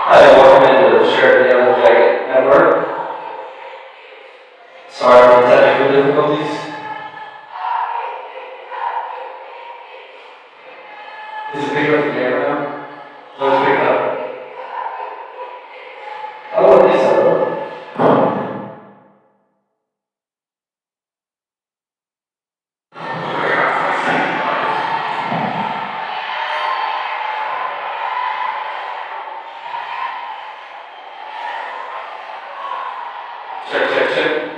Hi, welcome into the Share the Yellowjacket Network. Sorry for the technical difficulties. Is it picking up the camera now? No, it's picking up. Oh, at least I will. Check. Check.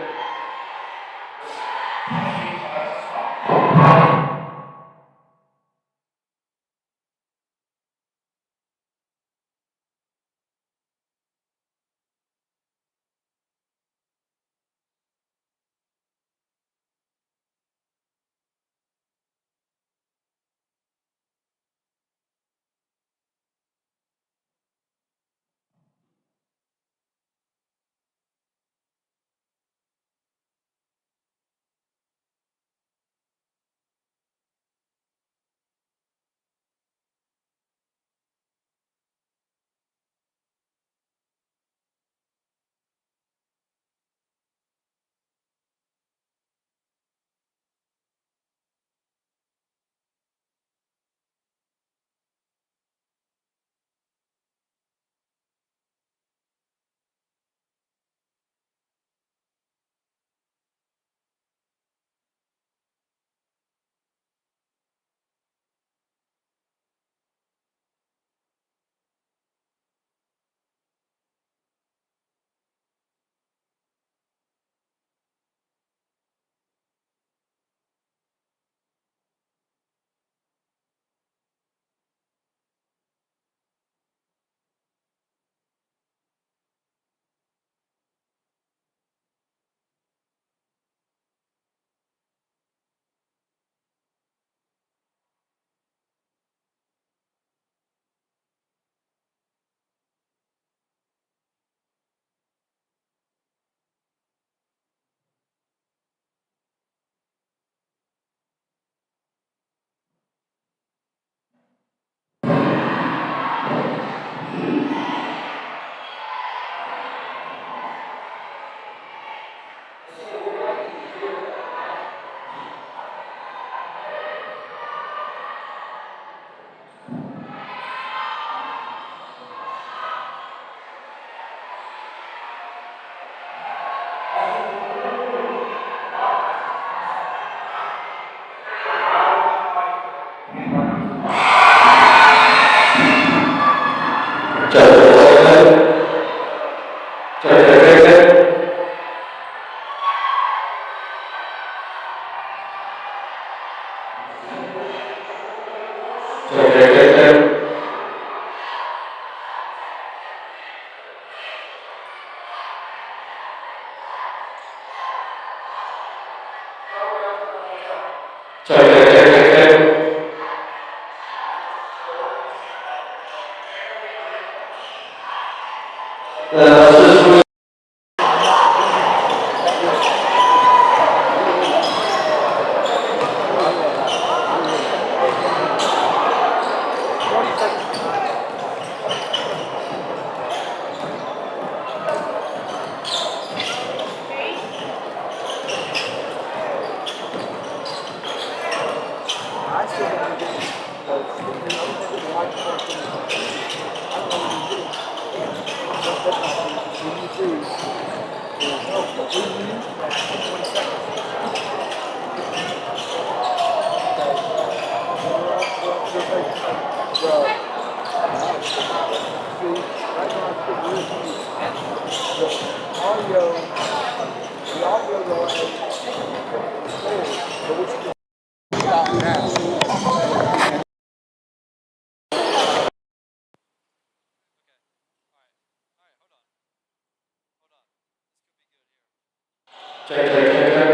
Check, check, check, check.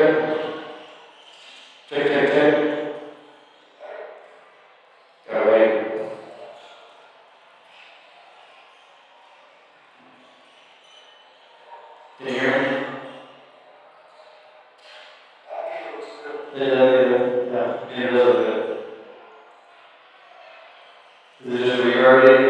Check, check, check. Gotta wait. Can you hear me? Yeah, it does look good. Is it just reverbing?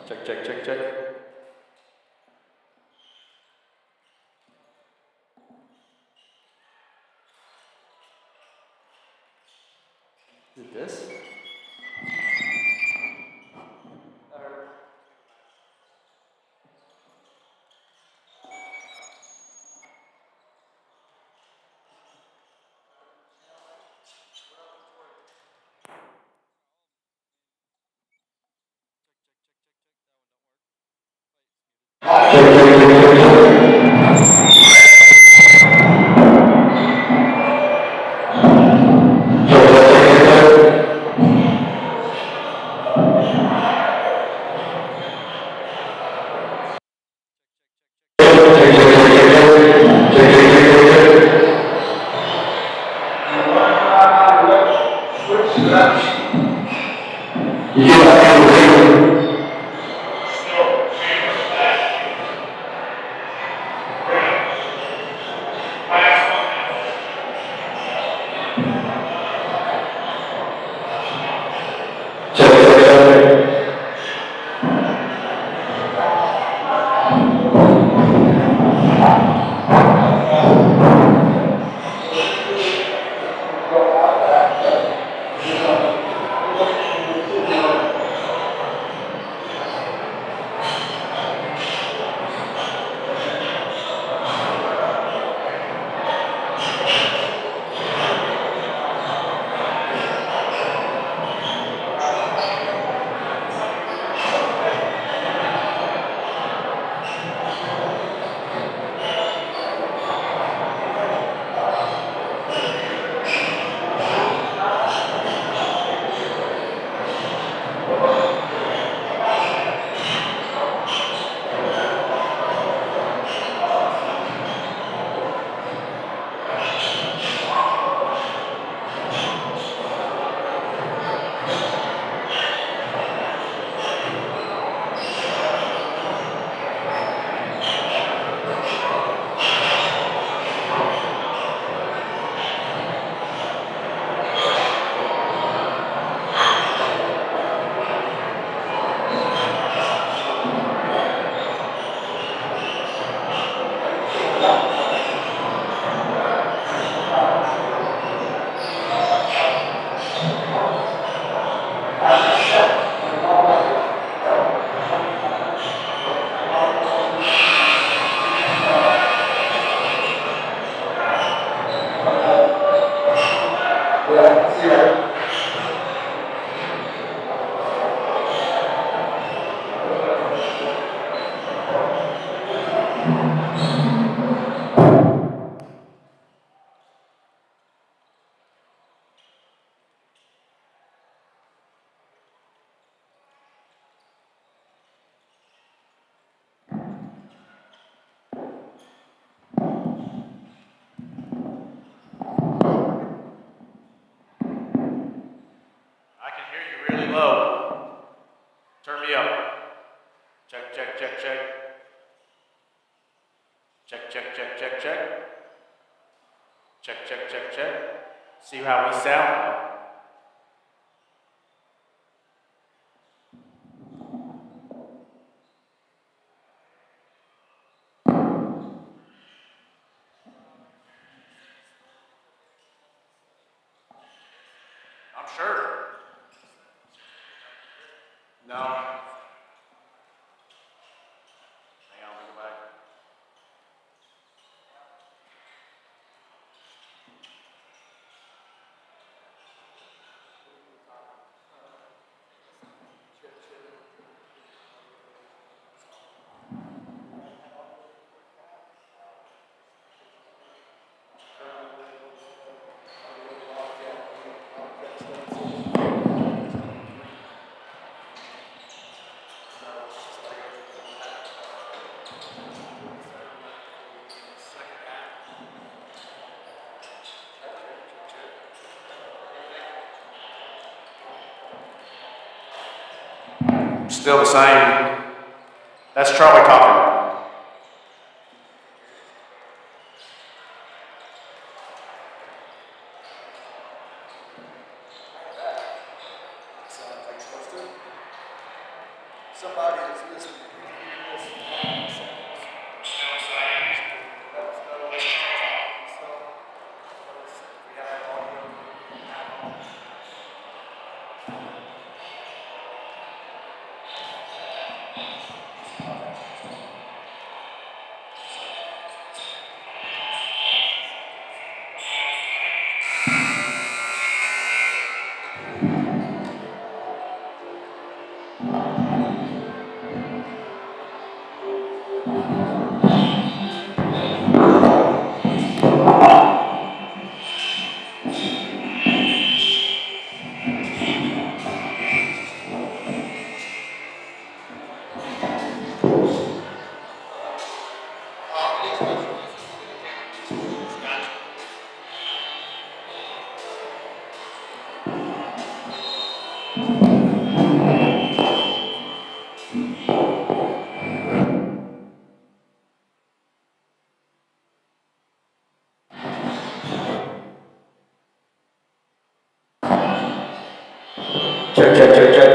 Check, check, check, check. Is it this? Check, check, check, check, check. Turn me up. Check, check, check, check. Check, check, check, check, check. Check, check, check, check. See how we sound? Sure. No. Hang on, let me go back. Still the same. That's Charlie talking. Somebody is listening. Check, check, check, check.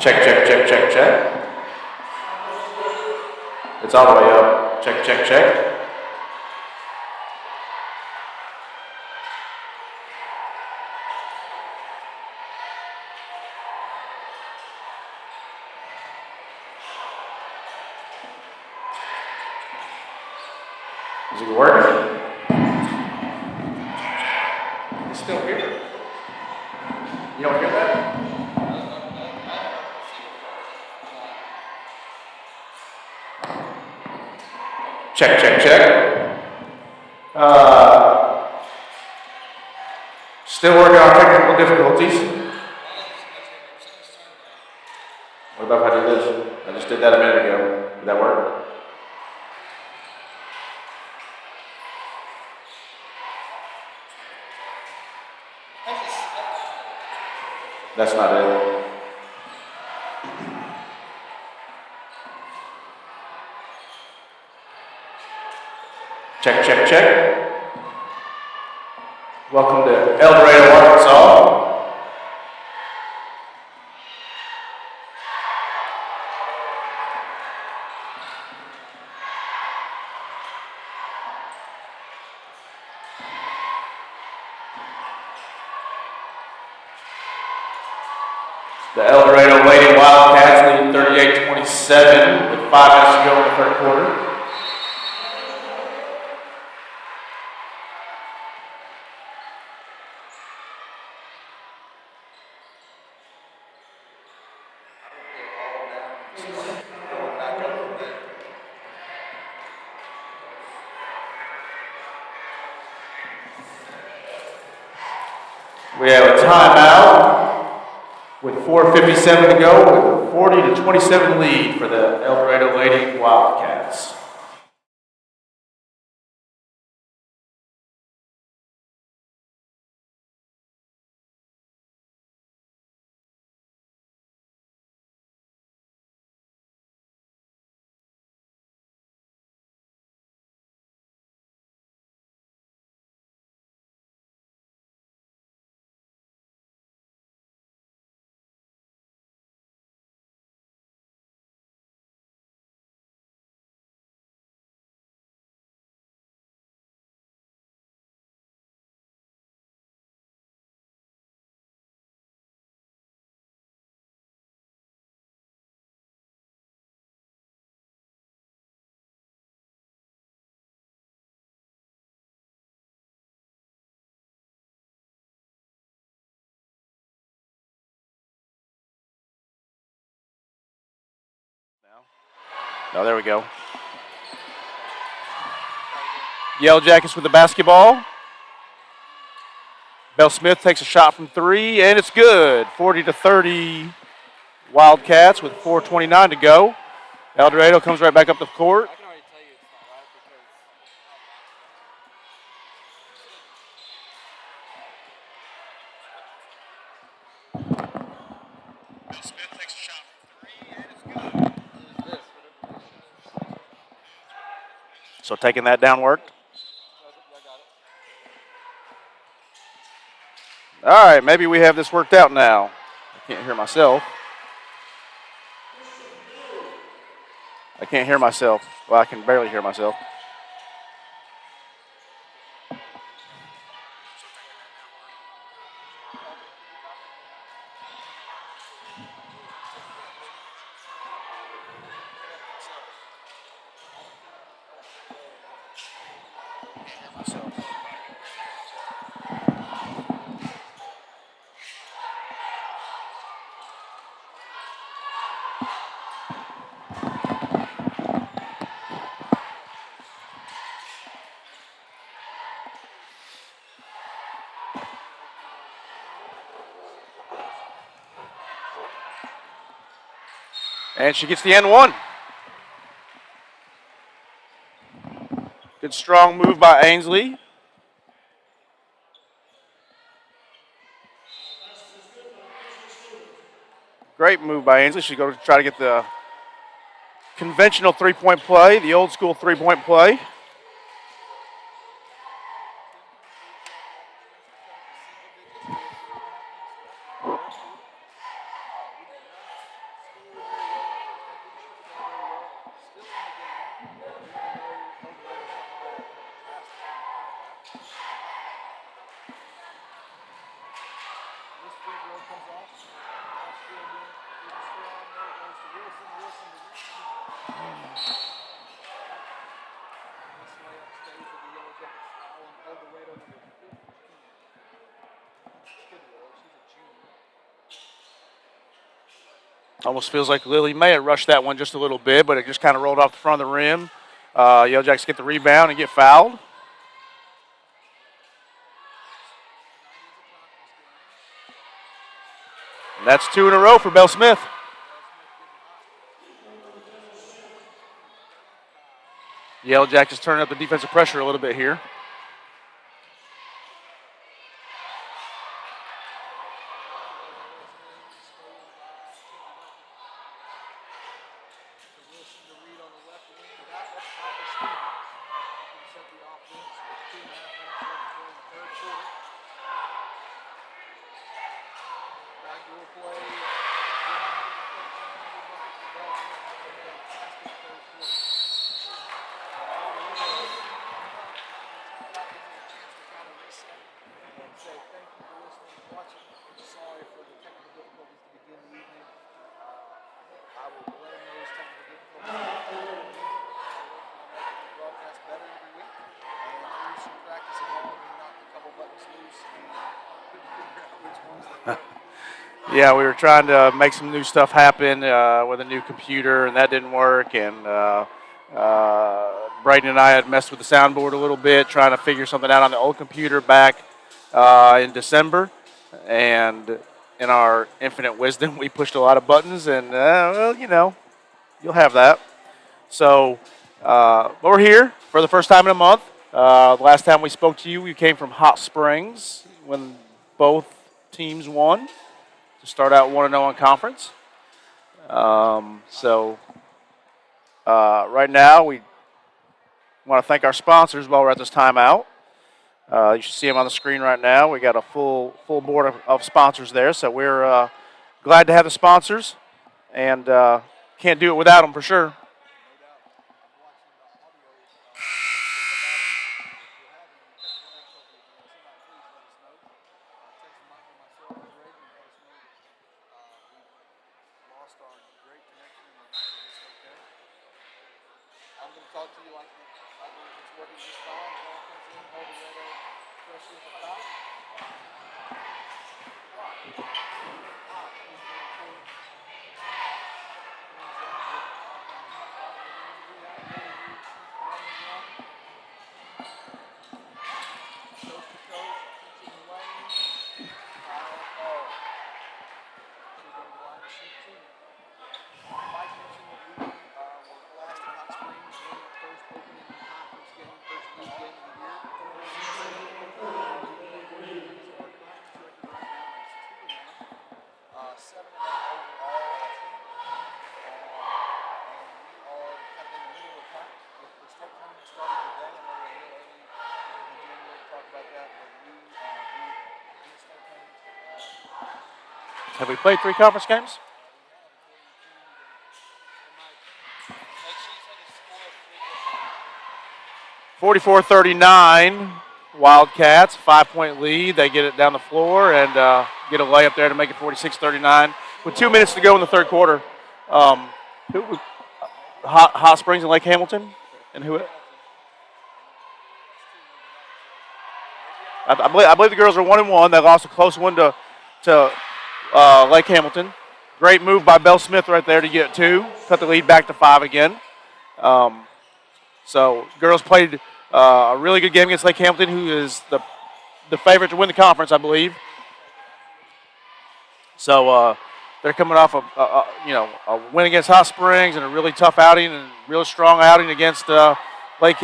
Check, check, check, check, check. It's all the way up. Check, check, check. Is it working? still here. You don't hear that? Check, check, check. Still working on technical difficulties. What about if I do this? I just did that a minute ago. Did that work? That's not it. Check, check, check. Welcome to El Dorado, Arkansas. The El Dorado Lady Wildcats lead 38-27 with 5 minutes to go in the third quarter. We have a timeout with 4:57 to go with a 40-27 lead for the El Dorado Lady Wildcats. Oh, there we go. Yellowjackets with the basketball. Bell Smith takes a shot from 3, and it's good. 40-30 Wildcats with 4:29 to go. El Dorado comes right back up the court. I can already tell you it's not right because Bell Smith takes a shot from 3, and it's good. So taking that down worked. All right, maybe we have this worked out now. I can't hear myself. I can't hear myself. Well, I can barely hear myself. And she gets the end one. Good strong move by Ainsley. Great move by Ainsley. She's going to try to get the conventional three-point play, the old school three-point play. Almost feels like Lily may have rushed that one just a little bit, but it just kind of rolled off the front of the rim. Yellowjackets get the rebound and get fouled. And that's 2 in a row for Bell Smith. Yellowjackets turning up the defensive pressure a little bit here. Yeah, we were trying to make some new stuff happen with a new computer, and that didn't work. And Braden and I had messed with the soundboard a little bit, trying to figure something out on the old computer back in December. And in our infinite wisdom, we pushed a lot of buttons, and, well, you know, you'll have that. So, but we're here for the first time in a month. The last time we spoke to you, we came from Hot Springs when both teams won to start out 1-0 in conference. Right now, we want to thank our sponsors while we're at this timeout. You should see them on the screen right now. We got a full board of sponsors there, so we're glad to have the sponsors, and can't do it without them for sure. Have we played 3 conference games? (44-39), Wildcats, 5-point lead. They get it down the floor and get a layup there to make it 46-39 with 2 minutes to go in the third quarter. Hot Springs and Lake Hamilton, and who? I believe the girls are 1-1. They lost a close one to Lake Hamilton. Great move by Bell Smith right there to get 2, cut the lead back to 5 again. So girls played a really good game against Lake Hamilton, who is the favorite to win the conference, I believe. So they're coming off a win against Hot Springs and a really tough outing and real strong outing against Lake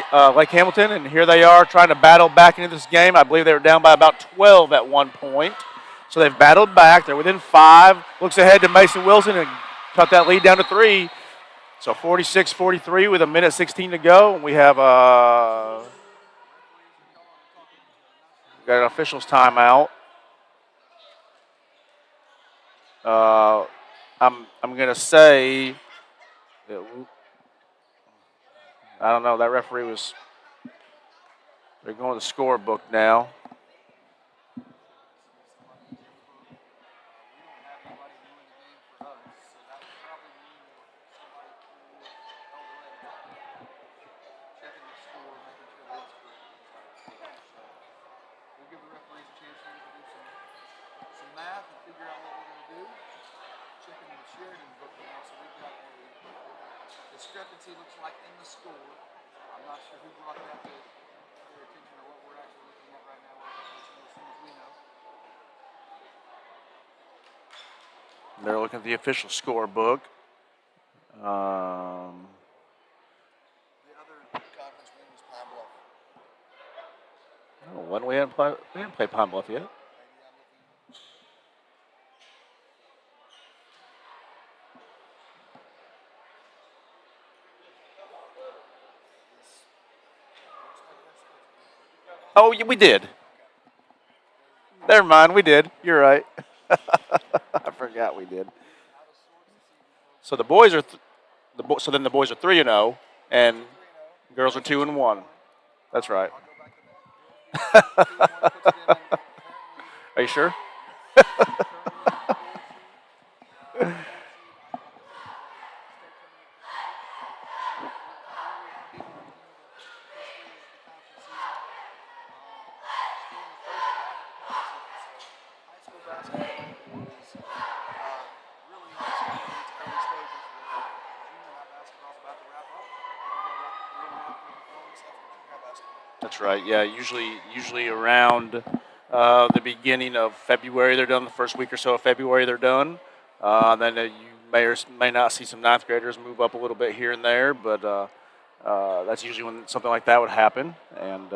Hamilton. And here they are trying to battle back into this game. I believe they were down by about 12 at one point. So they've battled back. They're within 5. Looks ahead to Mason Wilson and cut that lead down to 3. So 46-43 with 1:16 to go. We have got an officials timeout. I'm going to say, I don't know, that referee was, they're going to the scorebook now. checking the Sheridan book now, so we've got a discrepancy, looks like, in the score. I'm not sure who brought that to their attention or what we're actually looking at right now. We'll let you know as soon as we know. They're looking at the official scorebook. The other conference win was Pine Bluff. Oh, when we didn't play Pine Bluff yet. Maybe I'm looking. Oh, yeah, we did. Never mind, we did. You're right. I forgot we did. So the boys are, so then the boys are 3-0, and girls are 2-1. That's right. Are you sure? That's right. Yeah, usually around the beginning of February they're done. The first week or so of February they're done. Then you may or may not see some ninth graders move up a little bit here and there, but that's usually when something like that would happen. And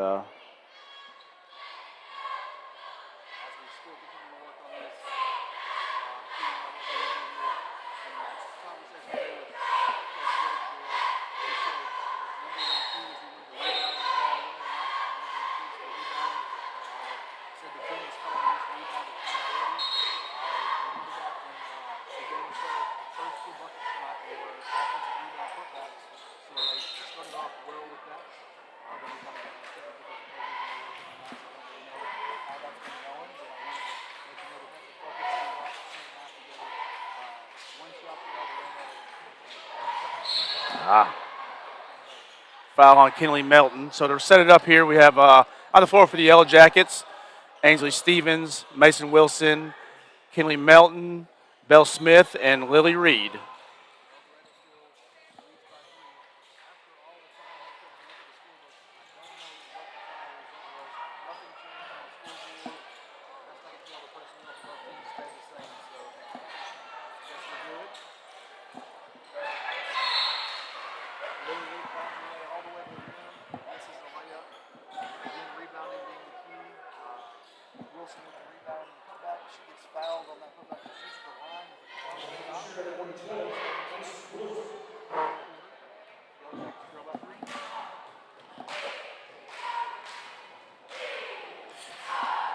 foul on Kinley Melton. So to set it up here, we have on the floor for the Yellowjackets, Ainsley Stevens, Mason Wilson, Kinley Melton, Belle Smith, and Lily Reed.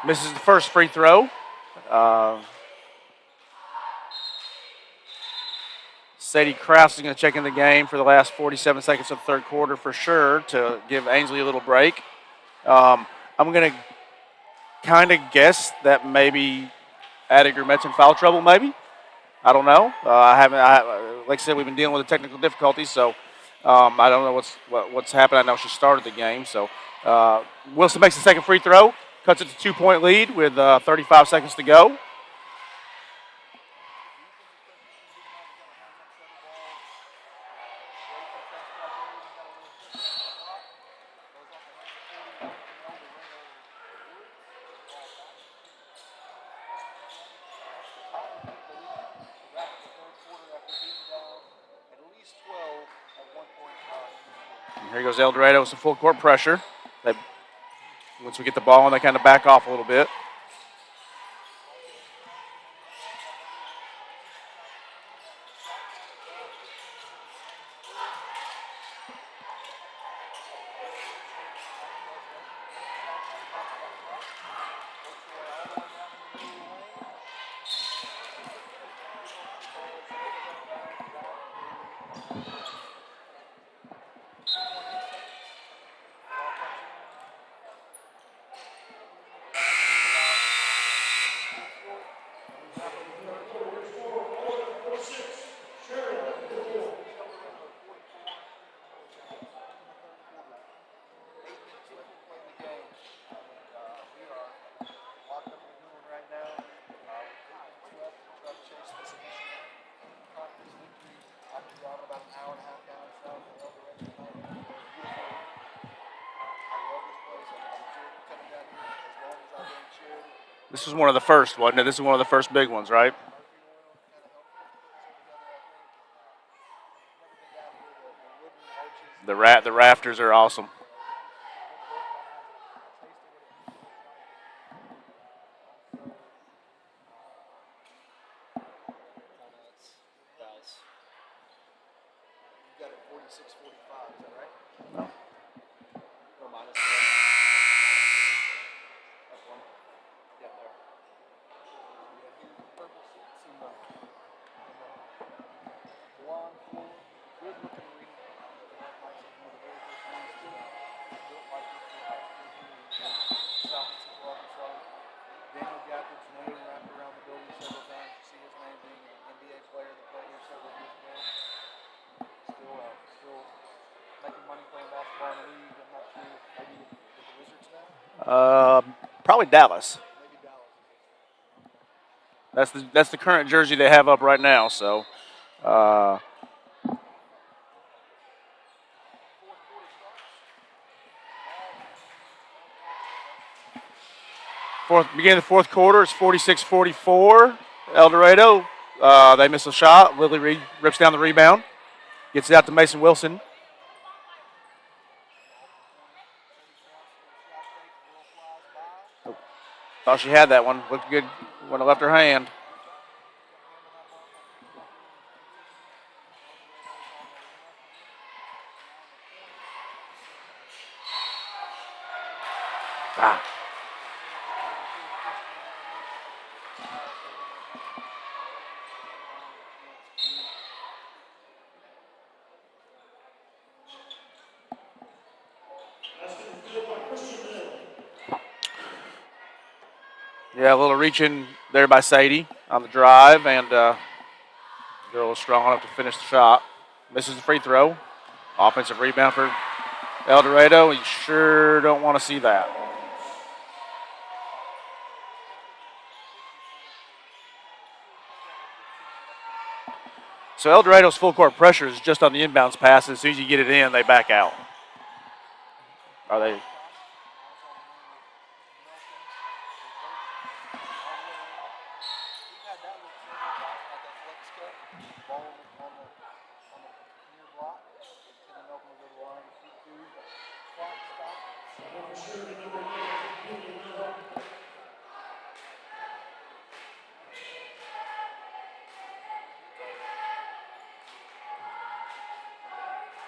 Misses the first free throw. Sadie Krause is going to check in the game for the last 47 seconds of the third quarter for sure to give Ainsley a little break. I'm going to kind of guess that maybe Attiger met in foul trouble, maybe. I don't know. Like I said, we've been dealing with the technical difficulties, so I don't know what's happened. I know she started the game. So Wilson makes the second free throw, cuts it to 2-point lead with 35 seconds to go. Here goes El Dorado with some full court pressure. Once we get the ball on, they kind of back off a little bit. This was one of the first, wasn't it? This is one of the first big ones, right? The rafters are awesome. You got it 46-45, is that right? No. Or minus 1. Up 1. Yeah, there. Yeah, here's the purple seats and the blonde floor. Good looking arena. Like one of the very first ones to built like this for high school here in South Central Arkansas. Daniel Gafford's name wrapped around the building several times. You see his name being an NBA player that played here several years ago. Still making money playing basketball in the league. I'm not sure. Maybe with the Wizards now. Probably Dallas. Maybe Dallas. That's the current jersey they have up right now. So, beginning of the fourth quarter, it's 46-44. El Dorado, they miss a shot. Lily Reed rips down the rebound, gets it out to Mason Wilson. Thought she had that one. Looked good when it left her hand. Ah. Yeah, a little reaching there by Sadie on the drive, and girl was strong enough to finish the shot. Misses the free throw. Offensive rebound for El Dorado. You sure don't want to see that. So El Dorado's full court pressure is just on the inbounds pass. As soon as you get it in, they back out. Are they?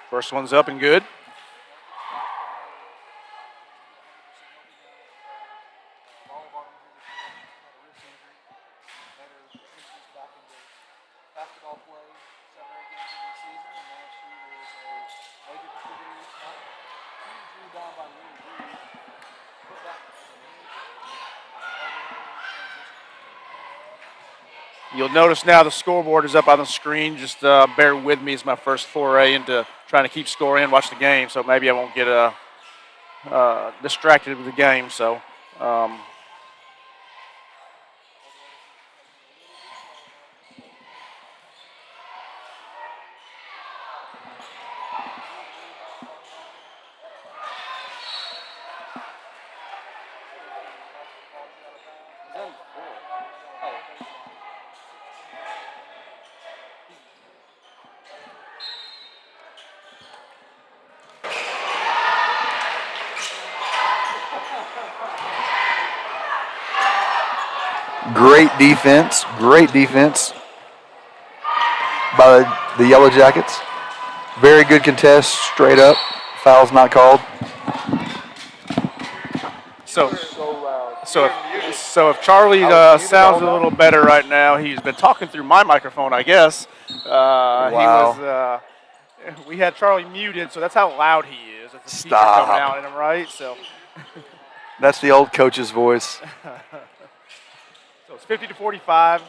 First one's up and good. You'll notice now the scoreboard is up on the screen. Just bear with me. It's my first foray into trying to keep score and watch the game, so maybe I won't get distracted with the game. So, Great defense by the Yellowjackets. Very good contest, straight up. Foul's not called. so if Charlie sounds a little better right now, he's been talking through my microphone, I guess. Wow. We had Charlie muted, so that's how loud he is. That's the speaker Stop. coming out in him, right? So That's the old coach's voice. So it's 50-45.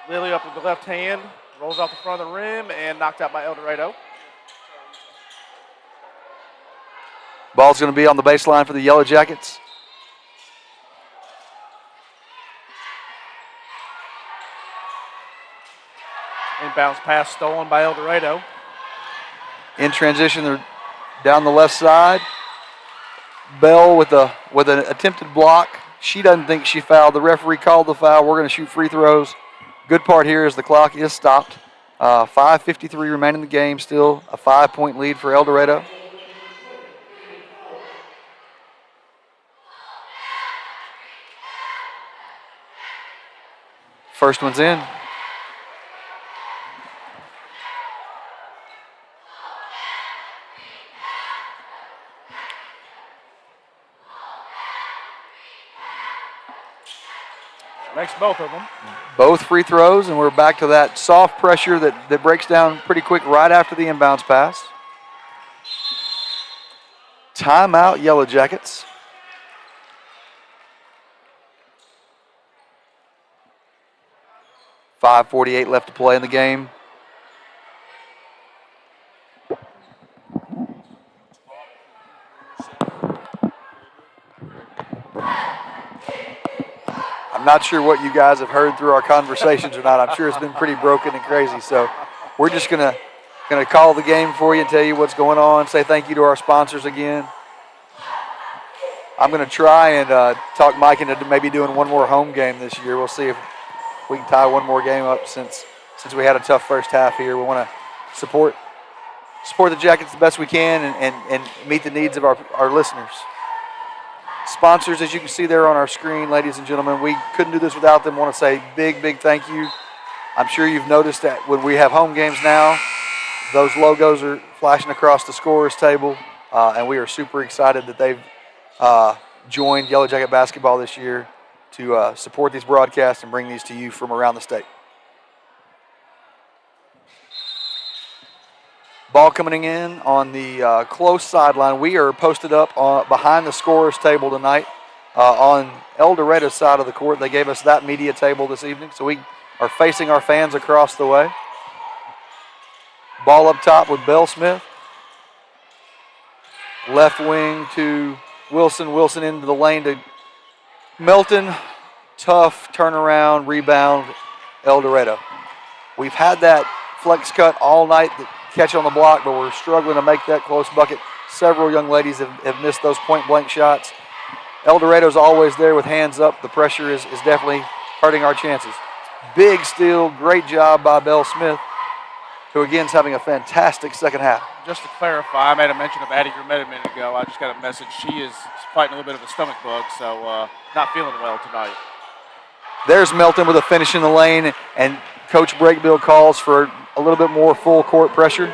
Lily up with the left hand, rolls off the front of the rim, and knocked out by El Dorado. Ball's going to be on the baseline for the Yellowjackets. Inbounds pass stolen by El Dorado. In transition, they're down the left side. Bell with an attempted block. She doesn't think she fouled. The referee called the foul. We're going to shoot free throws. Good part here is the clock is stopped. 5:53 remaining in the game. Still a 5-point lead for El Dorado. First one's in. Makes both of them. Both free throws, and we're back to that soft pressure that breaks down pretty quick right after the inbounds pass. Timeout, Yellowjackets. .548 left to play in the game. I'm not sure what you guys have heard through our conversations or not. I'm sure it's been pretty broken and crazy. So we're just gonna call the game for you and tell you what's going on. Say thank you to our sponsors again. I'm gonna try and talk Mike into maybe doing one more home game this year. We'll see if we can tie one more game up since we had a tough first half here. We want to support the Jackets the best we can and meet the needs of our listeners. Sponsors, as you can see there on our screen, ladies and gentlemen, we couldn't do this without them. I want to say big thank you. I'm sure you've noticed that when we have home games now, those logos are flashing across the scorer's table, and we are super excited that they've joined Yellow Jacket basketball this year to support these broadcasts and bring these to you from around the state. Ball coming in on the close sideline. We are posted up behind the scorer's table tonight on El Dorado's side of the court. They gave us that media table this evening, so we are facing our fans across the way. Ball up top with Bell Smith. Left wing to Wilson. Wilson into the lane to Melton. Tough turnaround, rebound, El Dorado. We've had that flex cut all night, the catch on the block, but we're struggling to make that close bucket. Several young ladies have missed those point-blank shots. El Dorado's always there with hands up. The pressure is definitely hurting our chances. Big steal, great job by Bell Smith, who again is having a fantastic second half. Just to clarify, I made a mention of Addie Grimet a minute ago. I just got a message. She is fighting a little bit of a stomach bug, so not feeling well tonight. There's Melton with a finish in the lane, and Coach Breakbill calls for a little bit more full court pressure.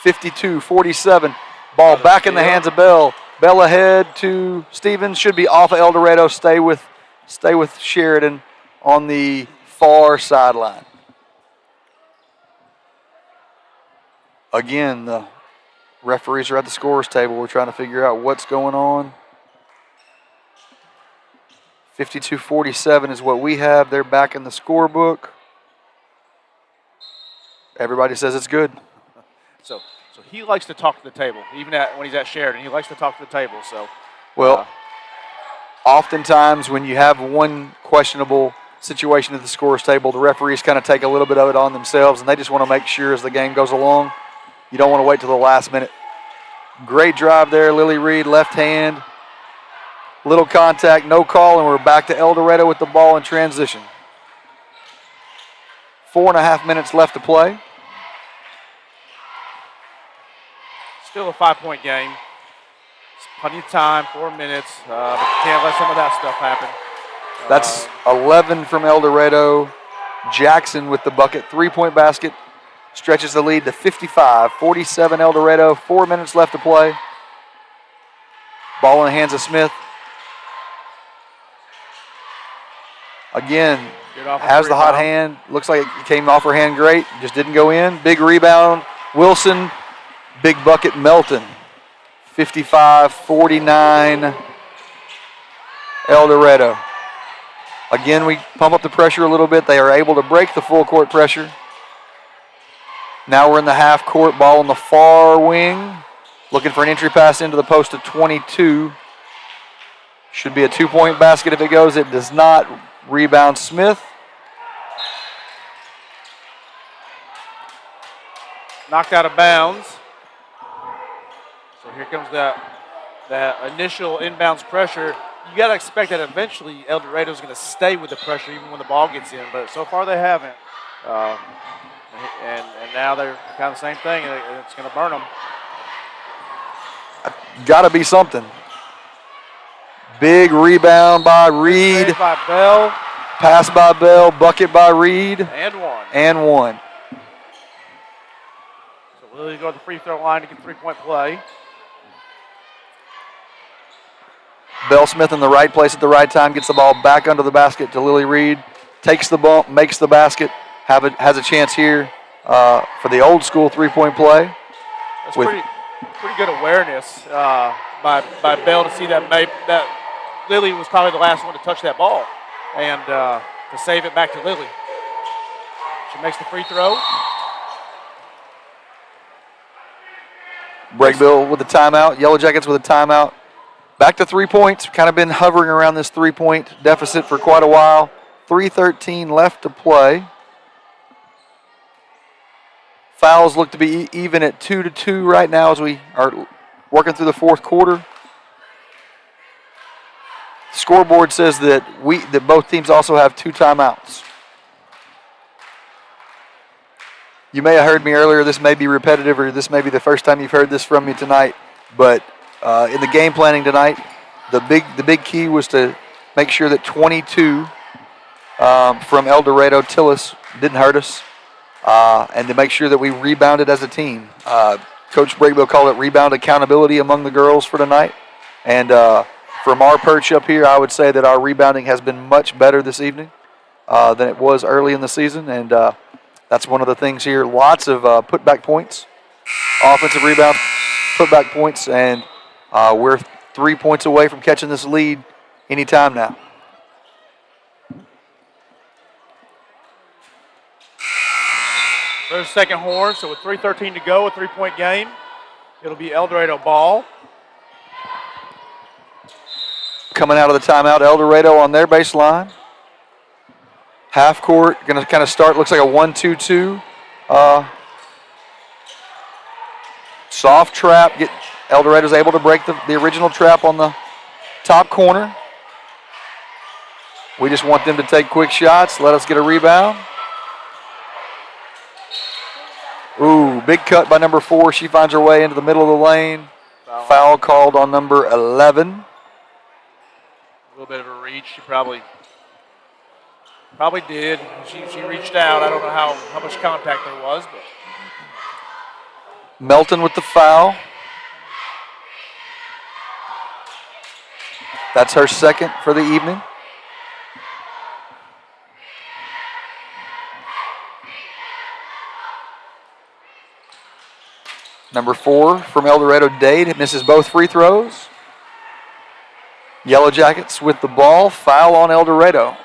52-47. Ball back in the hands of Bell. Bell ahead to Stevens. Should be off of El Dorado. Stay with Sheridan on the far sideline. Again, the referees are at the scorer's table. We're trying to figure out what's going on. 52-47 is what we have. They're back in the scorebook. Everybody says it's good. So he likes to talk to the table, even when he's at Sheridan. He likes to talk to the table. So, well, oftentimes when you have one questionable situation at the scorer's table, the referees kind of take a little bit of it on themselves, and they just want to make sure as the game goes along, you don't want to wait till the last minute. Great drive there, Lily Reed, left hand. Little contact, no call, and we're back to El Dorado with the ball in transition. 4.5 minutes left to play. Still a 5-point game. It's plenty of time, 4 minutes, but you can't let some of that stuff happen. That's 11 from El Dorado. Jackson with the bucket, 3-point basket. Stretches the lead to 55-47 El Dorado. 4 minutes left to play. Ball in the hands of Smith. Again, has the hot hand. Looks like it came off her hand great. Just didn't go in. Big rebound. Wilson. Big bucket. Melton. 55-49 El Dorado. Again, we pump up the pressure a little bit. They are able to break the full court pressure. Now we're in the half court. Ball on the far wing. Looking for an entry pass into the post of 22. Should be a 2-point basket if it goes. It does not. Rebound Smith. Knocked out of bounds. Here comes that initial inbounds pressure. You got to expect that eventually El Dorado's going to stay with the pressure even when the ball gets in, but so far they haven't. And now they're kind of the same thing, and it's going to burn them. Got to be something. Big rebound by Reed. Saved by Bell. Pass by Bell. Bucket by Reed. And one. So Lily go to the free throw line to get 3-point play. Bell Smith in the right place at the right time. Gets the ball back under the basket to Lily Reed. Takes the bump. Makes the basket. Has a chance here for the old school 3-point play. That's pretty good awareness by Bell to see that Lily was probably the last one to touch that ball, and to save it back to Lily. She makes the free throw. Brakebill with the timeout. Yellowjackets with a timeout. Back to 3 points. Kind of been hovering around this 3-point deficit for quite a while. 3:13 left to play. Fouls look to be even at 2-2 right now as we are working through the fourth quarter. Scoreboard says that both teams also have 2 timeouts. You may have heard me earlier. This may be repetitive, or this may be the first time you've heard this from me tonight. But in the game planning tonight, the big key was to make sure that 22 from El Dorado Tillis didn't hurt us. And to make sure that we rebounded as a team. Coach Brakebill called it rebound accountability among the girls for tonight. And from our perch up here, I would say that our rebounding has been much better this evening than it was early in the season. And that's one of the things here. Lots of putback points, offensive rebound, putback points, and we're 3 points away from catching this lead anytime now. There's the second horn, so with 3:13 to go, a 3-point game. It'll be El Dorado ball. Coming out of the timeout, El Dorado on their baseline. Half court, going to kind of start, looks like a 1-2-2. Soft trap. El Dorado's able to break the original trap on the top corner. We just want them to take quick shots. Let us get a rebound. Ooh, big cut by number 4. She finds her way into the middle of the lane. Foul called on number 11. A little bit of a reach. She probably did. She reached out. I don't know how much contact there was, but Melton with the foul. That's her second for the evening. Number 4 from El Dorado, Dade, misses both free throws. Yellowjackets with the ball. Foul on El Dorado.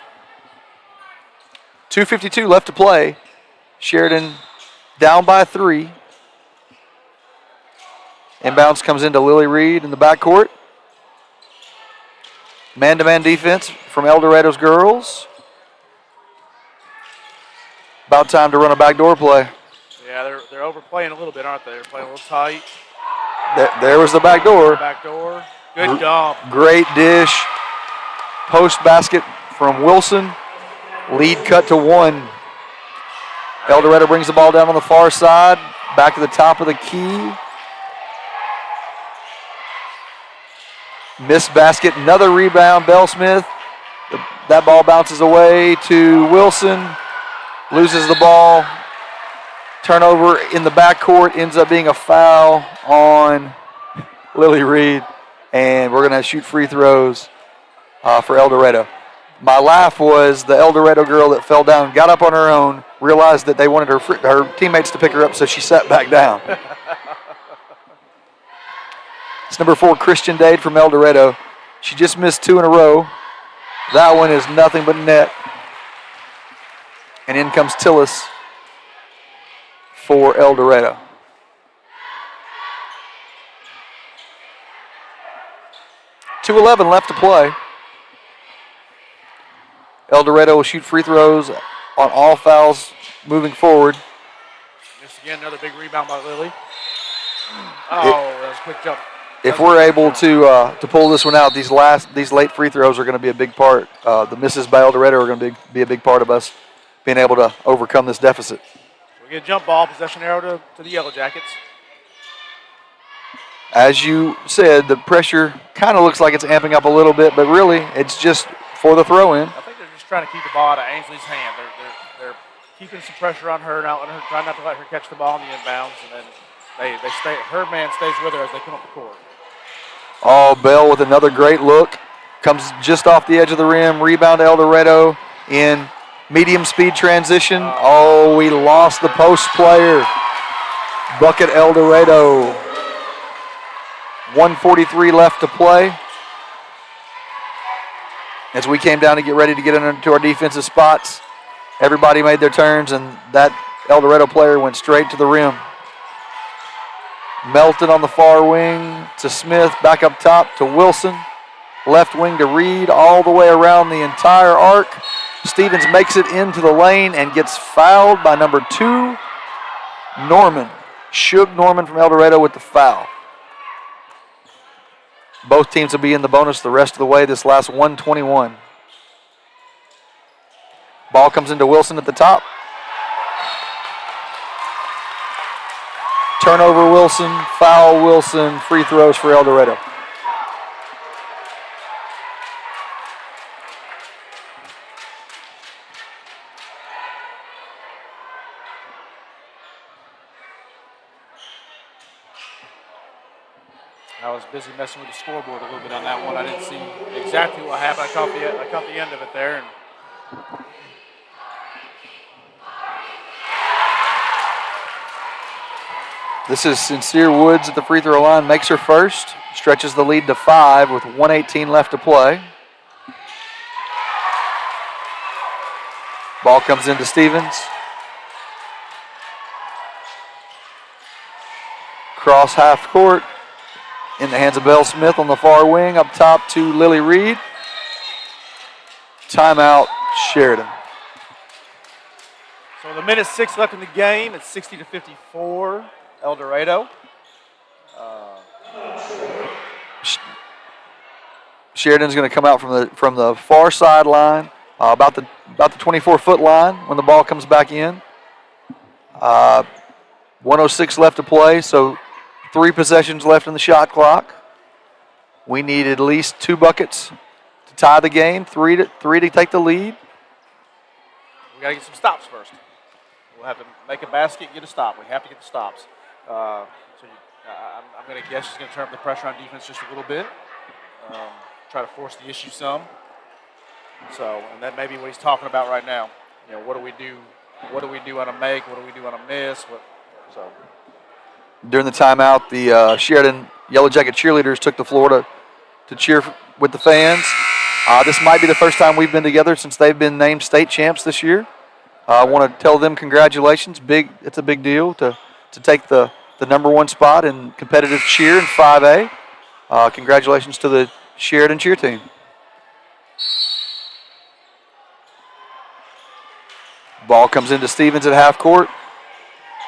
2:52 left to play. Sheridan down by 3. Inbounds comes into Lily Reed in the backcourt. Man-to-man defense from El Dorado's girls. About time to run a backdoor play. yeah, they're overplaying a little bit, aren't they? They're playing a little tight. There was the backdoor. Backdoor. Good dump. Great dish. Post basket from Wilson. Lead cut to 1. El Dorado brings the ball down on the far side. Back to the top of the key. Missed basket. Another rebound. Bell Smith. That ball bounces away to Wilson. Loses the ball. Turnover in the backcourt. Ends up being a foul on Lily Reed. And we're going to shoot free throws for El Dorado. My laugh was the El Dorado girl that fell down, got up on her own, realized that they wanted her teammates to pick her up, so she sat back down. It's number 4, Christian Dade from El Dorado. She just missed 2 in a row. That one is nothing but net. And in comes Tillis for El Dorado. .2:11 left to play. El Dorado will shoot free throws on all fouls moving forward. This again, another big rebound by Lily. Oh, that was a quick jump. if we're able to pull this one out, these late free throws are going to be a big part. The misses by El Dorado are going to be a big part of us being able to overcome this deficit. We get a jump ball, possession arrow to the Yellowjackets. As you said, the pressure kind of looks like it's amping up a little bit, but really it's just for the throw-in. I think they're just trying to keep the ball out of Ainsley's hand. They're keeping some pressure on her, trying not to let her catch the ball in the inbounds, and then they stay. Her man stays with her as they come up the court. Oh, Bell with another great look. Comes just off the edge of the rim. Rebound to El Dorado in medium speed transition. Oh, we lost the post player. Bucket El Dorado. 1:43 left to play. As we came down to get ready to get into our defensive spots, everybody made their turns, and that El Dorado player went straight to the rim. Melton on the far wing to Smith, back up top to Wilson. Left wing to Reed, all the way around the entire arc. Stevens makes it into the lane and gets fouled by number 2, Norman. Suge Norman from El Dorado with the foul. Both teams will be in the bonus the rest of the way, this last 1:21. Ball comes into Wilson at the top. Turnover Wilson, foul Wilson, free throws for El Dorado. I was busy messing with the scoreboard a little bit on that one. I didn't see exactly what happened. I caught the end of it there. And this is Sincere Woods at the free throw line, makes her first, stretches the lead to 5 with 1:18 left to play. Ball comes into Stevens. Cross half court. In the hands of Belle Smith on the far wing, up top to Lily Reed. Timeout, Sheridan. so the minute 6 left in the game. It's 60-54, El Dorado. Sheridan's going to come out from the far sideline, about the 24-foot line when the ball comes back in. 1:06 left to play, so 3 possessions left in the shot clock. We need at least 2 buckets to tie the game, 3 to take the lead. We got to get some stops first. We'll have to make a basket, get a stop. We have to get the stops. I'm going to guess she's going to turn up the pressure on defense just a little bit. Try to force the issue some. And that may be what he's talking about right now. You know, what do we do? What do we do on a make? What do we do on a miss? During the timeout, the Sheridan Yellowjacket cheerleaders took the floor to cheer with the fans. This might be the first time we've been together since they've been named state champs this year. I want to tell them congratulations. It's a big deal to take the number 1 spot in competitive cheer in 5A. Congratulations to the Sheridan cheer team. Ball comes into Stevens at half court.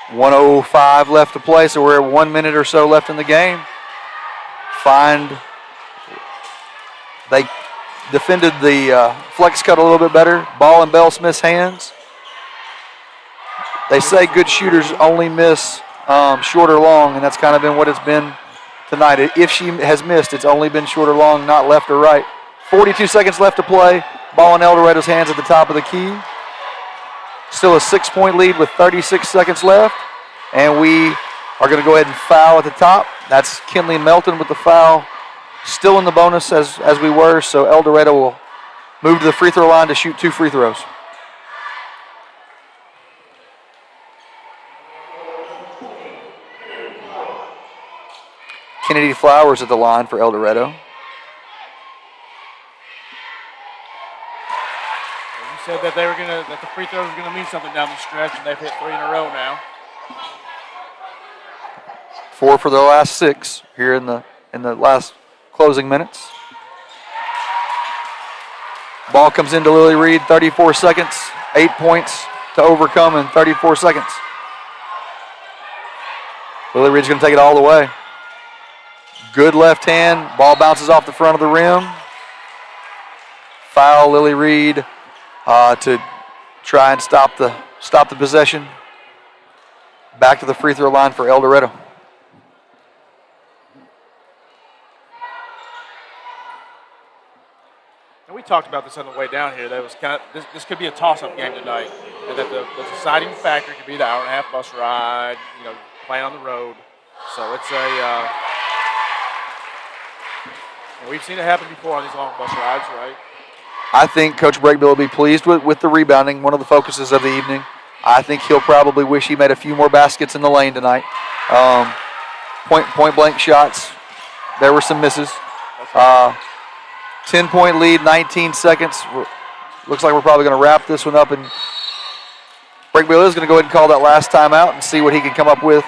1:05 left to play, so we're at 1 minute or so left in the game. They defended the flex cut a little bit better. Ball in Belle Smith's hands. They say good shooters only miss short or long, and that's kind of been what it's been tonight. If she has missed, it's only been short or long, not left or right. 42 seconds left to play. Ball in El Dorado's hands at the top of the key. Still a 6-point lead with 36 seconds left. And we are going to go ahead and foul at the top. That's Kinley Melton with the foul. Still in the bonus as we were, so El Dorado will move to the free throw line to shoot 2 free throws. Kennedy Flowers at the line for El Dorado. Said that that the free throws were gonna mean something down the stretch, and they've hit 3 in a row now. 4 for the last 6 here in the last closing minutes. Ball comes into Lily Reed, 34 seconds, 8 points to overcome in 34 seconds. Lily Reed's gonna take it all the way. Good left hand. Ball bounces off the front of the rim. Foul Lily Reed to try and stop the possession. Back to the free throw line for El Dorado. And we talked about this on the way down here. That was kind of this could be a toss-up game tonight, and that the deciding factor could be the hour-and-a-half bus ride. Playing on the road. So it's we've seen it happen before on these long bus rides, right? I think Coach Breakbill will be pleased with the rebounding, one of the focuses of the evening. I think he'll probably wish he made a few more baskets in the lane tonight. Point blank shots. There were some misses. 10-point lead, 19 seconds. Looks like we're probably going to wrap this one up. And Breakbill is going to go ahead and call that last timeout and see what he can come up with.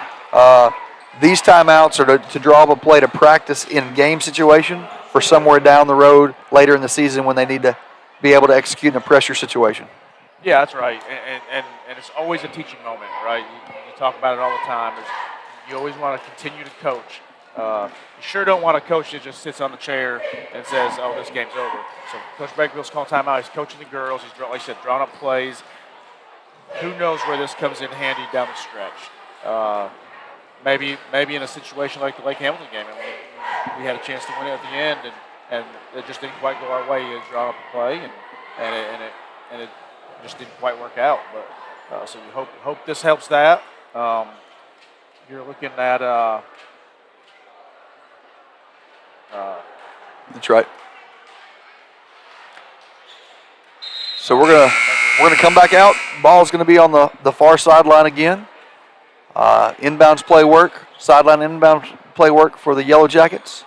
These timeouts are to draw up a play to practice in game situation for somewhere down the road later in the season when they need to be able to execute in a pressure situation. Yeah, that's right. And it's always a teaching moment, right? You talk about it all the time. You always want to continue to coach. You sure don't want a coach that just sits on the chair and says, "Oh, this game's over." So Coach Breakbill's calling timeout. He's coaching the girls. He's, like I said, drawing up plays. Who knows where this comes in handy down the stretch? Maybe in a situation like the Lake Hamilton game, we had a chance to win it at the end, and it just didn't quite go our way. You draw up a play, and it just didn't quite work out. But so you hope this helps that. You're looking at. That's right. So we're gonna come back out. Ball's gonna be on the far sideline again. Inbounds play work, sideline inbound play work for the Yellowjackets.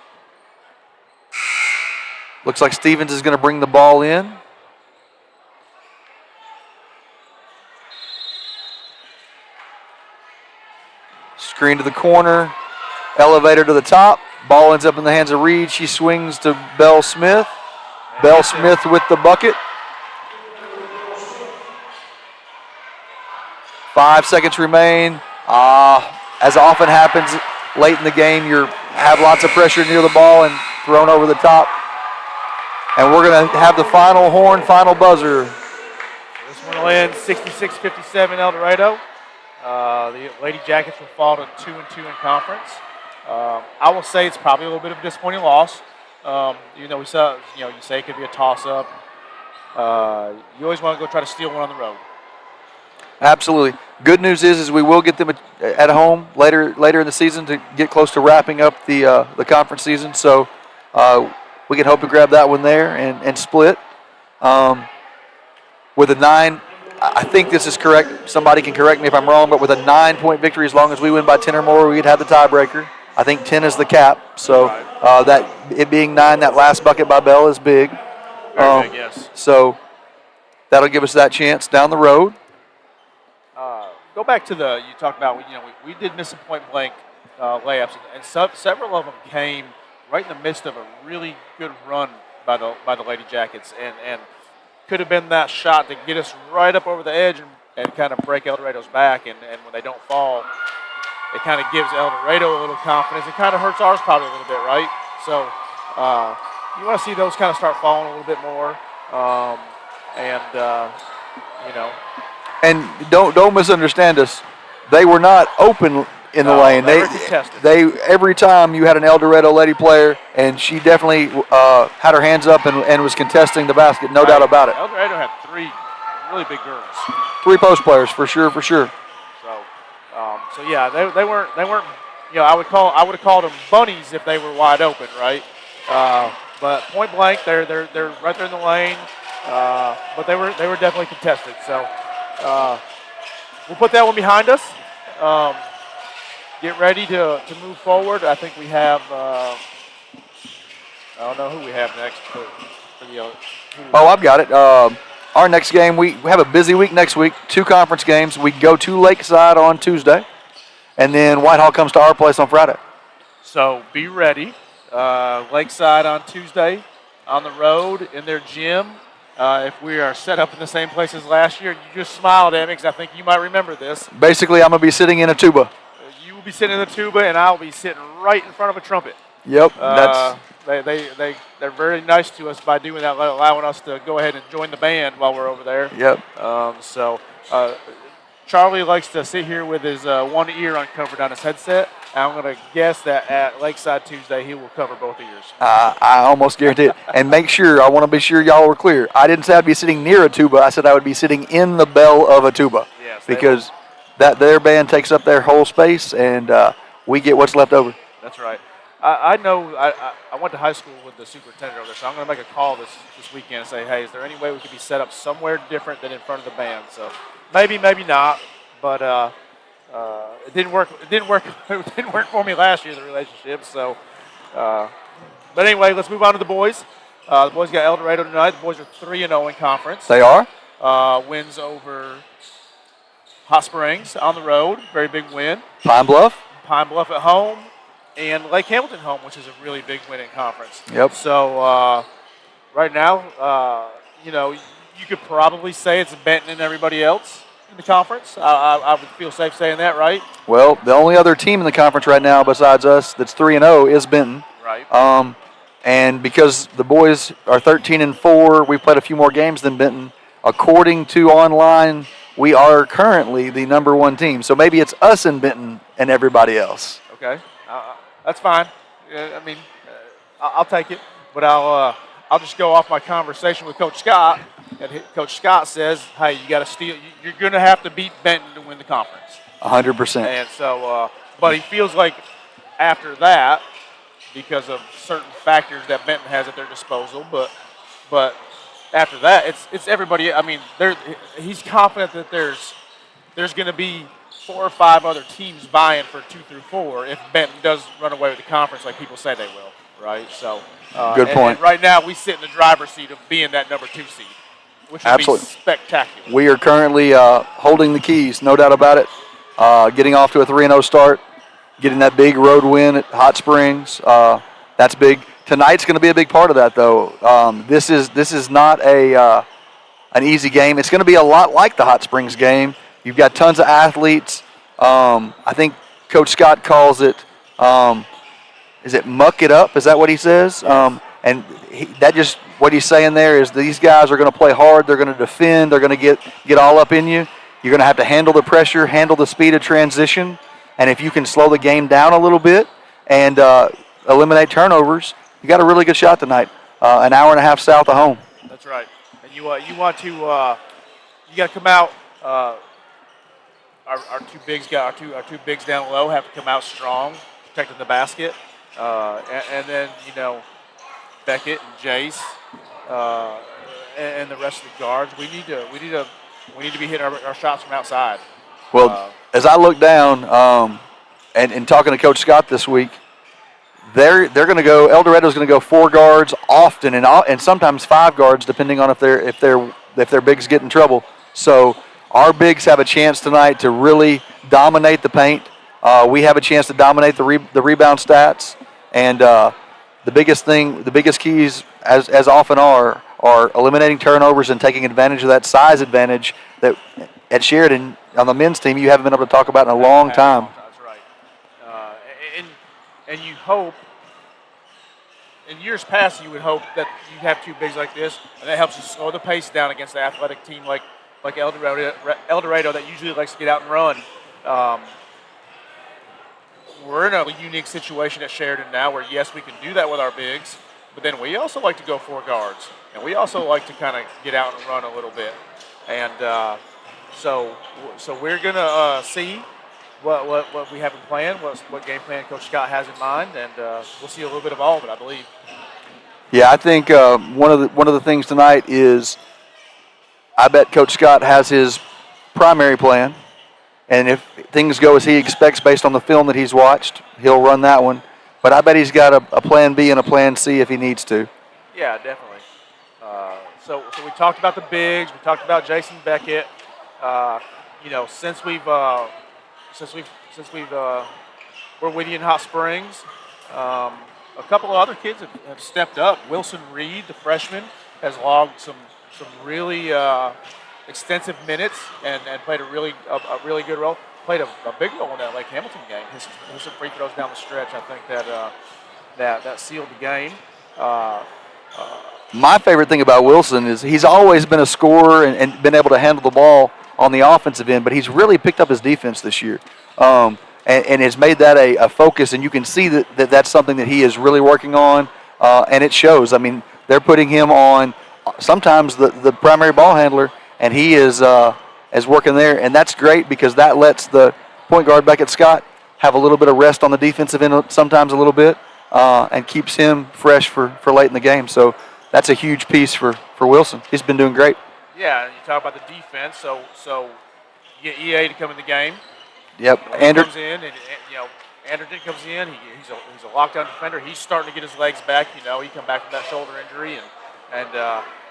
Looks like Stevens is going to bring the ball in. Screen to the corner, elevator to the top. Ball ends up in the hands of Reed. She swings to Belle Smith. Belle Smith with the bucket. 5 seconds remain. As often happens late in the game, you have lots of pressure near the ball and thrown over the top. And we're going to have the final horn, final buzzer. This one will end 66-57 El Dorado. The Lady Jackets will fall to 2-2 in conference. I will say it's probably a little bit of a disappointing loss. We saw, you say it could be a toss-up. You always want to go try to steal one on the road. Absolutely. Good news is we will get them at home later in the season to get close to wrapping up the conference season. So we can hope to grab that one there and split. With a 9, I think this is correct. Somebody can correct me if I'm wrong, but with a 9-point victory, as long as we win by 10 or more, we'd have the tiebreaker. I think 10 is the cap. So that it being 9, that last bucket by Bell is big. Very big, yes. So that'll give us that chance down the road. Go back to you talked about, we did miss some point-blank layups, and several of them came right in the midst of a really good run by the Lady Jackets, and could have been that shot to get us right up over the edge and kind of break El Dorado's back, and when they don't fall, it kind of gives El Dorado a little confidence. It kind of hurts ours probably a little bit, right? So you want to see those kind of start falling a little bit more, And don't misunderstand us. They were not open in the lane. They every time you had an El Dorado lady player, and she definitely had her hands up and was contesting the basket, no doubt about it. El Dorado had 3 really big girls. 3 post players for sure. So yeah, they weren't. I would have called them bunnies if they were wide open, right? But point blank, they're right there in the lane. But they were definitely contested. So. We'll put that one behind us. Get ready to move forward. I think we have, I don't know who we have next for the I've got it. Our next game, we have a busy week next week, 2 conference games. We go to Lakeside on Tuesday, and then Whitehall comes to our place on Friday. So be ready. Lakeside on Tuesday, on the road, in their gym. If we are set up in the same place as last year, you just smiled at me because I think you might remember this. Basically, I'm going to be sitting in a tuba. You will be sitting in the tuba, and I'll be sitting right in front of a trumpet. Yep, that's They're very nice to us by doing that, allowing us to go ahead and join the band while we're over there. yep. Charlie likes to sit here with his one ear uncovered on his headset. And I'm going to guess that at Lakeside Tuesday he will cover both ears. I almost guarantee it. And I want to be sure y'all were clear. I didn't say I'd be sitting near a tuba. I said I would be sitting in the bell of a tuba. Yes, because their band takes up their whole space, and we get what's left over. That's right. I know I went to high school with the superintendent over there, so I'm going to make a call this weekend and say, hey, is there any way we could be set up somewhere different than in front of the band? So maybe not, but it didn't work. It didn't work for me last year, the relationship. So, but anyway, let's move on to the boys. The boys got El Dorado tonight. The boys are 3-0 in conference. They are. Wins over Hot Springs on the road, very big win. Pine Bluff at home, and Lake Hamilton home, which is a really big win in conference. Yep. So right now, you could probably say it's Benton and everybody else in the conference. I would feel safe saying that, right? Well, the only other team in the conference right now besides us that's 3-0 is Benton. Right. And because the boys are 13-4, we've played a few more games than Benton. According to online, we are currently the number one team. So maybe it's us and Benton and everybody else. Okay. That's fine. I'll take it. But I'll just go off my conversation with Coach Scott. And Coach Scott says, hey, you got to steal. You're going to have to beat Benton to win the conference. 100%. And so, but he feels like after that, because of certain factors that Benton has at their disposal, but after that, it's everybody. I mean, he's confident that there's going to be 4 or 5 other teams vying for 2 through 4 if Benton does run away with the conference like people say they will, right? So, good point. And right now, we sit in the driver's seat of being that number 2 seed, which would be spectacular. We are currently holding the keys, no doubt about it. Getting off to a 3-0 start, getting that big road win at Hot Springs. That's big. Tonight's going to be a big part of that, though. This is not an easy game. It's going to be a lot like the Hot Springs game. You've got tons of athletes. I think Coach Scott calls it, is it muck it up? Is that what he says? And what he's saying there is these guys are going to play hard. They're going to defend. They're going to get all up in you. You're going to have to handle the pressure, handle the speed of transition. And if you can slow the game down a little bit and eliminate turnovers, you got a really good shot tonight. An hour and a half south of home. That's right. And you want to you got to come out. Our two bigs bigs down low have to come out strong, protecting the basket, and then Beckett and Jace and the rest of the guards. We need to be hitting our shots from outside. Well, as I look down and talking to Coach Scott this week, they're going to go. El Dorado's going to go 4 guards often, and sometimes 5 guards, depending on if their bigs get in trouble. So our bigs have a chance tonight to really dominate the paint. We have a chance to dominate the rebound stats, and the biggest keys, as often are eliminating turnovers and taking advantage of that size advantage that at Sheridan on the men's team you haven't been able to talk about in a long time. That's right. And you hope, in years past, you would hope that you have 2 bigs like this, and that helps you slow the pace down against an athletic team like El Dorado that usually likes to get out and run. We're in a unique situation at Sheridan now where, yes, we can do that with our bigs, but then we also like to go 4 guards, and we also like to kind of get out and run a little bit. And so we're going to see what we have in plan, what game plan Coach Scott has in mind, and we'll see a little bit of all of it, I believe. Yeah, I think one of the things tonight is I bet Coach Scott has his primary plan, and if things go as he expects based on the film that he's watched, he'll run that one. But I bet he's got a plan B and a plan C if he needs to. Yeah, definitely. So we talked about the bigs. We talked about Jason Beckett. Since we're with you in Hot Springs, a couple of other kids have stepped up. Wilson Reed, the freshman, has logged some really extensive minutes and played a really good role. Played a big role in that Lake Hamilton game. His some free throws down the stretch. I think that that sealed the game. Uh, My favorite thing about Wilson is he's always been a scorer and been able to handle the ball on the offensive end, but he's really picked up his defense this year, and has made that a focus. And you can see that that's something that he is really working on, and it shows. I mean, they're putting him on sometimes the primary ball handler, and he is working there, and that's great because that lets the point guard Beckett Scott have a little bit of rest on the defensive end, sometimes a little bit, and keeps him fresh for late in the game. So that's a huge piece for Wilson. He's been doing great. Yeah, you talk about the defense. So you get EA to come in the game. Yep. He comes in, and Anderton comes in. He's a lockdown defender. He's starting to get his legs back. He come back from that shoulder injury, and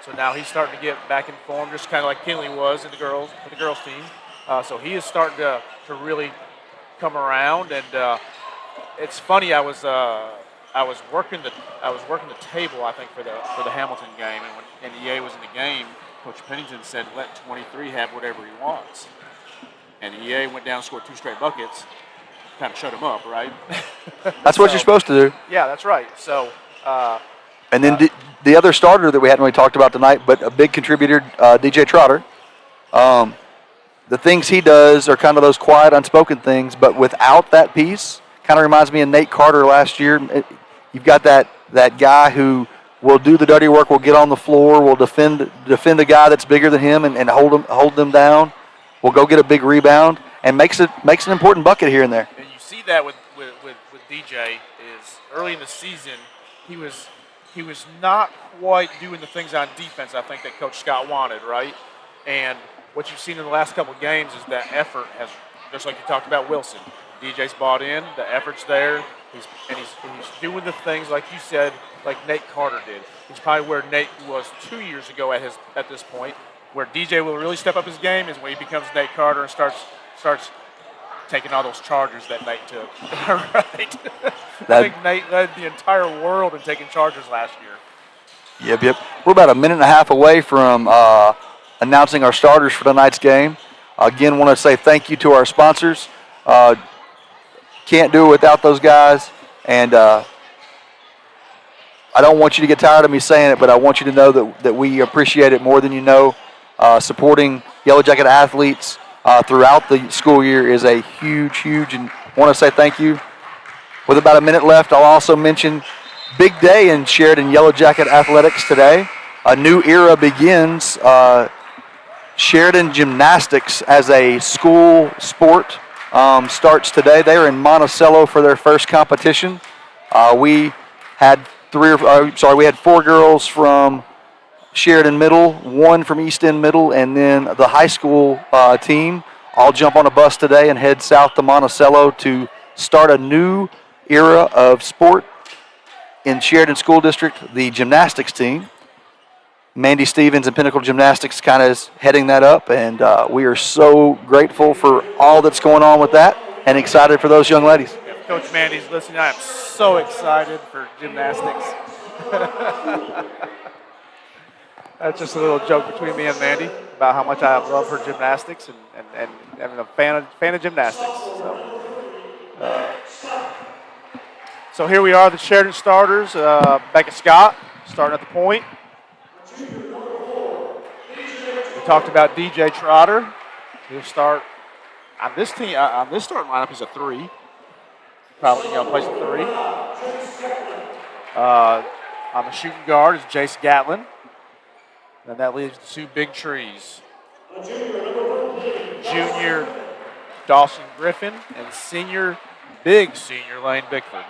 so now he's starting to get back in form, just kind of like Kinley was in the girls team. So he is starting to really come around, and it's funny. I was working the table, I think, for the Hamilton game, and when EA was in the game, Coach Pennington said, "Let 23 have whatever he wants," and EA went down and scored 2 straight buckets, kind of shut him up, right? That's what you're supposed to do. Yeah, that's right. So. And then the other starter that we hadn't really talked about tonight, but a big contributor, DJ Trotter. The things he does are kind of those quiet, unspoken things, but without that piece, kind of reminds me of Nate Carter last year. You've got that guy who will do the dirty work, will get on the floor, will defend a guy that's bigger than him and hold them down, will go get a big rebound, and makes an important bucket here and there. And you see that with DJ is early in the season, he was not quite doing the things on defense I think that Coach Scott wanted, right? And what you've seen in the last couple of games is that effort has, just like you talked about Wilson. DJ's bought in, the effort's there, he's doing the things like you said, like Nate Carter did. He's probably where Nate was 2 years ago at this point. Where DJ will really step up his game is when he becomes Nate Carter and starts taking all those charges that Nate took. Right? I think Nate led the entire world in taking charges last year. Yep. We're about a minute and a half away from announcing our starters for tonight's game. Again, want to say thank you to our sponsors. Can't do it without those guys. And I don't want you to get tired of me saying it, but I want you to know that we appreciate it more than you know. Supporting Yellow Jacket athletes throughout the school year is a huge, and want to say thank you. With about a minute left, I'll also mention big day in Sheridan Yellow Jacket athletics today. A new era begins. Sheridan Gymnastics as a school sport starts today. They are in Monticello for their first competition. We had 4 girls from Sheridan Middle, 1 from East End Middle, and then the high school team all jump on a bus today and head south to Monticello to start a new era of sport in Sheridan School District. The gymnastics team, Mandy Stevens and Pinnacle Gymnastics, kind of is heading that up, and we are so grateful for all that's going on with that and excited for those young ladies. If Coach Mandy's listening, I am so excited for gymnastics. That's just a little joke between me and Mandy about how much I love her gymnastics and I'm a fan of gymnastics. So here we are, the Sheridan starters. Beckett Scott starting at the point. We talked about DJ Trotter. He'll start on this team. On this starting lineup, he's a 3. Probably plays a 3. On the shooting guard is Jace Gatlin. And that leaves the 2 big trees. Junior Dawson Griffin and big senior Lane Bickford.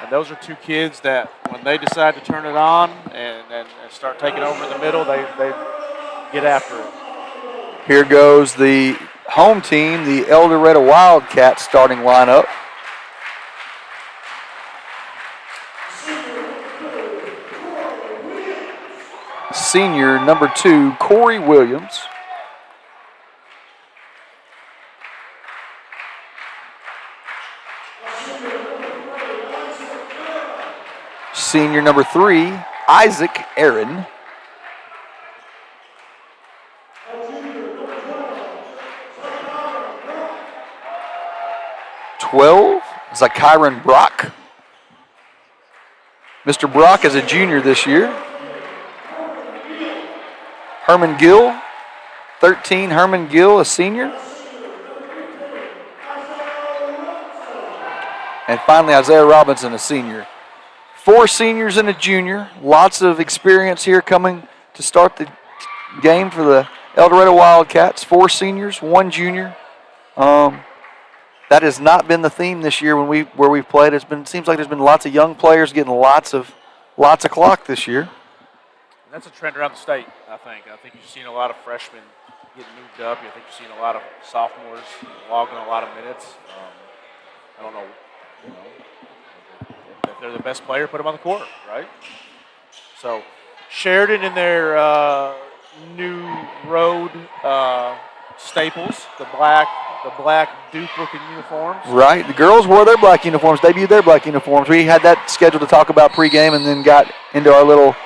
And those are 2 kids that when they decide to turn it on and start taking over in the middle, they get after it. Here goes the home team, the El Dorado Wildcats starting lineup. Senior number 2, Corey Williams. Senior number 3, Isaac Aaron. 12, Zykyron Brock. Mr. Brock is a junior this year. Herman Gill, 13, Herman Gill, a senior. And finally, Isaiah Robinson, a senior. 4 seniors and a junior. Lots of experience here coming to start the game for the El Dorado Wildcats. 4 seniors, 1 junior. That has not been the theme this year where we've played. Seems like there's been lots of young players getting lots of clock this year. That's a trend around the state, I think. I think you've seen a lot of freshmen getting moved up. I think you've seen a lot of sophomores logging a lot of minutes. I don't know, if they're the best player, put them on the court, right? So Sheridan in their new road staples, the black Duke-looking uniforms. Right. The girls wore their black uniforms, debuted their black uniforms. We had that scheduled to talk about pregame and then got into our little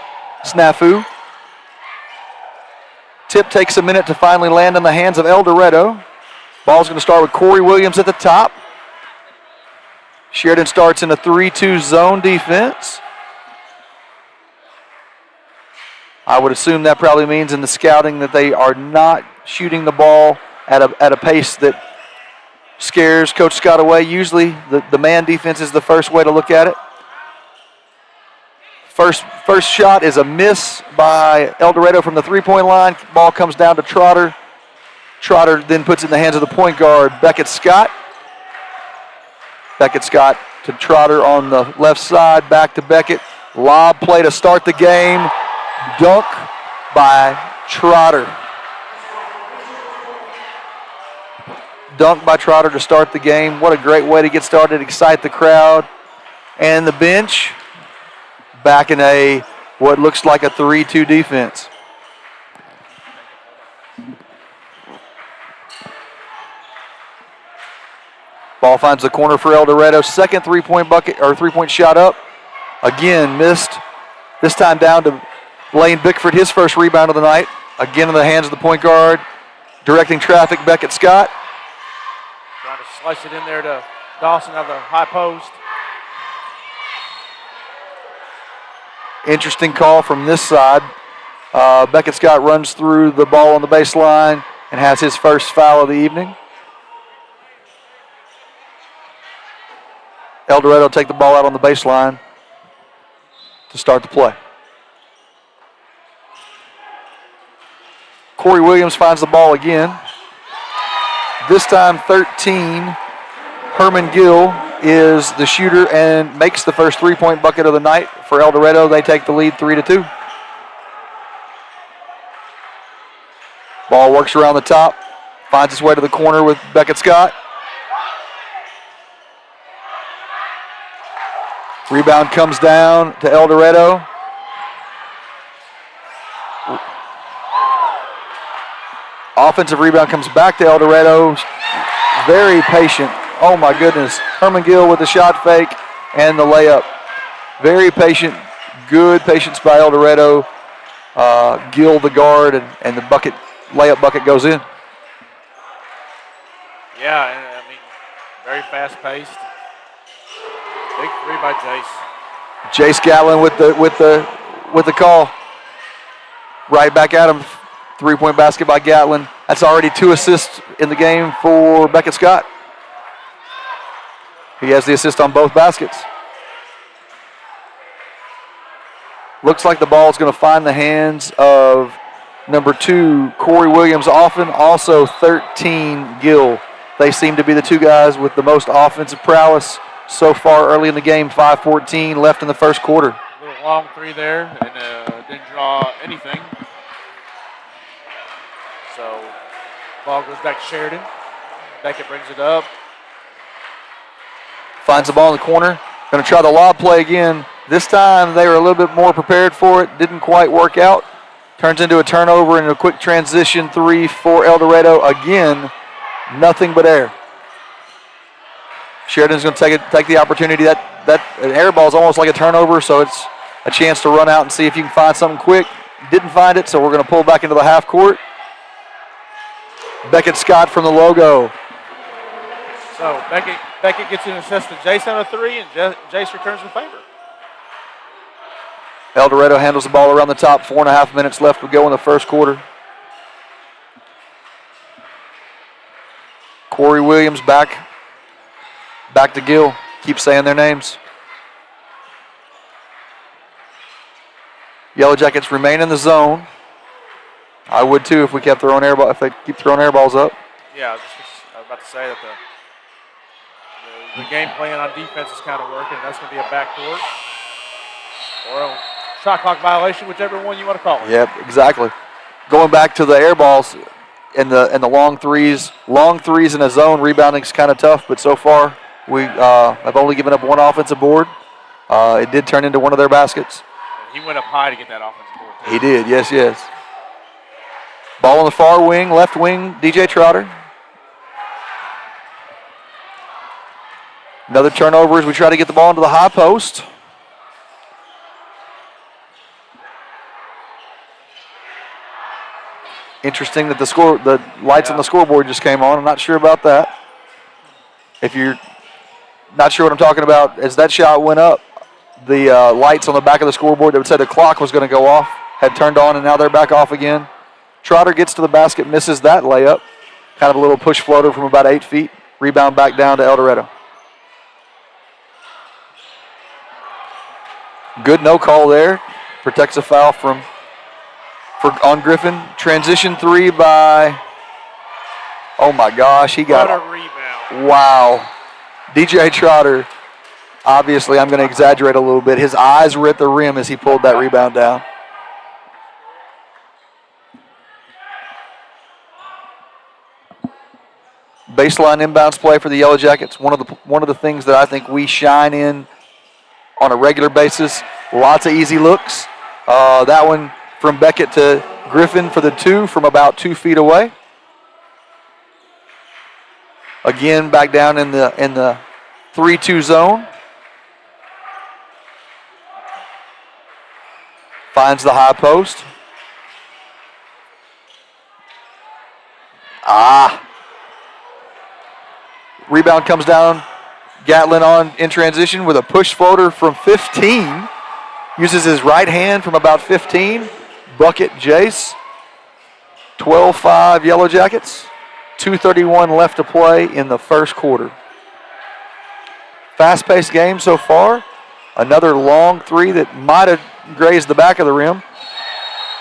snafu. Tip takes a minute to finally land in the hands of El Dorado. Ball's going to start with Corey Williams at the top. Sheridan starts in a 3-2 zone defense. I would assume that probably means in the scouting that they are not shooting the ball at a pace that scares Coach Scott away. Usually the man defense is the first way to look at it. First shot is a miss by El Dorado from the three-point line. Ball comes down to Trotter. Trotter then puts it in the hands of the point guard, Beckett Scott. Beckett Scott to Trotter on the left side, back to Beckett. Lob play to start the game. Dunk by Trotter. Dunk by Trotter to start the game. What a great way to get started, excite the crowd. And the bench back in what looks like a 3-2 defense. Ball finds the corner for El Dorado. Second three-point shot up. Again, missed. This time down to Lane Bickford, his first rebound of the night. Again in the hands of the point guard. Directing traffic, Beckett Scott. Trying to slice it in there to Dawson on the high post. Interesting call from this side. Beckett Scott runs through the ball on the baseline and has his first foul of the evening. El Dorado take the ball out on the baseline to start the play. Corey Williams finds the ball again. This time 13. Herman Gill is the shooter and makes the first three-point bucket of the night for El Dorado. They take the lead 3-2. Ball works around the top, finds its way to the corner with Beckett Scott. Rebound comes down to El Dorado. Offensive rebound comes back to El Dorado. Very patient. Oh my goodness. Herman Gill with the shot fake and the layup. Very patient. Good patience by El Dorado. Gill the guard and the layup bucket goes in. Yeah, I mean, very fast-paced. Big three by Jace. Jace Gatlin with the call. Right back at him. Three-point basket by Gatlin. That's already 2 assists in the game for Beckett Scott. He has the assist on both baskets. Looks like the ball is going to find the hands of number 2, Corey Williams, often also 13, Gill. They seem to be the 2 guys with the most offensive prowess so far early in the game. 5:14 left in the first quarter. A little long three there and didn't draw anything. So ball goes back to Sheridan. Beckett brings it up. Finds the ball in the corner. Going to try the lob play again. This time they were a little bit more prepared for it. Didn't quite work out. Turns into a turnover and a quick transition 3 for El Dorado. Again, nothing but air. Sheridan's going to take the opportunity. That an air ball is almost like a turnover, so it's a chance to run out and see if you can find something quick. Didn't find it, so we're going to pull back into the half court. Beckett Scott from the logo. So Beckett Beckett gets an assist to Jace on a 3, and Jace returns the favor. El Dorado handles the ball around the top. 4.5 minutes left to go in the first quarter. Corey Williams back to Gill. Keep saying their names. Yellowjackets remain in the zone. I would too if we kept throwing air ball, if they keep throwing air balls up. Yeah, I was about to say that the game plan on defense is kind of working. That's going to be a backcourt or a shot clock violation, whichever one you want to call it. Yep, exactly. Going back to the air balls and the long threes in a zone, rebounding is kind of tough, but so far we have only given up one offensive board. It did turn into one of their baskets. He went up high to get that offensive board. He did, yes. Ball on the far wing, left wing, DJ Trotter. Another turnover as we try to get the ball into the high post. Interesting that the lights on the scoreboard just came on. I'm not sure about that. If you're not sure what I'm talking about, as that shot went up, the lights on the back of the scoreboard that would say the clock was going to go off had turned on, and now they're back off again. Trotter gets to the basket, misses that layup. Kind of a little push floater from about 8 feet. Rebound back down to El Dorado. Good no call there. Protects a foul on Griffin. Transition 3 by, oh my gosh, he got What a rebound. Wow. DJ Trotter, obviously I'm going to exaggerate a little bit. His eyes were at the rim as he pulled that rebound down. Baseline inbounds play for the Yellowjackets. One of the things that I think we shine in on a regular basis. Lots of easy looks. That one from Beckett to Griffin for the 2 from about 2 feet away. Again, back down in the 3-2 zone. Finds the high post. Rebound comes down. Gatlin on in transition with a push floater from 15. Uses his right hand from about 15. Bucket Jace. 12-5 Yellowjackets. 2:31 left to play in the first quarter. Fast-paced game so far. Another long 3 that might have grazed the back of the rim.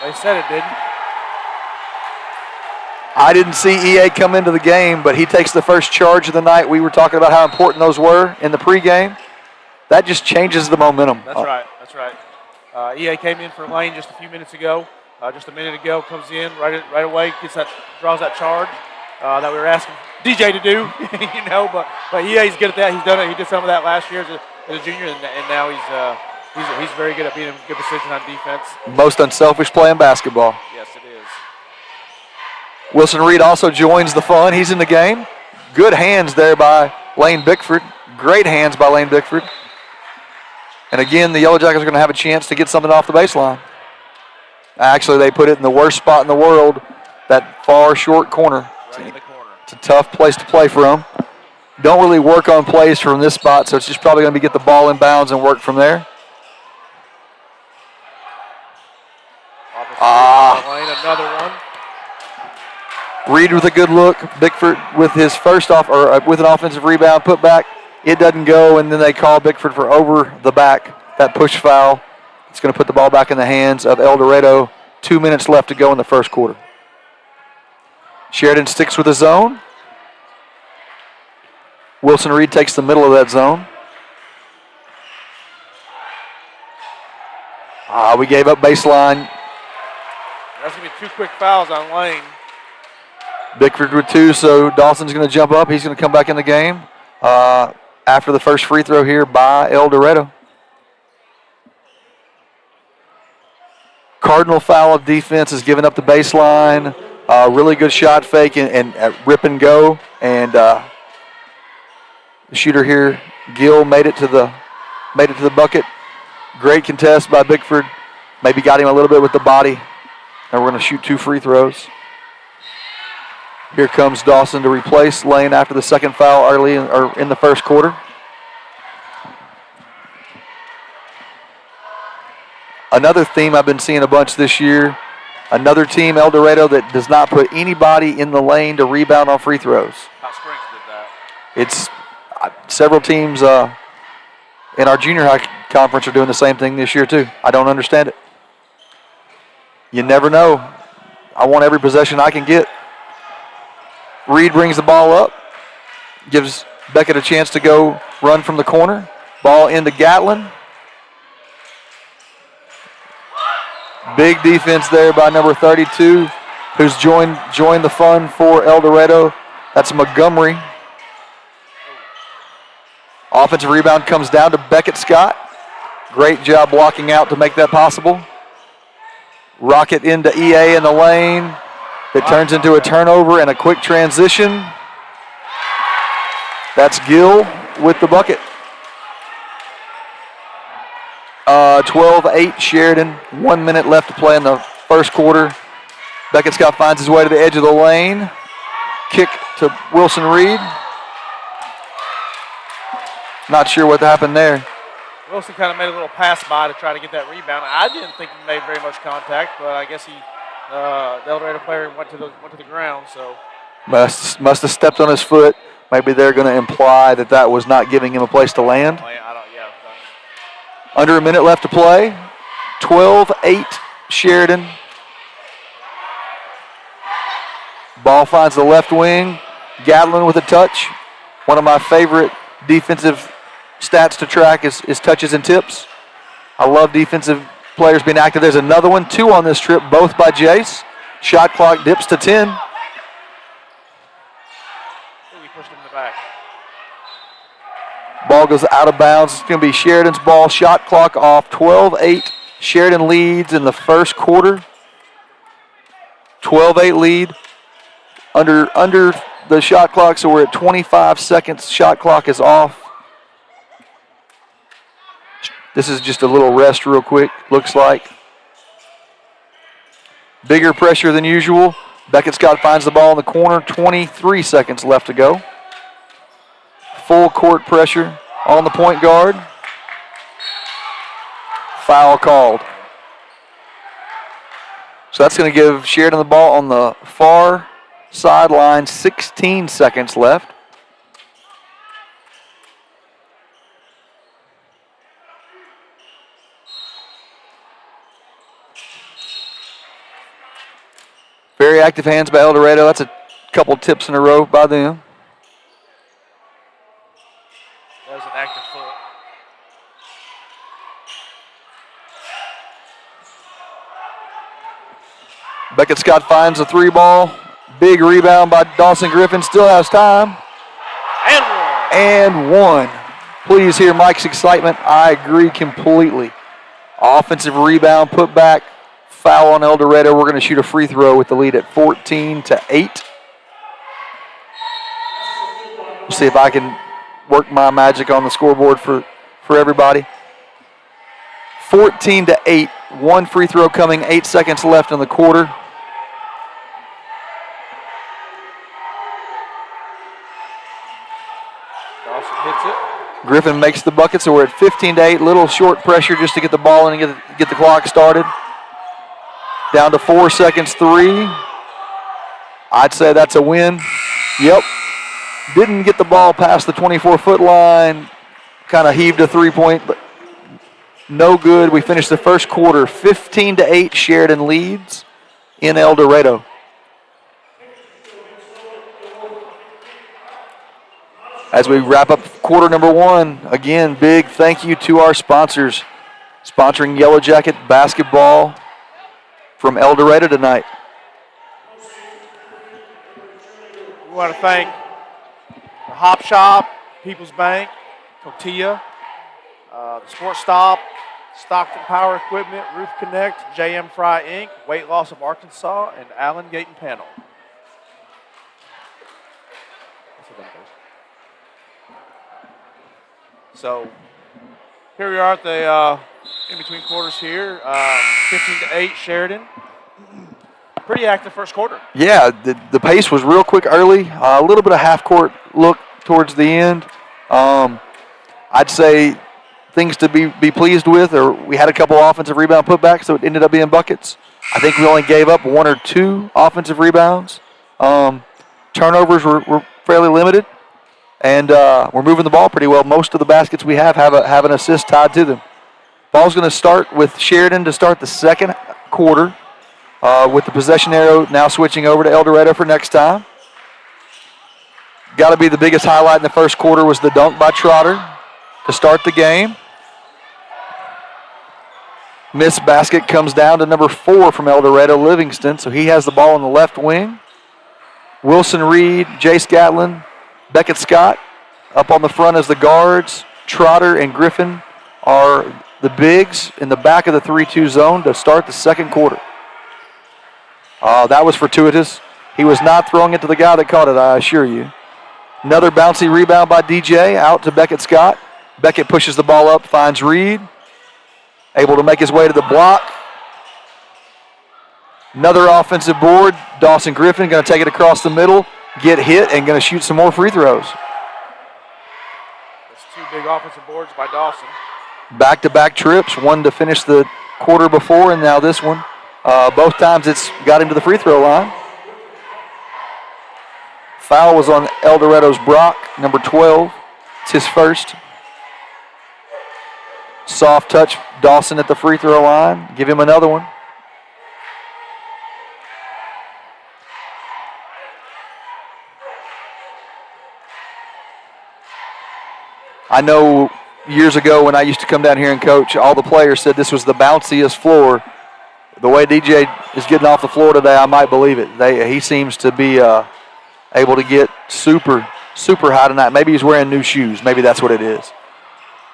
They said it didn't. I didn't see EA come into the game, but he takes the first charge of the night. We were talking about how important those were in the pregame. That just changes the momentum. That's right. EA came in for Lane just a few minutes ago. Just a minute ago, comes in right away, draws that charge that we were asking DJ to do, But EA's good at that. He's done it. He did some of that last year as a junior, and now he's very good at being in good position on defense. Most unselfish play in basketball. Yes, it is. Wilson Reed also joins the fun. He's in the game. Good hands there by Lane Bickford. Great hands by Lane Bickford. And again, the Yellowjackets are going to have a chance to get something off the baseline. Actually, they put it in the worst spot in the world, that far short corner. Right in the corner. It's a tough place to play from. Don't really work on plays from this spot, so it's just probably going to be get the ball in bounds and work from there. Lane, another one. Reed with a good look. Bickford with his with an offensive rebound put back. It doesn't go, and then they call Bickford for over the back. That push foul. It's going to put the ball back in the hands of El Dorado. 2 minutes left to go in the first quarter. Sheridan sticks with the zone. Wilson Reed takes the middle of that zone. We gave up baseline. That's going to be 2 quick fouls on Lane. Bickford with 2, so Dawson's going to jump up. He's going to come back in the game after the first free throw here by El Dorado. Cardinal foul of defense is giving up the baseline. Really good shot fake and rip and go. And the shooter here, Gill, made it to the bucket. Great contest by Bickford. Maybe got him a little bit with the body. And we're going to shoot 2 free throws. Here comes Dawson to replace Lane after the second foul in the first quarter. Another theme I've been seeing a bunch this year, another team, El Dorado, that does not put anybody in the lane to rebound on free throws. Hot Springs did that. It's several teams in our junior high conference are doing the same thing this year too. I don't understand it. You never know. I want every possession I can get. Reed brings the ball up, gives Beckett a chance to go run from the corner. Ball into Gatlin. Big defense there by number 32, who's joined the fun for El Dorado. That's Montgomery. Offensive rebound comes down to Beckett Scott. Great job blocking out to make that possible. Rocket into EA in the lane. It turns into a turnover and a quick transition. That's Gill with the bucket. 12-8 Sheridan. 1 minute left to play in the first quarter. Beckett Scott finds his way to the edge of the lane. Kick to Wilson Reed. Not sure what happened there. Wilson kind of made a little pass by to try to get that rebound. I didn't think he made very much contact, but I guess the El Dorado player went to the ground. So must have stepped on his foot. Maybe they're going to imply that was not giving him a place to land. Under a minute left to play. 12-8 Sheridan. Ball finds the left wing. Gatlin with a touch. One of my favorite defensive stats to track is touches and tips. I love defensive players being active. There's another one, 2 on this trip, both by Jace. Shot clock dips to 10. We pushed him in the back. Ball goes out of bounds. It's going to be Sheridan's ball. Shot clock off. 12-8. Sheridan leads in the first quarter. 12-8 lead. Under the shot clock, so we're at 25 seconds. Shot clock is off. This is just a little rest real quick, looks like. Bigger pressure than usual. Beckett Scott finds the ball in the corner. 23 seconds left to go. Full court pressure on the point guard. Foul called. So that's going to give Sheridan the ball on the far sideline. 16 seconds left. Very active hands by El Dorado. That's a couple tips in a row by them. That was an active foot. Beckett Scott finds the 3 ball. Big rebound by Dawson Griffin. Still has time. And one. Please hear Mike's excitement. I agree completely. Offensive rebound, put back. Foul on El Dorado. We're going to shoot a free throw with the lead at 14-8. We'll see if I can work my magic on the scoreboard for everybody. 14-8. 1 free throw coming. 8 seconds left in the quarter. Dawson hits it. Griffin makes the bucket, so we're at 15-8. Little short pressure just to get the ball in and get the clock started. Down to 4 seconds, 3. I'd say that's a win. Yep. Didn't get the ball past the 24-foot line. Kind of heaved a 3-point, but no good. We finished the first quarter 15-8. Sheridan leads in El Dorado. As we wrap up quarter number 1, again, big thank you to our sponsors. Sponsoring Yellowjacket basketball from El Dorado tonight. We want to thank the Hop Shop, People's Bank, Tortilla, the Sports Stop, Stockton Power Equipment, Roof Connect, JM Fry Inc., Weight Loss of Arkansas, and Allen Gate and Panel. So here we are at the in-between quarters here, 15-8 Sheridan. pretty active first quarter. Yeah, the pace was real quick early. A little bit of half-court look towards the end. I'd say things to be pleased with, or we had a couple offensive rebound putbacks, so it ended up being buckets. I think we only gave up 1 or 2 offensive rebounds. Turnovers were fairly limited, and we're moving the ball pretty well. Most of the baskets we have an assist tied to them. Ball's going to start with Sheridan to start the second quarter, with the possession arrow now switching over to El Dorado for next time. Got to be the biggest highlight in the first quarter was the dunk by Trotter to start the game. Missed basket comes down to number 4 from El Dorado, Livingston, so he has the ball on the left wing. Wilson Reed, Jace Gatlin, Beckett Scott up on the front as the guards. Trotter and Griffin are the bigs in the back of the 3-2 zone to start the second quarter. That was fortuitous. He was not throwing it to the guy that caught it, I assure you. Another bouncy rebound by DJ out to Beckett Scott. Beckett pushes the ball up, finds Reed. Able to make his way to the block. Another offensive board. Dawson Griffin going to take it across the middle, get hit, and going to shoot some more free throws. That's 2 big offensive boards by Dawson. Back-to-back trips, one to finish the quarter before, and now this one. Both times it's got him to the free throw line. Foul was on El Dorado's Brock, number 12. It's his first. Soft touch, Dawson at the free throw line. Give him another one. I know years ago when I used to come down here and coach, all the players said this was the bounciest floor. The way DJ is getting off the floor today, I might believe it. He seems to be able to get super, super high tonight. Maybe he's wearing new shoes. Maybe that's what it is.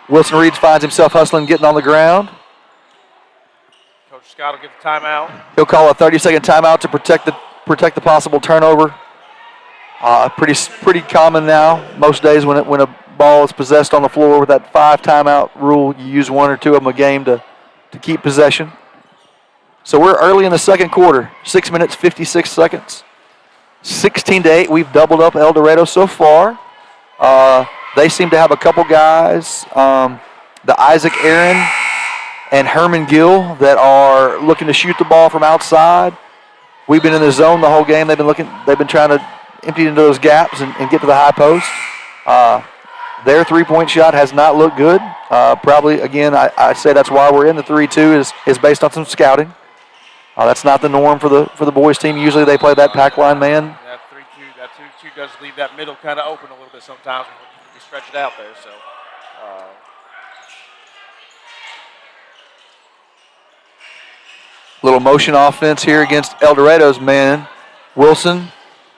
Wilson Reed finds himself hustling, getting on the ground. Coach Scott will get the timeout. He'll call a 30-second timeout to protect the possible turnover. Pretty common now. Most days when a ball is possessed on the floor with that 5 timeout rule, you use 1 or 2 of them a game to keep possession. So we're early in the second quarter, 6 minutes, 56 seconds. 16-8, we've doubled up El Dorado so far. They seem to have a couple guys, the Isaac Aaron and Herman Gill, that are looking to shoot the ball from outside. We've been in the zone the whole game. They've been trying to empty into those gaps and get to the high post. Their three-point shot has not looked good. Probably, again, I say that's why we're in the 3-2 is based on some scouting. That's not the norm for the boys team. Usually they play that pack line man. That 3-2 does leave that middle kind of open a little bit sometimes when you stretch it out there. So, little motion offense here against El Dorado's man. Wilson,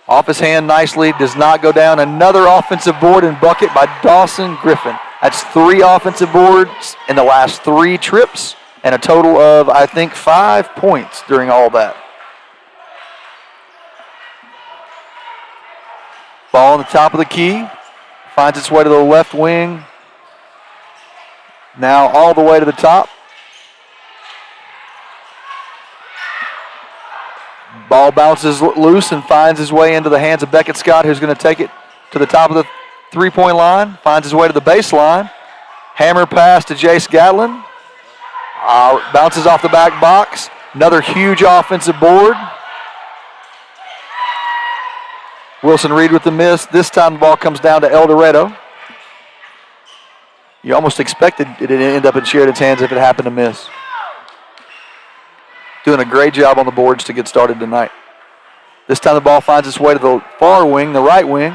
off his hand nicely, does not go down. Another offensive board and bucket by Dawson Griffin. That's 3 offensive boards in the last 3 trips, and a total of, I think, 5 points during all that. Ball on the top of the key. Finds its way to the left wing. Now all the way to the top. Ball bounces loose and finds his way into the hands of Beckett Scott, who's going to take it to the top of the three-point line. Finds his way to the baseline. Hammer pass to Jace Gatlin. Bounces off the back box. Another huge offensive board. Wilson Reed with the miss. This time the ball comes down to El Dorado. You almost expected it to end up in Sheridan's hands if it happened to miss. Doing a great job on the boards to get started tonight. This time the ball finds its way to the far wing, the right wing.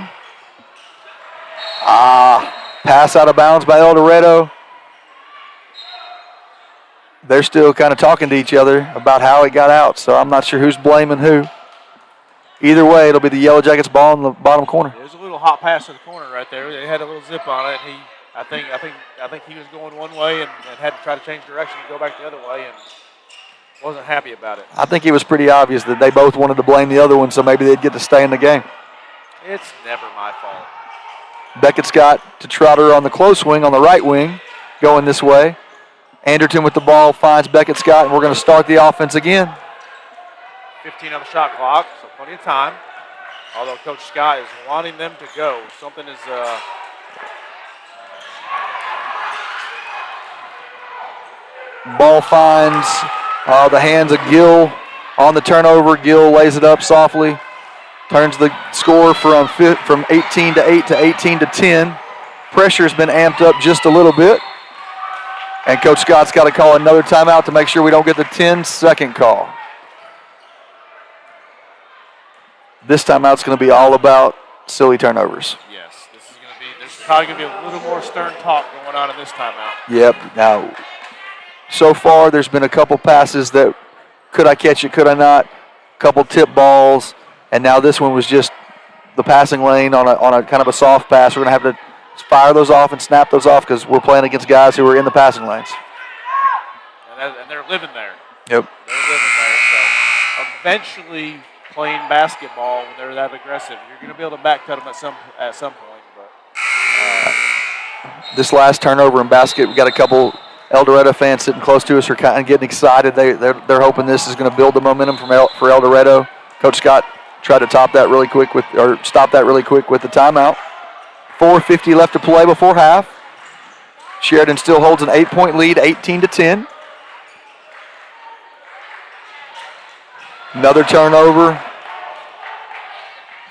Pass out of bounds by El Dorado. They're still kind of talking to each other about how it got out, so I'm not sure who's blaming who. Either way, it'll be the Yellowjackets ball in the bottom corner. There's a little hot pass to the corner right there. They had a little zip on it. I think he was going one way and had to try to change direction and go back the other way and wasn't happy about it. I think it was pretty obvious that they both wanted to blame the other one, so maybe they'd get to stay in the game. It's never my fault. Beckett Scott to Trotter on the close wing, on the right wing, going this way. Anderton with the ball finds Beckett Scott, and we're going to start the offense again. 15 on the shot clock, so plenty of time. Although Coach Scott is wanting them to go. Something is Ball finds the hands of Gill on the turnover. Gill lays it up softly. Turns the score from 18 to 8 to 18 to 10. Pressure has been amped up just a little bit. And Coach Scott's got to call another timeout to make sure we don't get the 10-second call. This timeout's going to be all about silly turnovers. yes. This is going to be. There's probably going to be a little more stern talk going on in this timeout. Yep. Now, so far there's been a couple passes that could I catch it, could I not? A couple tip balls, and now this one was just the passing lane on a kind of a soft pass. We're going to have to fire those off and snap those off because we're playing against guys who are in the passing lanes. And they're living there. Yep. They're living there. So eventually, playing basketball when they're that aggressive, you're going to be able to back cut them at some point. But This last turnover in basket, we got a couple El Dorado fans sitting close to us who are kind of getting excited. They're hoping this is going to build the momentum for El Dorado. Coach Scott tried to stop that really quick with the timeout. 4:50 left to play before half. Sheridan still holds an 8-point lead, 18 to 10. Another turnover.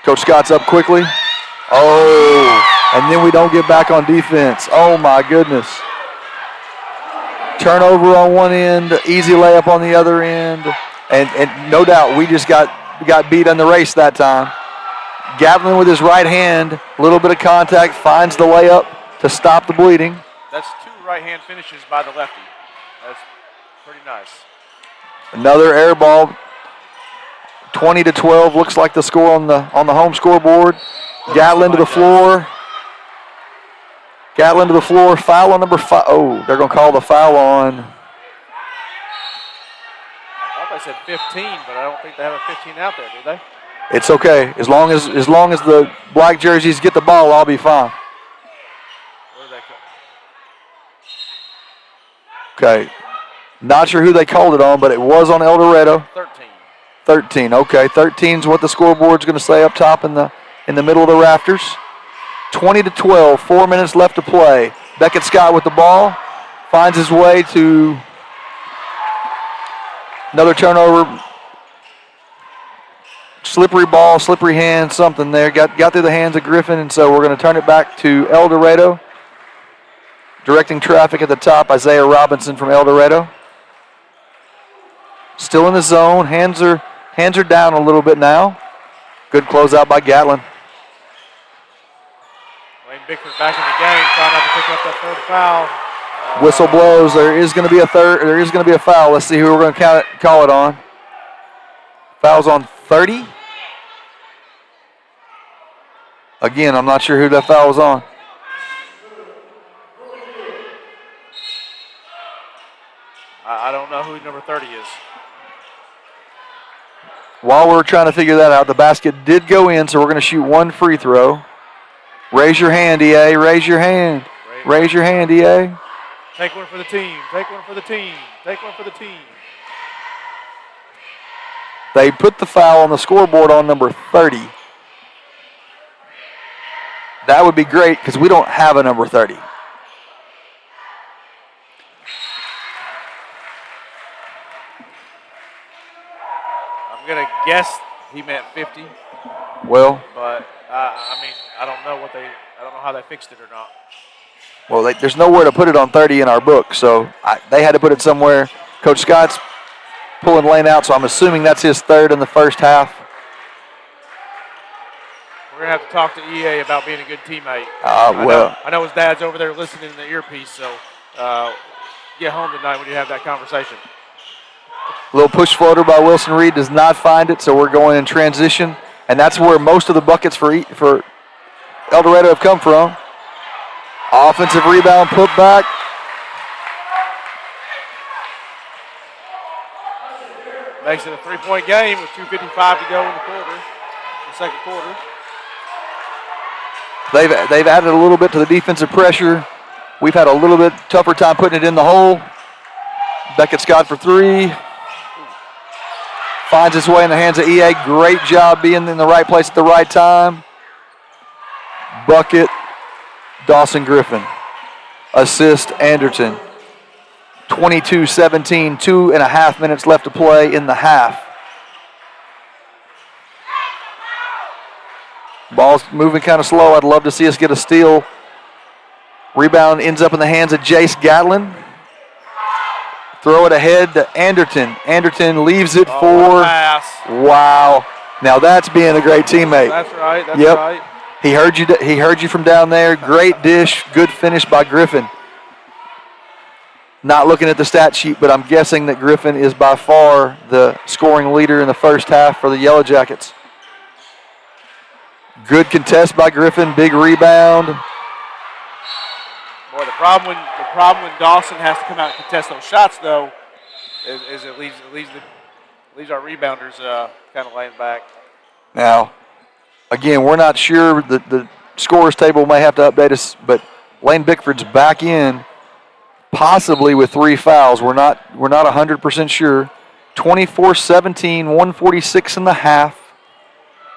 Coach Scott's up quickly. Oh, and then we don't get back on defense. Oh my goodness. Turnover on one end, easy layup on the other end, and no doubt we just got beat on the race that time. Gatlin with his right hand, a little bit of contact, finds the layup to stop the bleeding. that's 2 right-hand finishes by the lefty. That's pretty nice. Another air ball. 20 to 12 looks like the score on the home scoreboard. Gatlin to the floor. Gatlin to the floor. Foul on number 5. Oh, they're going to call the foul on. I thought they said 15, but I don't think they have a 15 out there, do they? It's okay. As long as the black jerseys get the ball, I'll be fine. Where did that go? Okay. Not sure who they called it on, but it was on El Dorado. 13. Okay. 13 is what the scoreboard's going to say up top in the middle of the rafters. 20 to 12. 4 minutes left to play. Beckett Scott with the ball. Finds his way to another turnover. Slippery ball, slippery hand, something there. Got through the hands of Griffin, and so we're going to turn it back to El Dorado. Directing traffic at the top, Isaiah Robinson from El Dorado. Still in the zone. Hands are down a little bit now. Good closeout by Gatlin. Wayne Bickford back in the game, trying not to pick up that third foul. Whistle blows. There is going to be a foul. Let's see who we're going to call it on. Foul's on 30. Again, I'm not sure who that foul was on. I don't know who number 30 is. While we're trying to figure that out, the basket did go in, so we're going to shoot one free throw. Raise your hand, EA. Raise your hand. Raise your hand, EA. Take one for the team. Take one for the team. Take one for the team. They put the foul on the scoreboard on number 30. That would be great because we don't have a number 30. I'm going to guess he meant 50. Well, But, I don't know how they fixed it or not. well, there's nowhere to put it on 30 in our book, so they had to put it somewhere. Coach Scott's pulling Lane out, so I'm assuming that's his third in the first half. We're going to have to talk to EA about being a good teammate. Well, I know his dad's over there listening in the earpiece, so get home tonight when you have that conversation. little push floater by Wilson Reed does not find it, so we're going in transition, and that's where most of the buckets for El Dorado have come from. Offensive rebound put back. Makes it a 3-point game with 2:55 to go in the second quarter. They've added a little bit to the defensive pressure. We've had a little bit tougher time putting it in the hole. Beckett Scott for 3. finds its way in the hands of EA. Great job being in the right place at the right time. Bucket, Dawson Griffin. Assist, Anderton. 22-17, 2.5 minutes left to play in the half. Ball's moving kind of slow. I'd love to see us get a steal. Rebound ends up in the hands of Jace Gatlin. Throw it ahead to Anderton. Anderton leaves it for. Pass. Wow. Now that's being a great teammate. That's right. That's Yep. right. He heard you. He heard you from down there. Great dish. Good finish by Griffin. Not looking at the stat sheet, but I'm guessing that Griffin is by far the scoring leader in the first half for the Yellowjackets. Good contest by Griffin. Big rebound. Boy, the problem when Dawson has to come out and contest those shots, though, is it leaves our rebounders kind of laying back. Now, again, we're not sure. The scorers table may have to update us, but Lane Bickford's back in, possibly with 3 fouls. We're not 100% sure. 24-17, 146 in the half.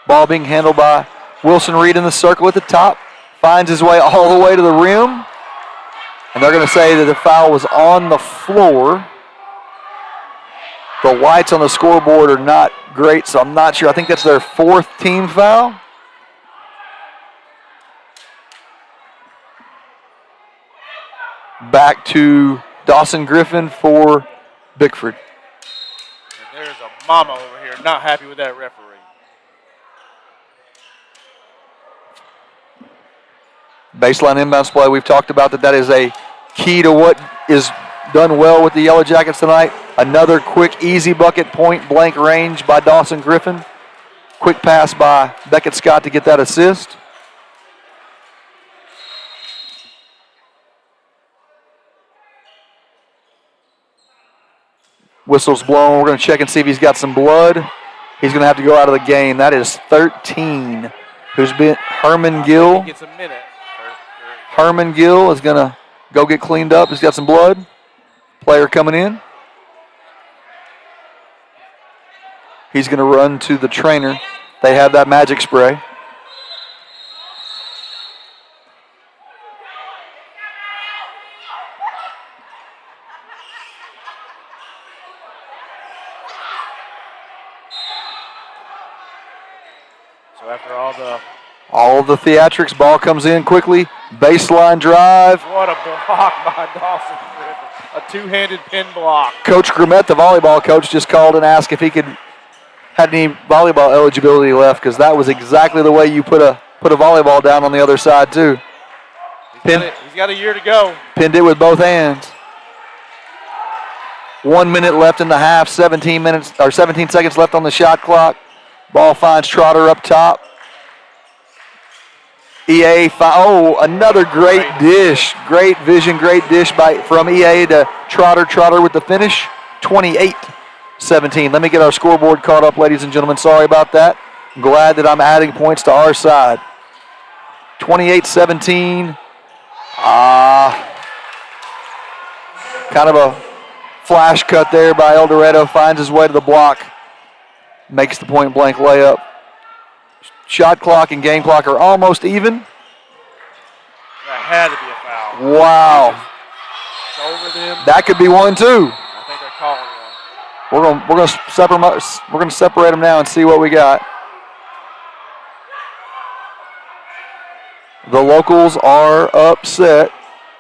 Ball being handled by Wilson Reed in the circle at the top. Finds his way all the way to the rim. And they're going to say that the foul was on the floor. The whites on the scoreboard are not great, so I'm not sure. I think that's their 4th team foul. Back to Dawson Griffin for Bickford. And there's a mama over here not happy with that referee. Baseline inbounds play. We've talked about that is a key to what is done well with the Yellowjackets tonight. Another quick, easy bucket, point blank range by Dawson Griffin. Quick pass by Beckett Scott to get that assist. Whistle's blown. We're going to check and see if he's got some blood. He's going to have to go out of the game. That is 13. Who's been Herman Gill? He gets a minute. Herman Gill is going to go get cleaned up. He's got some blood. Player coming in. He's going to run to the trainer. They have that magic spray. So after all the theatrics, ball comes in quickly. Baseline drive. what a block by Dawson Griffin. A two-handed pin block. Coach Grimmett, the volleyball coach, just called and asked if he had any volleyball eligibility left, because that was exactly the way you put a volleyball down on the other side too. He's got a year to go. Pinned it with both hands. 1 minute left in the half. 17 seconds left on the shot clock. Ball finds Trotter up top. EA, another great dish. Great vision, great dish from EA to Trotter. Trotter with the finish. 28-17. Let me get our scoreboard caught up, ladies and gentlemen. Sorry about that. I'm glad that I'm adding points to our side. 28-17. Kind of a flash cut there by El Dorado. Finds his way to the block. Makes the point blank layup. Shot clock and game clock are almost even. That had to be a foul. Wow. Over them. That could be one too. I think they're calling one. We're gonna separate them now and see what we got. The locals are upset.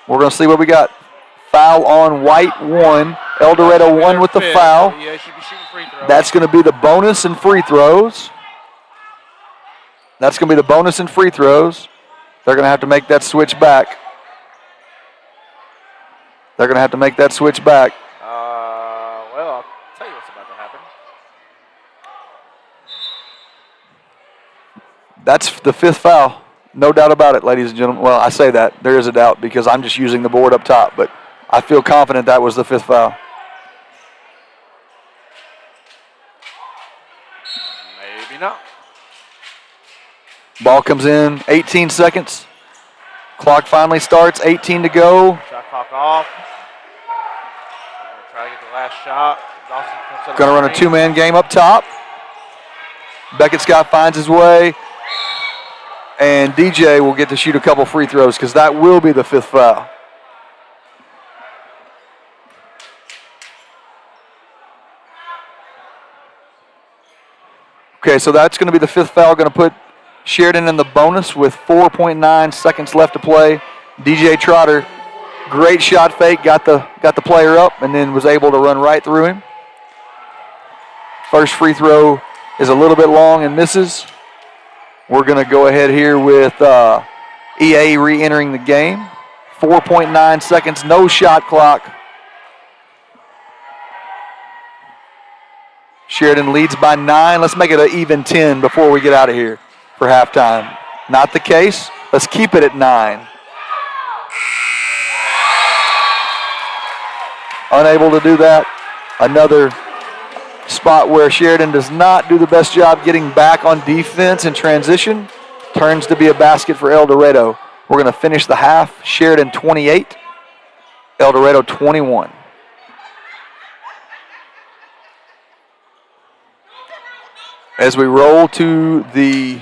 We're gonna see what we got. Foul on White 1. El Dorado 1 with the foul. Yeah, should be shooting free throws. That's going to be the bonus and free throws. They're going to have to make that switch back. Well, I'll tell you what's about to happen. That's the 5th foul. No doubt about it, ladies and gentlemen. Well, I say that. There is a doubt because I'm just using the board up top, but I feel confident that was the 5th foul. Maybe not. Ball comes in, 18 seconds. Clock finally starts, 18 to go. Shot clock off. We're going to try to get the last shot. Dawson comes out of Going to the run a screen. two-man game up top. Beckett Scott finds his way. And DJ will get to shoot a couple free throws because that will be the 5th foul. Okay, so that's going to be the 5th foul. Going to put Sheridan in the bonus with 4.9 seconds left to play. DJ Trotter, great shot fake, got the player up, and then was able to run right through him. First free throw is a little bit long and misses. We're going to go ahead here with EA re-entering the game. 4.9 seconds, no shot clock. Sheridan leads by 9. Let's make it an even 10 before we get out of here for halftime. Not the case. Let's keep it at 9. Unable to do that. Another spot where Sheridan does not do the best job getting back on defense in transition. Turns to be a basket for El Dorado. We're going to finish the half. Sheridan 28, El Dorado 21. As we roll to the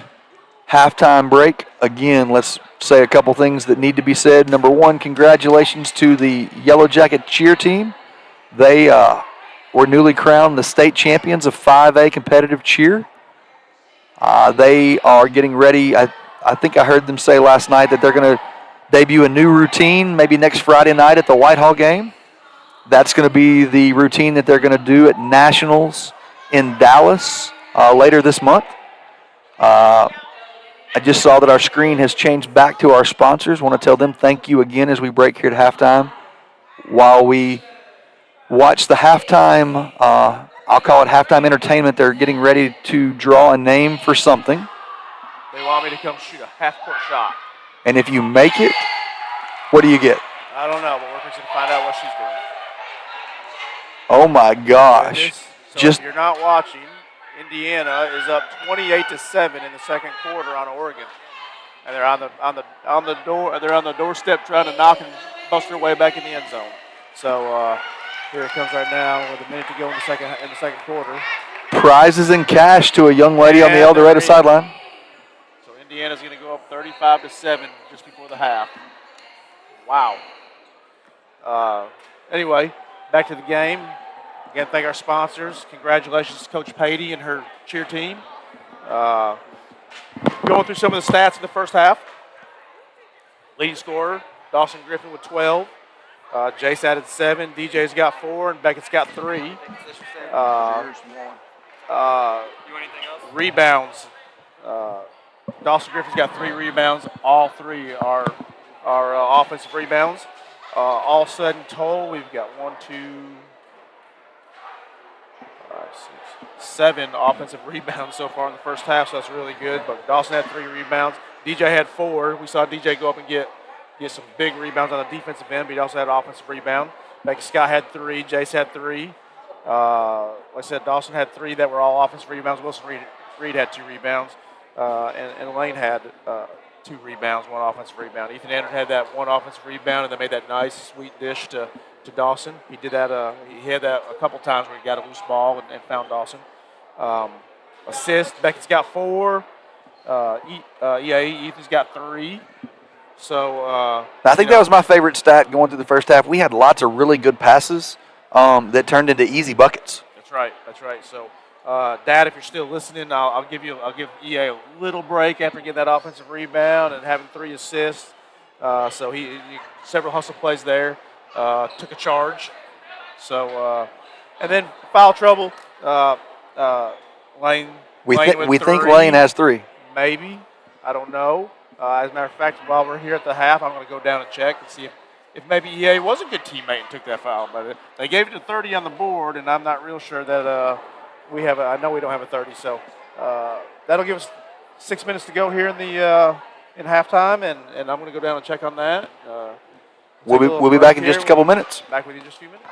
halftime break, again, let's say a couple things that need to be said. Number one, congratulations to the Yellowjacket cheer team. They were newly crowned the state champions of 5A competitive cheer. They are getting ready. I think I heard them say last night that they're going to debut a new routine maybe next Friday night at the Whitehall game. That's going to be the routine that they're going to do at Nationals in Dallas later this month. I just saw that our screen has changed back to our sponsors. Want to tell them thank you again as we break here at halftime. While we watch the halftime, I'll call it halftime entertainment, they're getting ready to draw a name for something. They want me to come shoot a half-court shot. And if you make it, what do you get? I don't know, but we're fixing to find out what she's doing. Oh my gosh. So if you're not watching, Indiana is up 28-7 in the second quarter on Oregon, and they're on the door. They're on the doorstep trying to knock and bust their way back in the end zone. So here it comes right now with a minute to go in the second quarter. Prizes and cash to a young lady on the El Dorado sideline. So Indiana's going to go up 35-7 just before the half. Wow. Anyway, back to the game. Again, thank our sponsors. Congratulations to Coach Patey and her cheer team. Going through some of the stats in the first half. Leading scorer, Dawson Griffin with 12. Jace added 7. DJ's got 4, and Beckett's got 3. Rebounds. Dawson Griffin's got 3 rebounds. All 3 are offensive rebounds. All sudden total, we've got 1, 2, 5, 6, 7 offensive rebounds so far in the first half, so that's really good. But Dawson had 3 rebounds. DJ had 4. We saw DJ go up and get some big rebounds on the defensive end, but he also had an offensive rebound. Becky Scott had 3. Jace had 3. Like I said, Dawson had 3 that were all offensive rebounds. Wilson Reed had 2 rebounds. And Lane had 2 rebounds, 1 offensive rebound. Ethan Andrew had that 1 offensive rebound, and they made that nice, sweet dish to Dawson. He did that. He had that a couple times where he got a loose ball and found Dawson. Assist, Beckett's got 4. Ethan's got 3. So I think that was my favorite stat going through the first half. We had lots of really good passes that turned into easy buckets. That's right. So, Dad, if you're still listening, I'll give EA a little break after getting that offensive rebound and having 3 assists. So he several hustle plays there. Took a charge. So and then foul trouble. Lane. We think Lane has 3. Maybe. I don't know. As a matter of fact, while we're here at the half, I'm going to go down and check and see if maybe EA was a good teammate and took that foul. But they gave it to 30 on the board, and I'm not real sure that we have I know we don't have a 30. So that'll give us 6 minutes to go here in halftime, and I'm going to go down and check on that. We'll be back in just a couple minutes. Back with you in just a few minutes.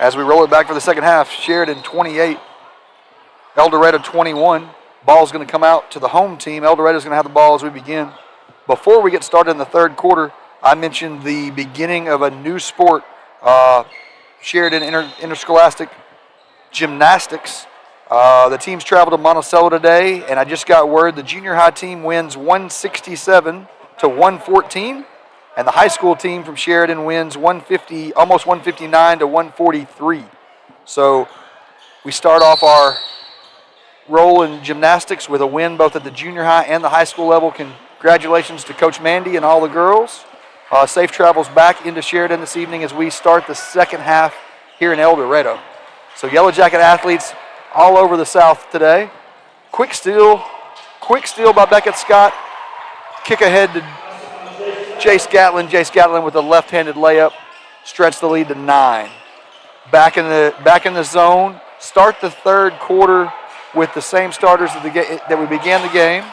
As we roll it back for the second half, Sheridan 28, El Dorado 21. Ball's going to come out to the home team. El Dorado's going to have the ball as we begin. Before we get started in the third quarter, I mentioned the beginning of a new sport, Sheridan Interscholastic Gymnastics. The teams traveled to Monticello today, and I just got word the junior high team wins 167 to 114, and the high school team from Sheridan wins 150, almost 159 to 143. So we start off our role in gymnastics with a win both at the junior high and the high school level. Congratulations to Coach Mandy and all the girls. Safe travels back into Sheridan this evening as we start the second half here in El Dorado. So Yellow Jacket athletes all over the South today. Quick steal by Beckett Scott. Kick ahead to Jace Gatlin. Jace Gatlin with a left-handed layup. Stretch the lead to 9. Back in the zone. Start the third quarter with the same starters that we began the game.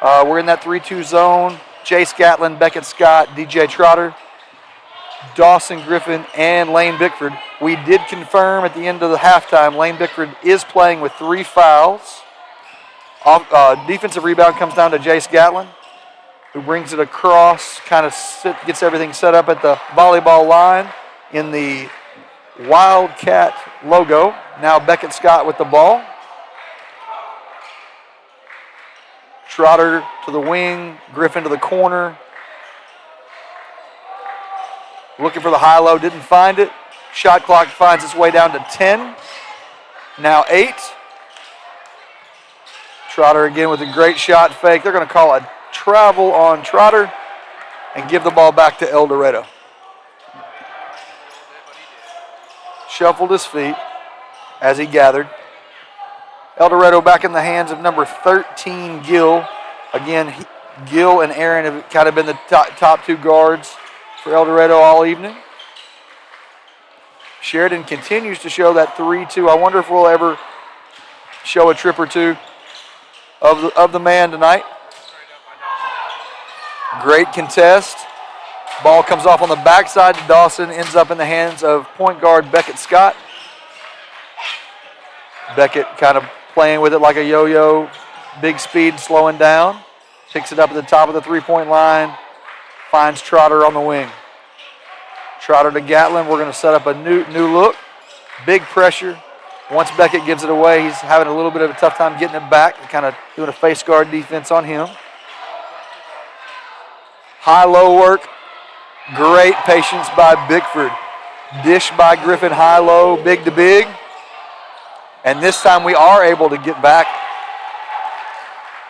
We're in that 3-2 zone. Jace Gatlin, Beckett Scott, DJ Trotter, Dawson Griffin, and Lane Bickford. We did confirm at the end of the halftime Lane Bickford is playing with 3 fouls. Defensive rebound comes down to Jace Gatlin, who brings it across, gets everything set up at the volleyball line in the Wildcat logo. Now Beckett Scott with the ball. Trotter to the wing, Griffin to the corner. Looking for the high-low, didn't find it. Shot clock finds its way down to 10. Now 8. Trotter again with a great shot fake. They're going to call a travel on Trotter and give the ball back to El Dorado. Shuffled his feet as he gathered. El Dorado back in the hands of number 13, Gill. Again, Gill and Aaron have kind of been the top 2 guards for El Dorado all evening. Sheridan continues to show that 3-2. I wonder if we'll ever show a trip or two of the man tonight. Great contest. Ball comes off on the backside to Dawson, ends up in the hands of point guard Beckett Scott. Beckett kind of playing with it like a yo-yo, big speed, slowing down. Picks it up at the top of the three-point line. Finds Trotter on the wing. Trotter to Gatlin. We're going to set up a new look. Big pressure. Once Beckett gives it away, he's having a little bit of a tough time getting it back. Kind of doing a face guard defense on him. High-low work. Great patience by Bickford. Dish by Griffin, high-low, big to big. And this time we are able to get back.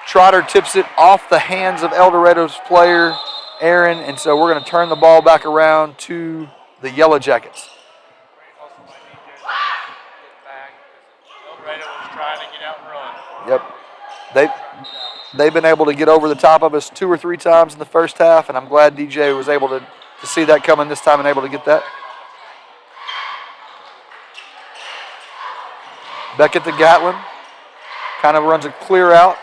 Trotter tips it off the hands of El Dorado's player, Aaron, and so we're going to turn the ball back around to the Yellow Jackets. El Dorado was trying to get out and run. Yep. They've been able to get over the top of us 2 or 3 times in the first half, and I'm glad DJ was able to see that coming this time and able to get that. Beckett to Gatlin. Kind of runs a clear out.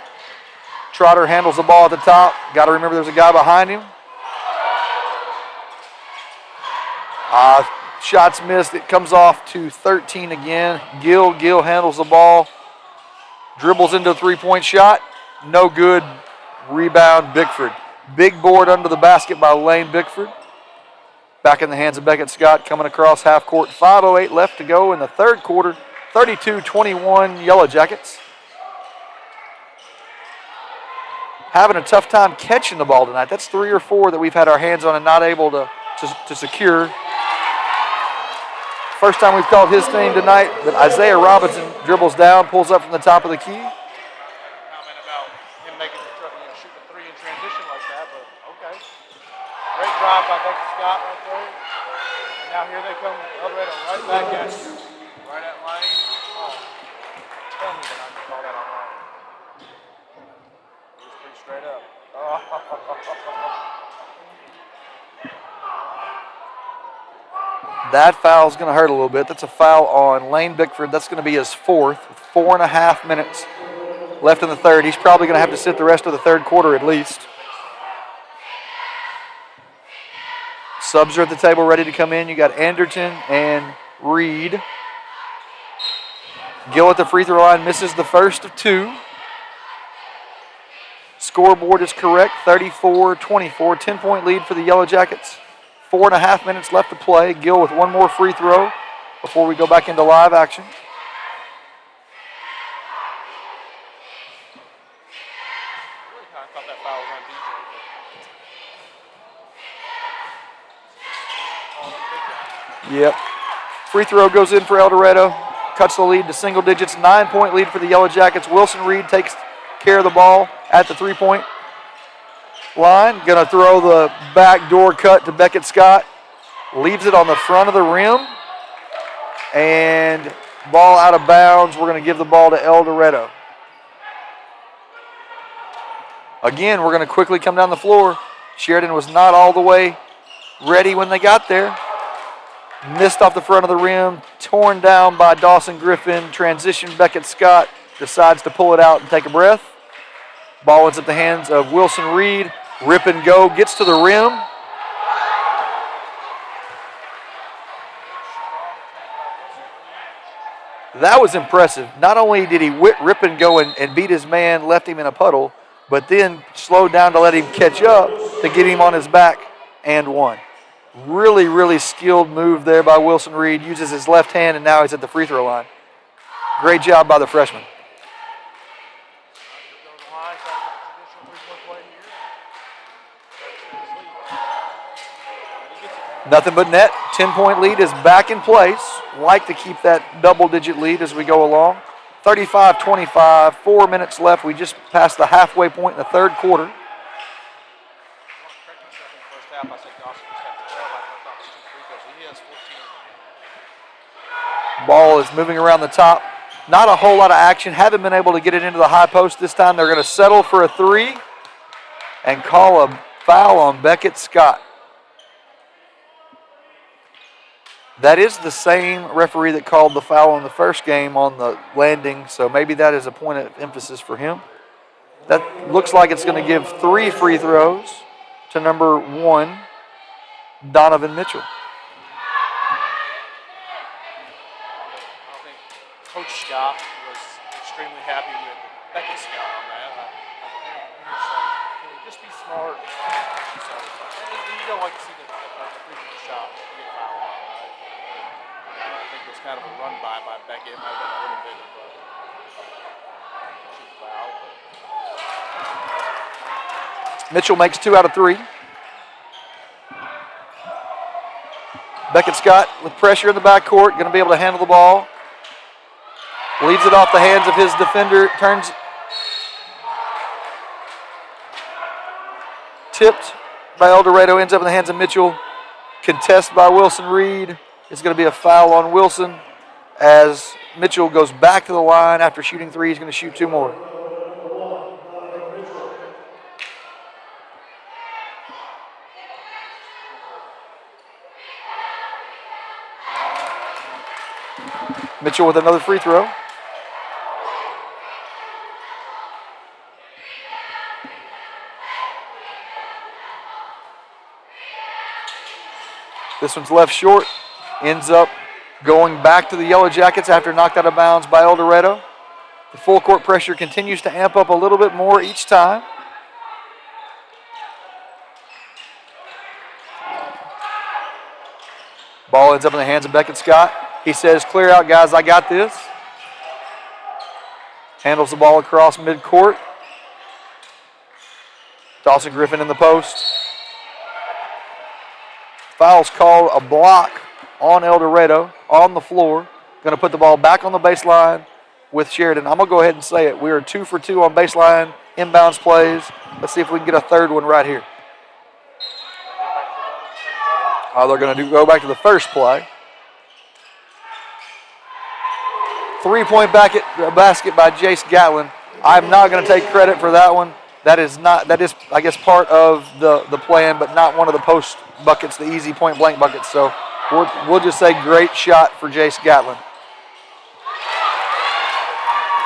Trotter handles the ball at the top. Got to remember there's a guy behind him. Shots missed. It comes off to 13 again. Gill handles the ball. Dribbles into a 3-point shot. No good. Rebound, Bickford. Big board under the basket by Lane Bickford. Back in the hands of Beckett Scott coming across half court. 5:08 left to go in the third quarter. 32-21 Yellow Jackets. Having a tough time catching the ball tonight. That's 3 or 4 that we've had our hands on and not able to secure. First time we've called his name tonight, but Isaiah Robinson dribbles down, pulls up from the top of the key. Comment about him shooting a 3 in transition like that, but okay. Great drive by Beckett Scott right there. And now here they come, El Dorado right back at you. Right at Lane. Oh, tell me that I can call that on Lane. It was pretty straight up. Oh. That foul's going to hurt a little bit. That's a foul on Lane Bickford. That's going to be his 4th, with 4.5 minutes left in the third. He's probably going to have to sit the rest of the third quarter at least. Subs are at the table ready to come in. You got Anderton and Reed. Gill at the free throw line misses the first of two. Scoreboard is correct, 34-24, 10-point lead for the Yellowjackets. 4.5 minutes left to play. Gill with one more free throw before we go back into live action. Really kind of thought that foul was on DJ. Yep. Free throw goes in for El Dorado. Cuts the lead to single digits. 9-point lead for the Yellowjackets. Wilson Reed takes care of the ball at the 3-point line. Going to throw the backdoor cut to Beckett Scott. Leaves it on the front of the rim. And ball out of bounds. We're going to give the ball to El Dorado. Again, we're going to quickly come down the floor. Sheridan was not all the way ready when they got there. Missed off the front of the rim. Torn down by Dawson Griffin. Transition Beckett Scott. Decides to pull it out and take a breath. Ball ends up the hands of Wilson Reed. Rip and go. Gets to the rim. That was impressive. Not only did he rip and go and beat his man, left him in a puddle, but then slowed down to let him catch up to get him on his back and won. Really, really skilled move there by Wilson Reed. Uses his left hand, and now he's at the free throw line. Great job by the freshman. Nothing but net. 10-point lead is back in place. Like to keep that double-digit lead as we go along. 35-25, 4 minutes left. We just passed the halfway point in the third quarter. Ball is moving around the top. Not a whole lot of action. Haven't been able to get it into the high post this time. They're going to settle for a three and call a foul on Beckett Scott. That is the same referee that called the foul in the first game on the landing, so maybe that is a point of emphasis for him. That looks like it's going to give 3 free throws to number 1, Donovan Mitchell. Coach Scott was extremely happy with Beckett Scott on that. Just be smart. So, you don't like to see the free throw shot get fouled on, right? I think it was kind of a run by Beckett. It might have been a little bit of a cheap foul. Mitchell makes 2 out of 3. Beckett Scott with pressure in the backcourt, going to be able to handle the ball. Leaves it off the hands of his defender. Turns. Tipped by El Dorado. Ends up in the hands of Mitchell. Contest by Wilson Reed. It's going to be a foul on Wilson as Mitchell goes back to the line after shooting 3. He's going to shoot 2 more. Mitchell with another free throw. This one's left short. Ends up going back to the Yellowjackets after knocked out of bounds by El Dorado. The full court pressure continues to amp up a little bit more each time. Ball ends up in the hands of Beckett Scott. He says, clear out, guys, I got this. Handles the ball across midcourt. Dawson Griffin in the post. Foul's called, a block on El Dorado on the floor. Going to put the ball back on the baseline with Sheridan. I'm going to go ahead and say it. We are 2 for 2 on baseline inbounds plays. Let's see if we can get a third one right here. They're going to go back to the first play. 3-point basket by Jace Gatlin. I'm not going to take credit for that one. That is, I guess, part of the plan, but not one of the post buckets, the easy point blank buckets. So we'll just say great shot for Jace Gatlin.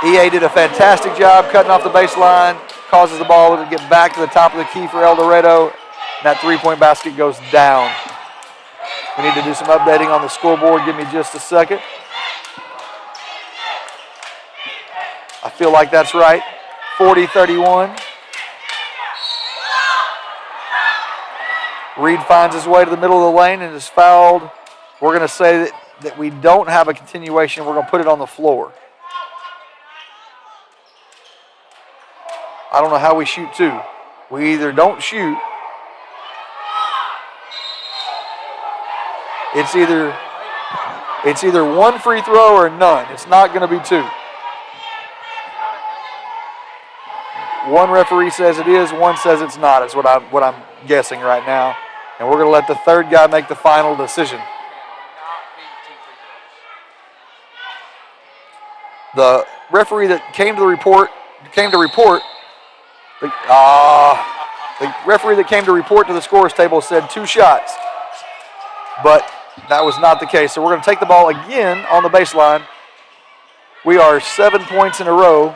EA did a fantastic job cutting off the baseline, causes the ball to get back to the top of the key for El Dorado. And that 3-point basket goes down. We need to do some updating on the scoreboard. Give me just a second. I feel like that's right. 40-31. Reed finds his way to the middle of the lane and is fouled. We're going to say that we don't have a continuation. We're going to put it on the floor. I don't know how we shoot two. We either don't shoot. It's either one free throw or none. It's not going to be two. One referee says it is, one says it's not. It's what I'm guessing right now. And we're going to let the third guy make the final decision. The referee that came to report, the referee that came to report to the scorer's table said 2 shots. But that was not the case. So we're going to take the ball again on the baseline. We are 7 points in a row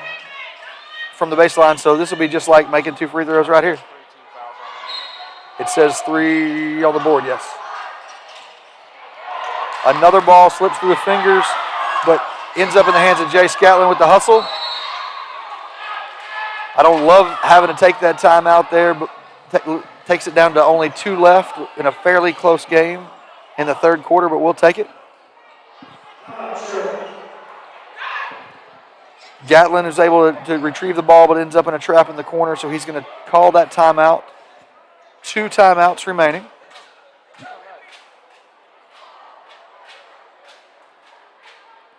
from the baseline, so this will be just like making 2 free throws right here. It says 3 on the board, yes. Another ball slips through the fingers, but ends up in the hands of Jay Scatlin with the hustle. I don't love having to take that time out there, but takes it down to only 2 left in a fairly close game in the third quarter, but we'll take it. Gatlin is able to retrieve the ball, but ends up in a trap in the corner, so he's going to call that timeout. 2 timeouts remaining.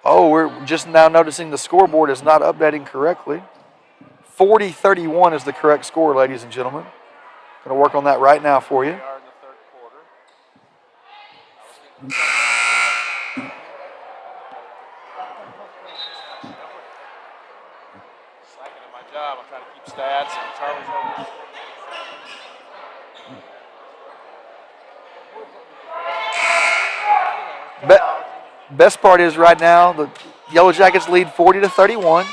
Oh, we're just now noticing the scoreboard is not updating correctly. 40-31 is the correct score, ladies and gentlemen. Going to work on that right now for you. We are in the third quarter. Slacking at my job. I'm trying to keep stats, and Charlie's over. Best part is right now, the Yellowjackets lead 40-31.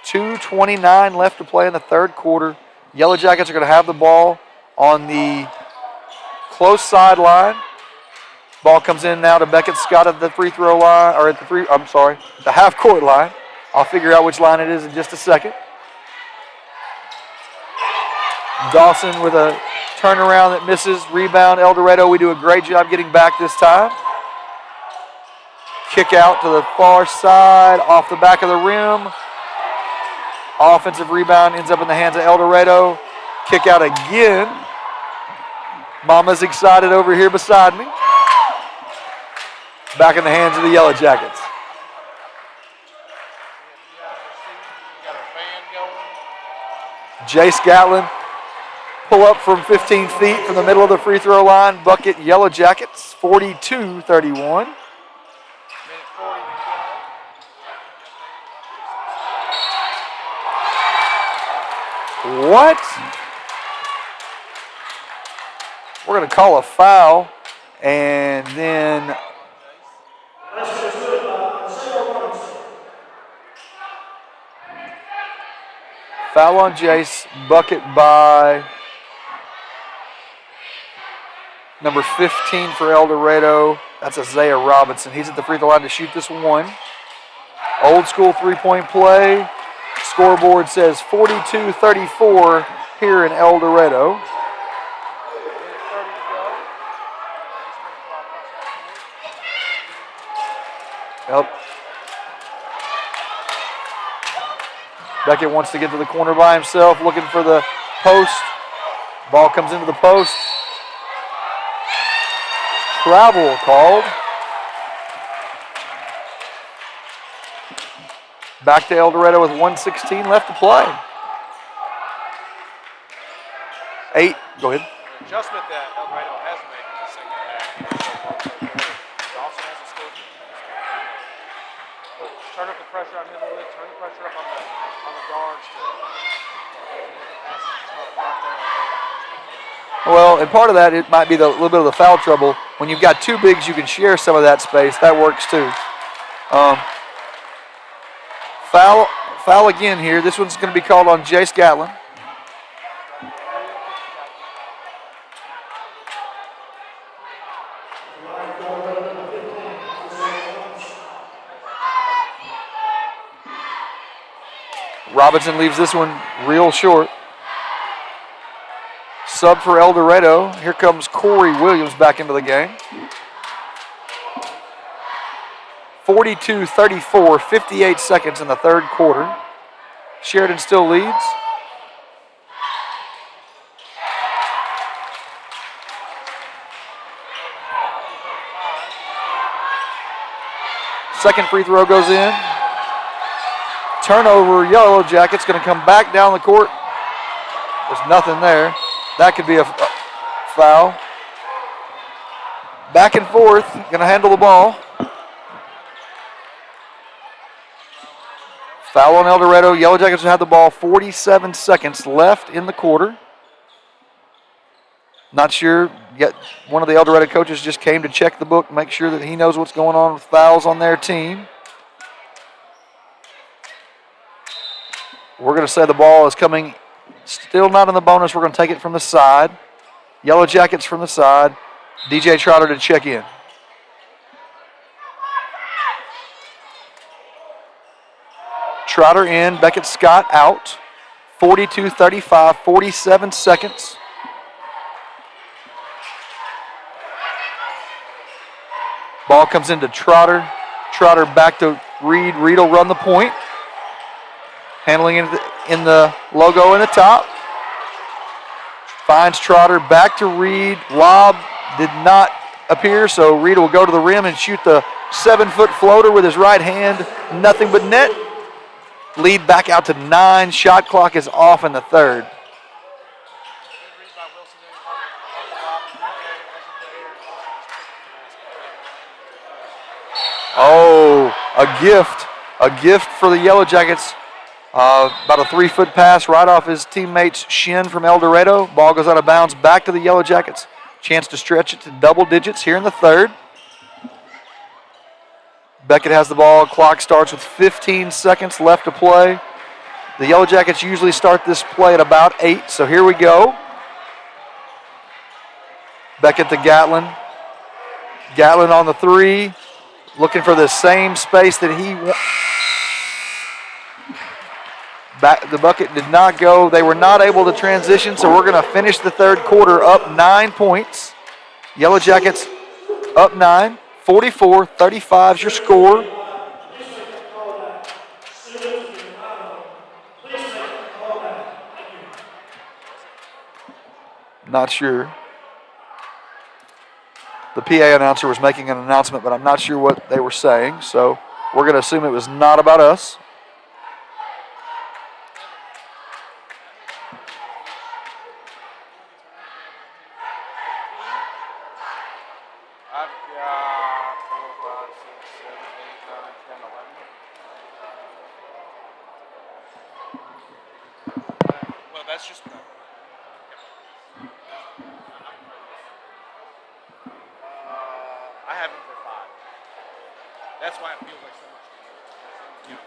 2:29 left to play in the third quarter. Yellowjackets are going to have the ball on the close sideline. Ball comes in now to Beckett Scott at the free throw line, or at the half court line. I'll figure out which line it is in just a second. Dawson with a turnaround that misses. Rebound, El Dorado. We do a great job getting back this time. Kick out to the far side, off the back of the rim. Offensive rebound ends up in the hands of El Dorado. Kick out again. Mama's excited over here beside me. Back in the hands of the Yellowjackets. Jace Gatlin, pull up from 15 feet from the middle of the free throw line. Bucket Yellowjackets, 42-31. What? We're going to call a foul, and then foul on Jace, bucket by number 15 for El Dorado. That's Isaiah Robinson. He's at the free throw line to shoot this one. Old school three-point play. Scoreboard says 42-34 here in El Dorado. Yep. Beckett wants to get to the corner by himself, looking for the post. Ball comes into the post. Travel called. Back to El Dorado with 1:16 left to play. 8, go ahead. The adjustment that El Dorado has made in the second half. Dawson has a score. Turn up the pressure on him a little bit. Turn the pressure up on the guards. Well, and part of that, it might be the little bit of the foul trouble. When you've got 2 bigs, you can share some of that space. That works too. Foul again here. This one's going to be called on Jace Gatlin. Robinson leaves this one real short. Sub for El Dorado. Here comes Corey Williams back into the game. 42-34, 58 seconds in the third quarter. Sheridan still leads. Second free throw goes in. Turnover, Yellowjackets going to come back down the court. There's nothing there. That could be a foul. Back and forth, going to handle the ball. Foul on El Dorado. Yellowjackets have the ball. 47 seconds left in the quarter. Not sure yet. One of the El Dorado coaches just came to check the book, make sure that he knows what's going on with fouls on their team. We're going to say the ball is coming, still not in the bonus. We're going to take it from the side. Yellowjackets from the side. DJ Trotter to check in. Trotter in, Beckett Scott out. 42-35, 47 seconds. Ball comes into Trotter. Trotter back to Reed. Reed will run the point. Handling it in the logo in the top. Finds Trotter back to Reed. Lob did not appear, so Reed will go to the rim and shoot the 7-foot floater with his right hand. Nothing but net. Lead back out to 9. Shot clock is off in the third. Oh, a gift for the Yellowjackets. About a 3-foot pass right off his teammate's shin from El Dorado. Ball goes out of bounds back to the Yellowjackets. Chance to stretch it to double digits here in the third. Beckett has the ball. Clock starts with 15 seconds left to play. The Yellowjackets usually start this play at about 8, so here we go. Beckett to Gatlin. Gatlin on the 3. Looking for the same space that he wants. The bucket did not go. They were not able to transition, so we're going to finish the third quarter up 9 points. Yellowjackets up 9. 44-35 is your score. Not sure. The PA announcer was making an announcement, but I'm not sure what they were saying, so we're going to assume it was not about us. I've got 4, 5, 6, 7, 8, 9, 10, 11. Well, that's just. I have him for 5. That's why it feels like so much. You know,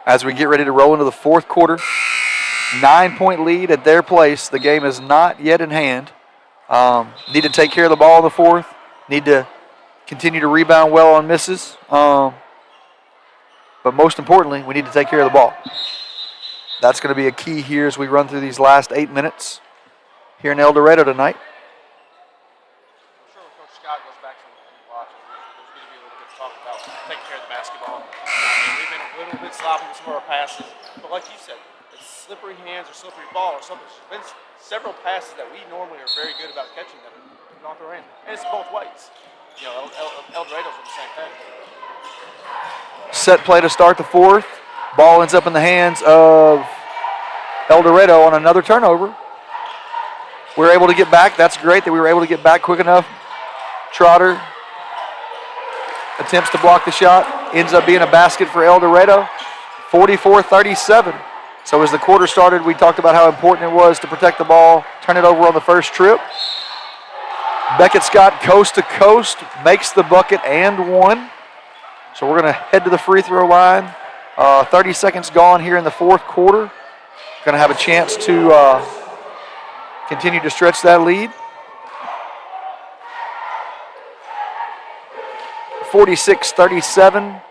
5. As we get ready to roll into the fourth quarter, 9-point lead at their place. The game is not yet in hand. Need to take care of the ball in the fourth. Need to continue to rebound well on misses. But most importantly, we need to take care of the ball. That's going to be a key here as we run through these last 8 minutes here in El Dorado tonight. I'm sure when Coach Scott goes back from watching, there's going to be a little bit of talk about taking care of the basketball. We've been a little bit sloppy with some of our passes, but like you said, it's slippery hands or slippery ball or something. There's been several passes that we normally are very good about catching that have gone through our hands, and it's both ways. You know, El Dorado's are the same thing. Set play to start the fourth. Ball ends up in the hands of El Dorado on another turnover. We're able to get back. That's great that we were able to get back quick enough. Trotter attempts to block the shot. Ends up being a basket for El Dorado. 44-37. So as the quarter started, we talked about how important it was to protect the ball, turn it over on the first trip. Beckett Scott, coast to coast, makes the bucket and one. So we're going to head to the free throw line. 30 seconds gone here in the fourth quarter. Going to have a chance to continue to stretch that lead. 46-37.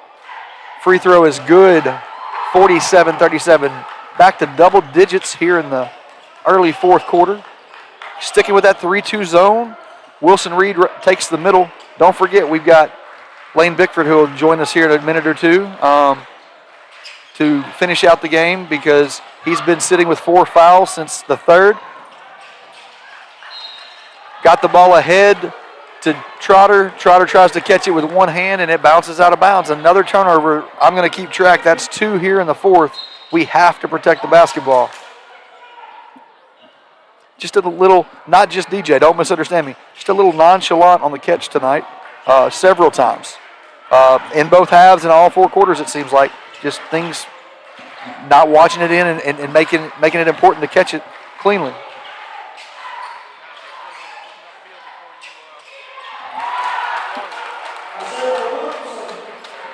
Free throw is good, 47-37. Back to double digits here in the early fourth quarter. Sticking with that 3-2 zone. Wilson Reed takes the middle. Don't forget, we've got Lane Bickford, who will join us here in a minute or two to finish out the game because he's been sitting with 4 fouls since the third. Got the ball ahead to Trotter. Trotter tries to catch it with one hand, and it bounces out of bounds. Another turnover. I'm going to keep track. That's 2 here in the fourth. We have to protect the basketball. Just a little, not just DJ, don't misunderstand me, just a little nonchalant on the catch tonight several times. In both halves and all 4 quarters, it seems like. Just things, not watching it in and making it important to catch it cleanly.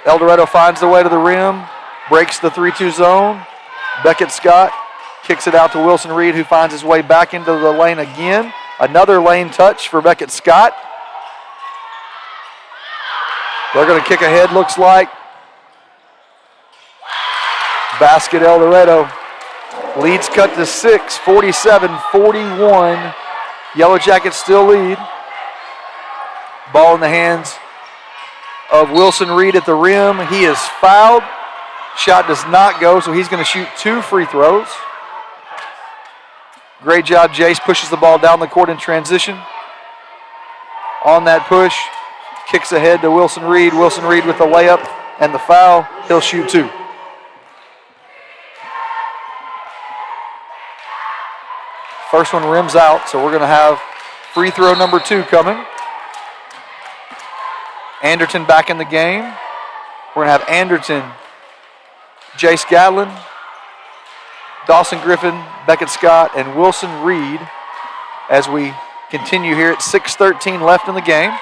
El Dorado finds the way to the rim, breaks the 3-2 zone. Beckett Scott kicks it out to Wilson Reed, who finds his way back into the lane again. Another lane touch for Beckett Scott. They're going to kick ahead, looks like. Basket El Dorado. Leads cut to 6, 47-41. Yellowjackets still lead. Ball in the hands of Wilson Reed at the rim. He is fouled. Shot does not go, so he's going to shoot 2 free throws. Great job, Jace. Pushes the ball down the court in transition. On that push, kicks ahead to Wilson Reed. Wilson Reed with the layup and the foul. He'll shoot 2. First one rims out, so we're going to have free throw number 2 coming. Anderton back in the game. We're going to have Anderton, Jace Gatlin, Dawson Griffin, Beckett Scott, and Wilson Reed as we continue here at 6:13 left in the game.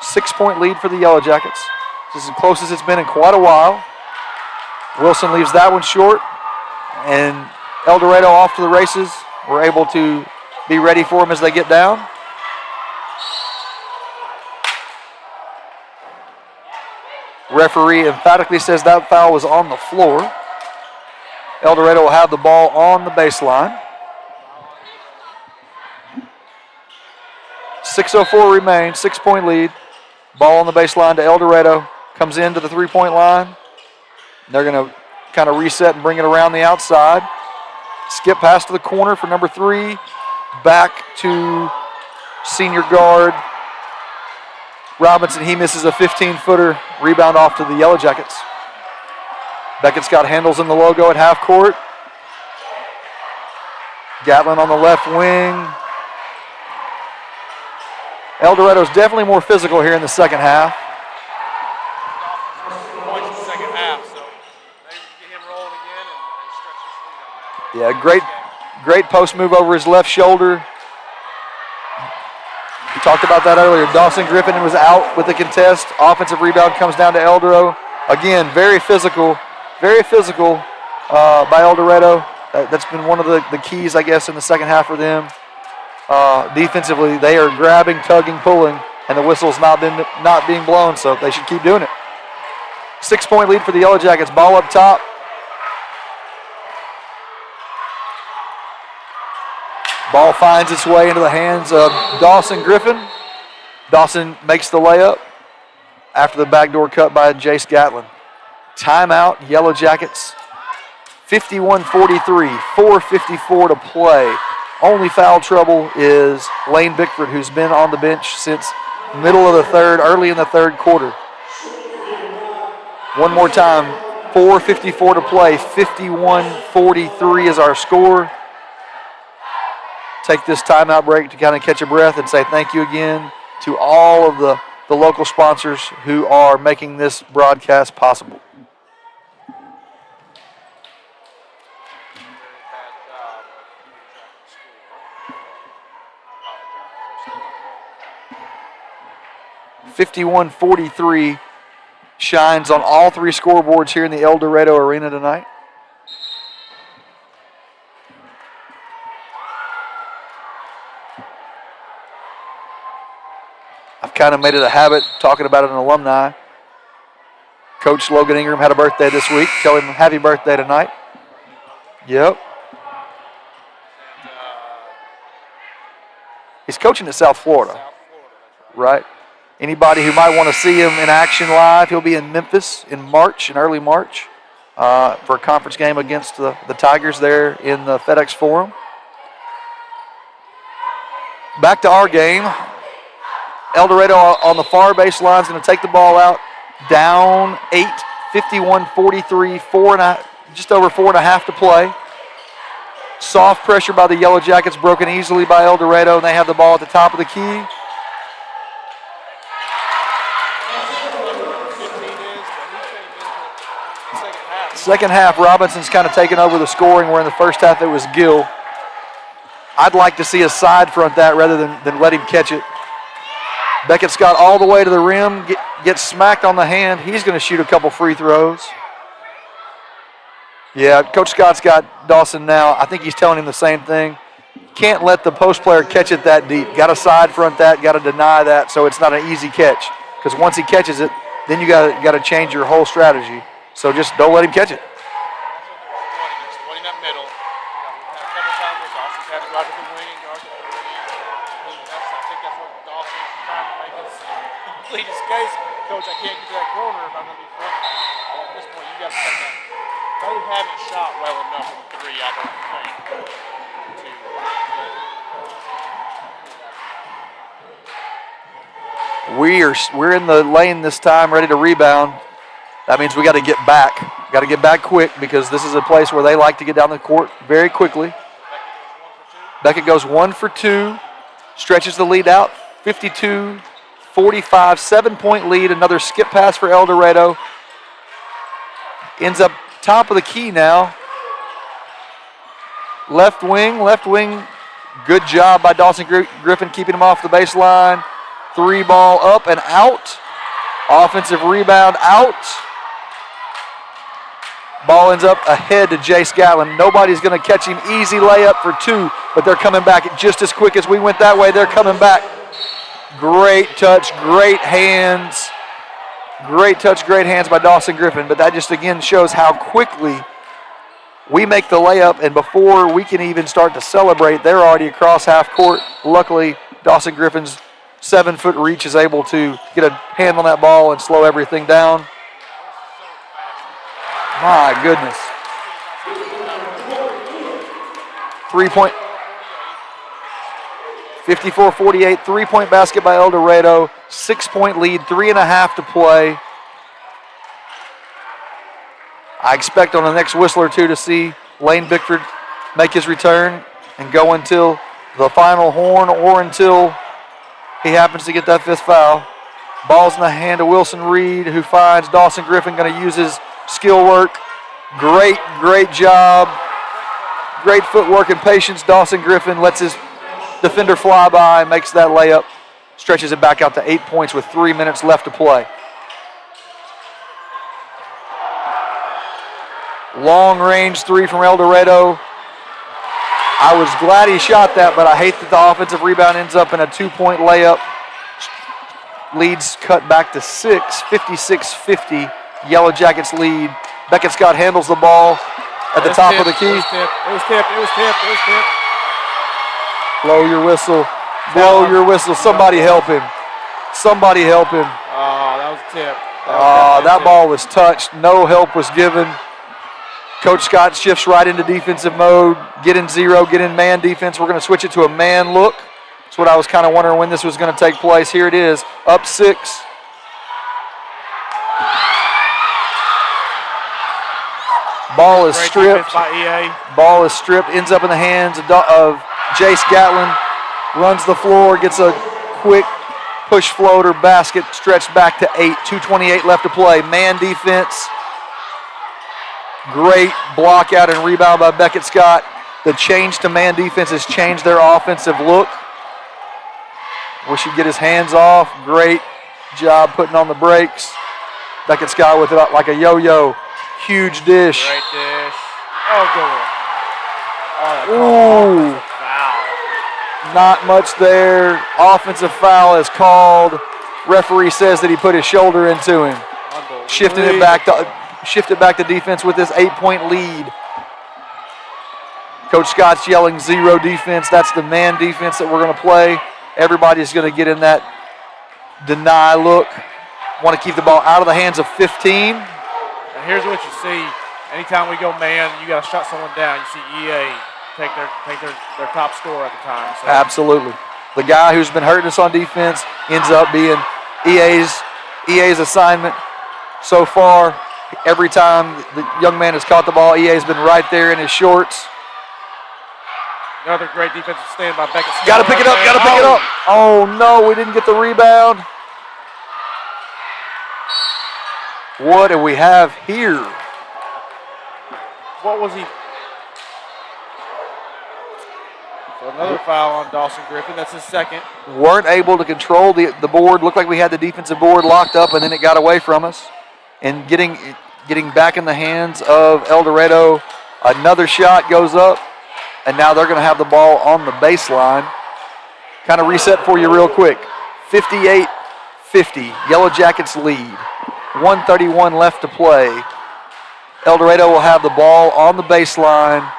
6-point lead for the Yellowjackets. This is as close as it's been in quite a while. Wilson leaves that one short, and El Dorado off to the races. We're able to be ready for them as they get down. Referee emphatically says that foul was on the floor. El Dorado will have the ball on the baseline. 6:04 remains, 6-point lead. Ball on the baseline to El Dorado. Comes into the 3-point line. They're going to kind of reset and bring it around the outside. Skip pass to the corner for number 3. Back to senior guard Robinson. He misses a 15-footer. Rebound off to the Yellowjackets. Beckett Scott handles in the logo at half court. Gatlin on the left wing. El Dorado's definitely more physical here in the second half. Points in the second half, so maybe get him rolling again and stretch this lead on that. Yeah, great post move over his left shoulder. We talked about that earlier. Dawson Griffin was out with the contest. Offensive rebound comes down to El Dorado. Again, very physical by El Dorado. That's been one of the keys, I guess, in the second half for them. Defensively, they are grabbing, tugging, pulling, and the whistle's not being blown, so they should keep doing it. 6-point lead for the Yellowjackets. Ball up top. Ball finds its way into the hands of Dawson Griffin. Dawson makes the layup after the backdoor cut by Jace Gatlin. Timeout, Yellowjackets. 51-43, 4:54 to play. Only foul trouble is Lane Bickford, who's been on the bench since middle of the third, early in the third quarter. One more time, 4:54 to play, 51-43 is our score. Take this timeout break to kind of catch a breath and say thank you again to all of the local sponsors who are making this broadcast possible. Very bad job of keeping track of the score. 51-43 shines on all 3 scoreboards here in the El Dorado Arena tonight. I've kind of made it a habit talking about an alumni. Coach Logan Ingram had a birthday this week. Tell him happy birthday tonight. Yep. He's coaching at South Florida, right? Anybody who might want to see him in action live, he'll be in Memphis in early March, for a conference game against the Tigers there in the FedEx Forum. Back to our game. El Dorado on the far baseline is going to take the ball out. Down 8, 51-43, just over 4.5 to play. Soft pressure by the Yellowjackets, broken easily by El Dorado, and they have the ball at the top of the key. Second half, Robinson's kind of taken over the scoring, where in the first half it was Gill. I'd like to see a side front that rather than let him catch it. Beckett's got all the way to the rim, gets smacked on the hand. He's going to shoot a couple free throws. Yeah, Coach Scott's got Dawson now. I think he's telling him the same thing. Can't let the post player catch it that deep. Got to side front that, got to deny that, so it's not an easy catch. Because once he catches it, then you got to change your whole strategy. So just don't let him catch it. Exploiting that middle. We've had a couple times where Dawson's had to go out to the wing and guard the 30. I think that's what Dawson's trying to make us complete his case. Coach, I can't get to that corner if I'm going to be front. But at this point, you got to take that. They haven't shot well enough from 3, I don't think. We're in the lane this time, ready to rebound. That means we got to get back. Got to get back quick because this is a place where they like to get down the court very quickly. Beckett goes 1 for 2, stretches the lead out, 52-45, 7-point lead. Another skip pass for El Dorado. Ends up top of the key now. Left wing. Good job by Dawson Griffin keeping him off the baseline. 3 ball up and out. Offensive rebound out. Ball ends up ahead to Jace Gatlin. Nobody's going to catch him. Easy layup for 2, but they're coming back just as quick as we went that way. They're coming back. Great touch, great hands. Great touch, great hands by Dawson Griffin, but that just again shows how quickly we make the layup, and before we can even start to celebrate, they're already across half court. Luckily, Dawson Griffin's 7-foot reach is able to get a hand on that ball and slow everything down. My goodness. 3-point, 54-48, 3-point basket by El Dorado, 6-point lead, 3.5 to play. I expect on the next whistle or two to see Lane Bickford make his return and go until the final horn or until he happens to get that 5th foul. Ball's in the hand of Wilson Reed, who finds Dawson Griffin, going to use his skill work. Great job. Great footwork and patience. Dawson Griffin lets his defender fly by, makes that layup, stretches it back out to 8 points with 3 minutes left to play. Long range 3 from El Dorado. I was glad he shot that, but I hate that the offensive rebound ends up in a 2-point layup. Leads cut back to 6, 56-50. Yellowjackets lead. Beckett Scott handles the ball at the top of the key. It was tipped. Blow your whistle. Blow your whistle. Somebody help him. Somebody help him. Oh, that was a tip. That ball was touched. No help was given. Coach Scott shifts right into defensive mode. Get in zero, get in man defense. We're going to switch it to a man look. That's what I was kind of wondering when this was going to take place. Here it is, up 6. Ball is stripped. Ball is stripped, ends up in the hands of Jace Gatlin. Runs the floor, gets a quick push floater basket, stretched back to 8. 2:28 left to play. Man defense. Great block out and rebound by Beckett Scott. The change to man defense has changed their offensive look. Wish he'd get his hands off. Great job putting on the brakes. Beckett Scott with it like a yo-yo. Huge dish. Great dish. Oh, good one. Ooh. Foul. Not much there. Offensive foul is called. Referee says that he put his shoulder into him. Shifted back to defense with this 8-point lead. Coach Scott's yelling 0 defense. That's the man defense that we're going to play. Everybody's going to get in that deny look. Want to keep the ball out of the hands of 15. And here's what you see. Anytime we go man, you got to shut someone down. You see EA take their top scorer at the time. So. Absolutely. The guy who's been hurting us on defense ends up being EA's assignment so far. Every time the young man has caught the ball, EA's been right there in his shorts. Another great defensive stand by Beckett. Got to pick it up, got to pick it up. Oh, no, we didn't get the rebound. What do we have here? What was he? So another foul on Dawson Griffin. That's his second. Weren't able to control the board. Looked like we had the defensive board locked up, and then it got away from us. And getting back in the hands of El Dorado. Another shot goes up, and now they're going to have the ball on the baseline. Kind of reset for you real quick. 58-50, Yellowjackets lead. 1:31 left to play. El Dorado will have the ball on the baseline.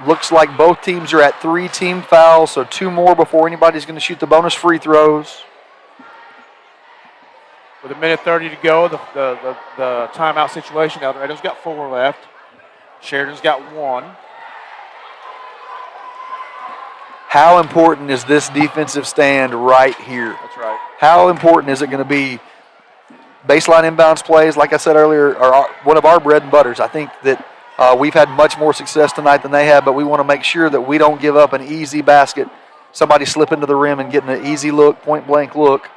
Looks like both teams are at 3 team fouls, so 2 more before anybody's going to shoot the bonus free throws. With 1:30 to go, the timeout situation, El Dorado's got 4 left. Sheridan's got 1. How important is this defensive stand right here? That's right. How important is it going to be? Baseline inbounds plays, like I said earlier, are one of our bread and butters. I think that we've had much more success tonight than they have, but we want to make sure that we don't give up an easy basket. Somebody slip into the rim and get an easy look, point-blank look.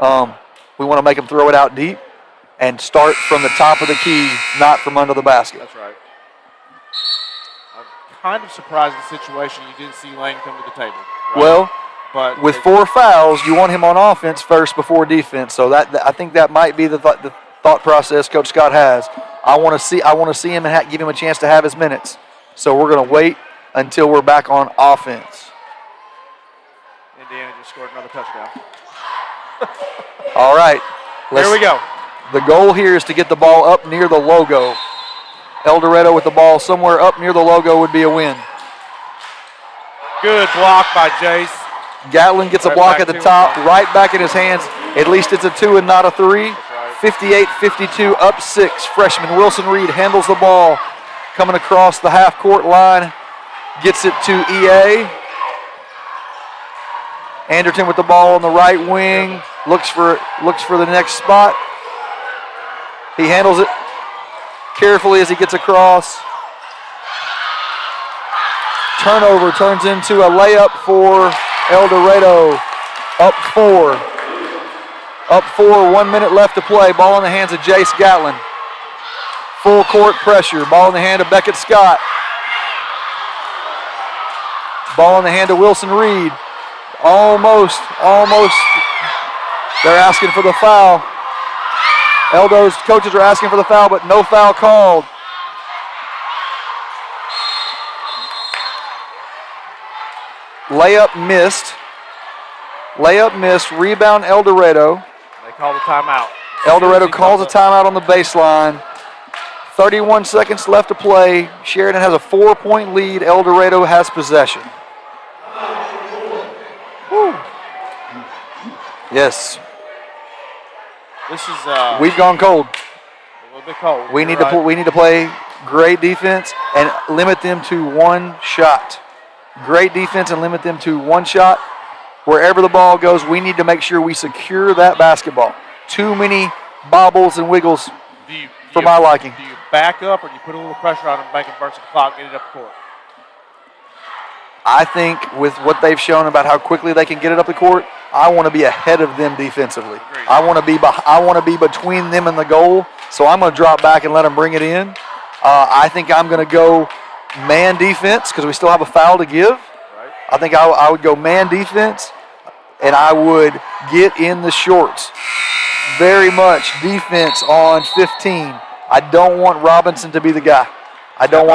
We want to make them throw it out deep and start from the top of the key, not from under the basket. That's right. I'm kind of surprised in the situation you didn't see Lane come to the table. Right? Well, but with 4 fouls, you want him on offense first before defense. So I think that might be the thought process Coach Scott has. I want to see him and give him a chance to have his minutes. So we're going to wait until we're back on offense. Indiana just scored another touchdown. All right. Here we go. The goal here is to get the ball up near the logo. El Dorado with the ball somewhere up near the logo would be a win. Good block by Jace. Gatlin gets a block at the top, right back in his hands. At least it's a 2 and not a 3. 58-52, up 6. Freshman Wilson Reed handles the ball. Coming across the half-court line. Gets it to EA. Anderton with the ball on the right wing. Looks for the next spot. He handles it carefully as he gets across. Turnover turns into a layup for El Dorado. Up 4. Up 4, 1 minute left to play. Ball in the hands of Jace Gatlin. Full court pressure. Ball in the hand of Beckett Scott. Ball in the hand of Wilson Reed. Almost. They're asking for the foul. Eldo's coaches are asking for the foul, but no foul called. Layup missed. Rebound El Dorado. They call the timeout. El Dorado calls a timeout on the baseline. 31 seconds left to play. Sheridan has a 4-point lead. El Dorado has possession. Woo. Yes. This is We've gone cold. a little bit cold. We need to play great defense and limit them to 1 shot. Great defense and limit them to 1 shot. Wherever the ball goes, we need to make sure we secure that basketball. Too many bobbles and wiggles for my liking. Do you back up or do you put a little pressure on them, make them burn some clock, get it up the court? I think with what they've shown about how quickly they can get it up the court, I want to be ahead of them defensively. Agreed. I want to be between them and the goal, so I'm going to drop back and let them bring it in. I think I'm going to go man defense because we still have a foul to give. Right. I think I would go man defense, and I would get in the shorts. Very much defense on 15. I don't want Robinson to be the guy. I don't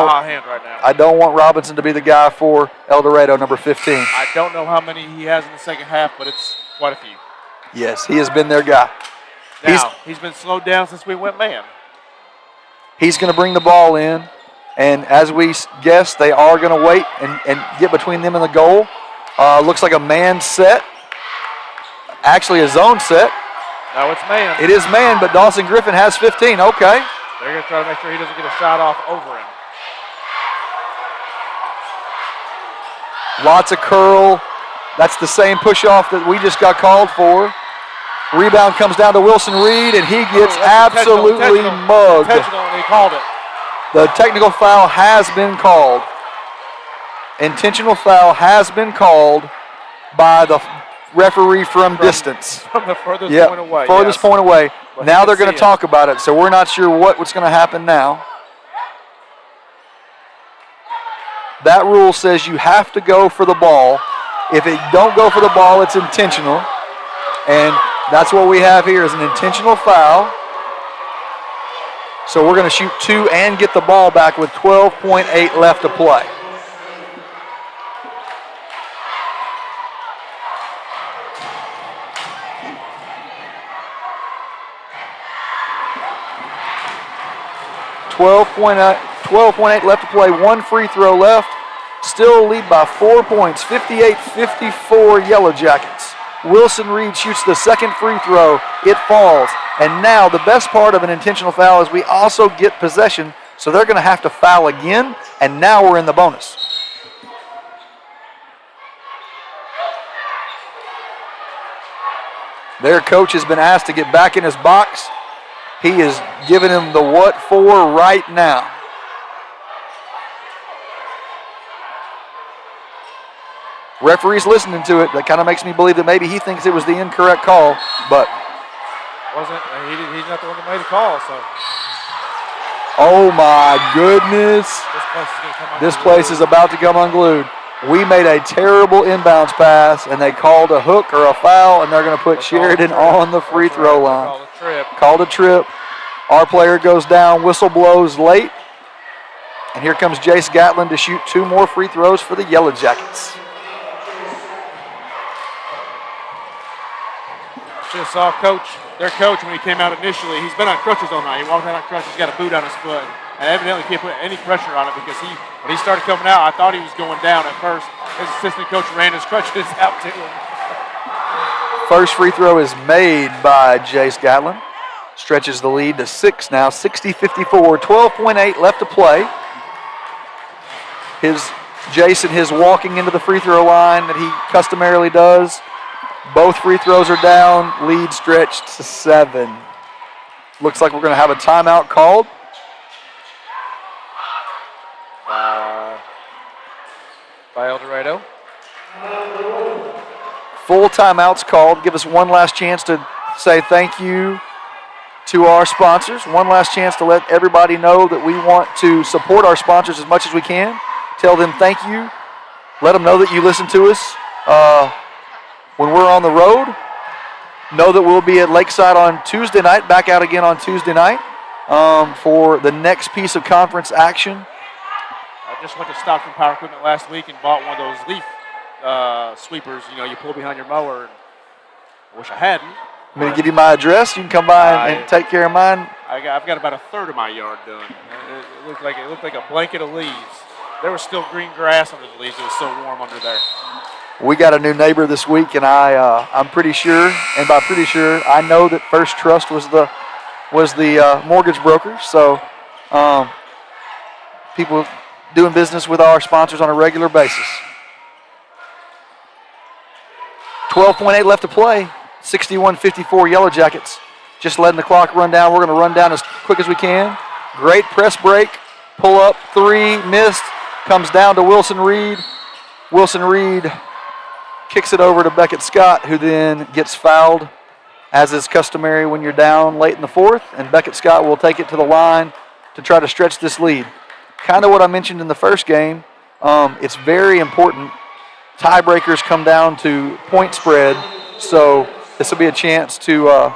want Robinson to be the guy for El Dorado, number 15. I don't know how many he has in the second half, but it's quite a few. Yes, he has been their guy. Now, he's been slowed down since we went man. He's going to bring the ball in, and as we guessed, they are going to wait and get between them and the goal. Looks like a man set. Actually, a zone set. No, it's man. It is man, but Dawson Griffin has 15. Okay. They're going to try to make sure he doesn't get a shot off over him. Lots of curl. That's the same push-off that we just got called for. Rebound comes down to Wilson Reed, and he gets absolutely mugged. Intentional, and he called it. The technical foul has been called. Intentional foul has been called by the referee from distance. From the furthest point away. Furthest yes. point away. But now they're going to talk about it, so we're not sure what's going to happen now. That rule says you have to go for the ball. If it don't go for the ball, it's intentional. And that's what we have here is an intentional foul. So we're going to shoot 2 and get the ball back with 12.8 left to play. $12.8 left to play, 1 free throw left. Still lead by 4 points, 58-54 Yellowjackets. Wilson Reed shoots the second free throw. It falls. And now the best part of an intentional foul is we also get possession, so they're going to have to foul again, and now we're in the bonus. Their coach has been asked to get back in his box. He is giving him the what for right now. Referee's listening to it. That kind of makes me believe that maybe he thinks it was the incorrect call, but He's not the one that made the call, so. Oh my goodness. This place is about to come unglued. We made a terrible inbounds pass, and they called a hook or a foul, and they're going to put Sheridan on the free throw line. Called a trip. Our player goes down. Whistle blows late. And here comes Jace Gatlin to shoot 2 more free throws for the Yellowjackets. Just saw their coach when he came out initially. He's been on crutches all night. He walked out on crutches, got a boot on his foot, and evidently can't put any pressure on it because when he started coming out, I thought he was going down at first. His assistant coach ran his crutches out to him. First free throw is made by Jace Gatlin. Stretches the lead to 6 now, 60-54, 12.8 left to play. Jason, his walking into the free throw line that he customarily does. Both free throws are down, lead stretched to 7. Looks like we're going to have a timeout called. By El Dorado. Full timeouts called. Give us one last chance to say thank you to our sponsors. One last chance to let everybody know that we want to support our sponsors as much as we can. Tell them thank you. Let them know that you listen to us when we're on the road. Know that we'll be at Lakeside on Tuesday night, back out again on Tuesday night for the next piece of conference action. I just went to Stockton Power Equipment last week and bought one of those leaf sweepers, you pull behind your mower. And I wish I hadn't. I'm going to give you my address. You can come by and take care of mine. I've got about a third of my yard done. It looked like a blanket of leaves. There was still green grass under the leaves. It was so warm under there. We got a new neighbor this week, and I'm pretty sure, and by pretty sure, I know that First Trust was the mortgage broker. So people doing business with our sponsors on a regular basis. 12.8 left to play. 61-54 Yellowjackets. Just letting the clock run down. We're going to run down as quick as we can. Great press break. Pull up 3, missed. Comes down to Wilson Reed. Wilson Reed kicks it over to Beckett Scott, who then gets fouled, as is customary when you're down late in the fourth. And Beckett Scott will take it to the line to try to stretch this lead. Kind of what I mentioned in the first game. It's very important. Tiebreakers come down to point spread. So this will be a chance to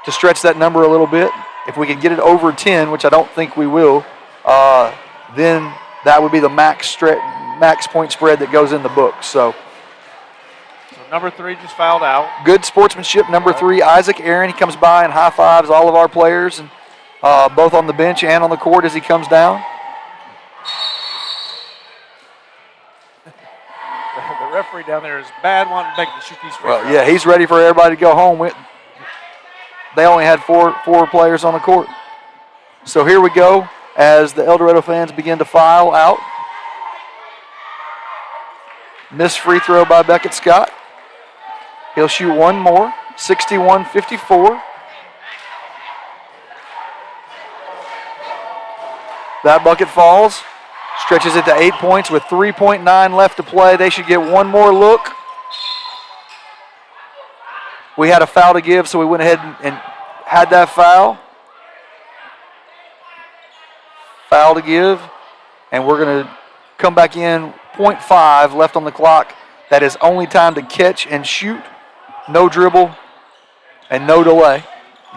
stretch that number a little bit. If we can get it over 10, which I don't think we will, then that would be the max point spread that goes in the book. So Number 3 just fouled out. Good sportsmanship, number 3, Isaac Aaron. He comes by and high fives all of our players, and both on the bench and on the court as he comes down. The referee down there is bad wanting Becky to shoot these free throws. Well, yeah, he's ready for everybody to go home. They only had four players on the court. So here we go as the El Dorado fans begin to file out. Missed free throw by Beckett Scott. He'll shoot one more, 61-54. That bucket falls, stretches it to 8 points with 3.9 left to play. They should get one more look. We had a foul to give, so we went ahead and had that foul. Foul to give, and we're going to come back in. 0.5 left on the clock. That is only time to catch and shoot. No dribble and no delay.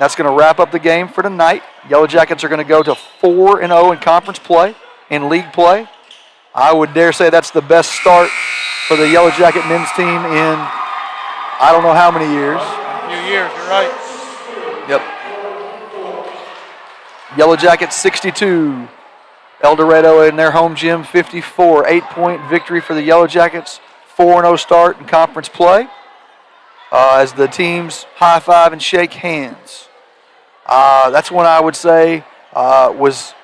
That's going to wrap up the game for tonight. Yellow Jackets are going to go to 4-0 in conference play, in league play. I would dare say that's the best start for the Yellow Jacket men's team in I don't know how many years. A few years, you're right. Yep. Yellow Jackets 62. El Dorado in their home gym 54. 8-point victory for the Yellow Jackets. 4-0 start in conference play. As the teams high five and shake hands. That's when I would say was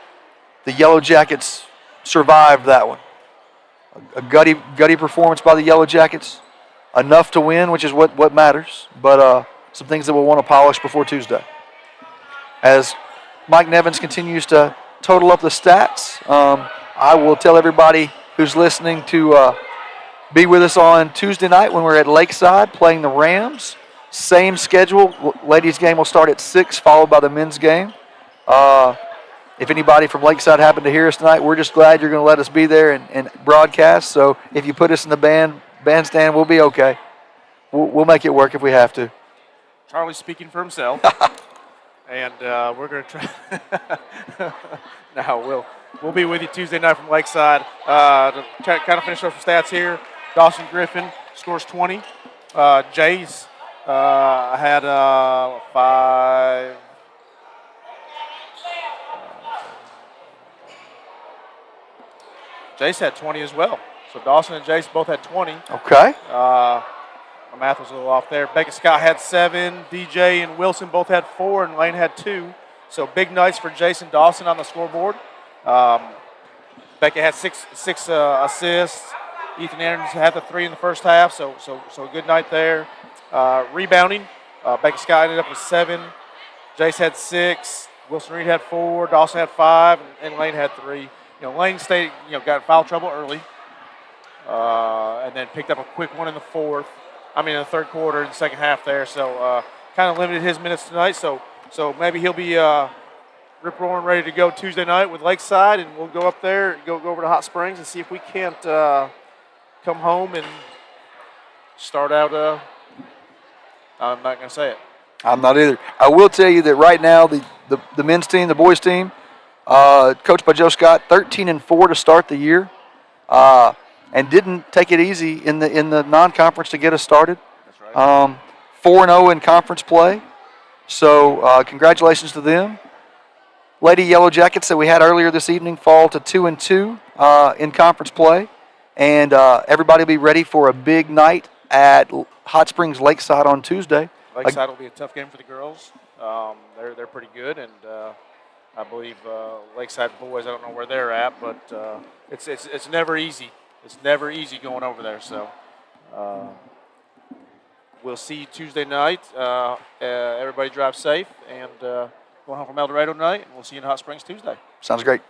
the Yellow Jackets survived that one. A gutty performance by the Yellow Jackets. Enough to win, which is what matters. But some things that we'll want to polish before Tuesday. As Mike Nevins continues to total up the stats, I will tell everybody who's listening to be with us on Tuesday night when we're at Lakeside playing the Rams. Same schedule. Ladies' game will start at 6, followed by the men's game. If anybody from Lakeside happened to hear us tonight, we're just glad you're going to let us be there and broadcast. So if you put us in the bandstand, we'll be okay. We'll make it work if we have to. Charlie's speaking for himself. And we're going to try. No, we'll be with you Tuesday night from Lakeside. To kind of finish off the stats here, Dawson Griffin scores 20. Jace had 5. Jace had 20 as well. So Dawson and Jace both had 20. Okay. My math was a little off there. Beckett Scott had 7. DJ and Wilson both had 4, and Lane had 2. So big nights for Jason Dawson on the scoreboard. Beckett had six assists. Ethan Anderson had the 3 in the first half. So a good night there. Rebounding, Beckett Scott ended up with 7. Jace had 6. Wilson Reed had 4. Dawson had 5, and Lane had 3. Lane stayed, got in foul trouble early, and then picked up a quick one in the third quarter in the second half there. So kind of limited his minutes tonight. So maybe he'll be rip roaring ready to go Tuesday night with Lakeside, and we'll go up there, go over to Hot Springs, and see if we can't come home and start out. I'm not going to say it. I'm not either. I will tell you that right now the men's team, the boys team, coached by Joe Scott, 13-4 to start the year, and didn't take it easy in the non-conference to get us started. That's right. 4-0 in conference play. So congratulations to them. Lady Yellow Jackets that we had earlier this evening fall to 2-2 in conference play, and everybody will be ready for a big night at Hot Springs Lakeside on Tuesday. Lakeside will be a tough game for the girls. They're pretty good, and I believe Lakeside boys, I don't know where they're at, but it's never easy. It's never easy going over there. So we'll see you Tuesday night. Everybody drive safe, and go home from El Dorado tonight, and we'll see you in Hot Springs Tuesday. Sounds great.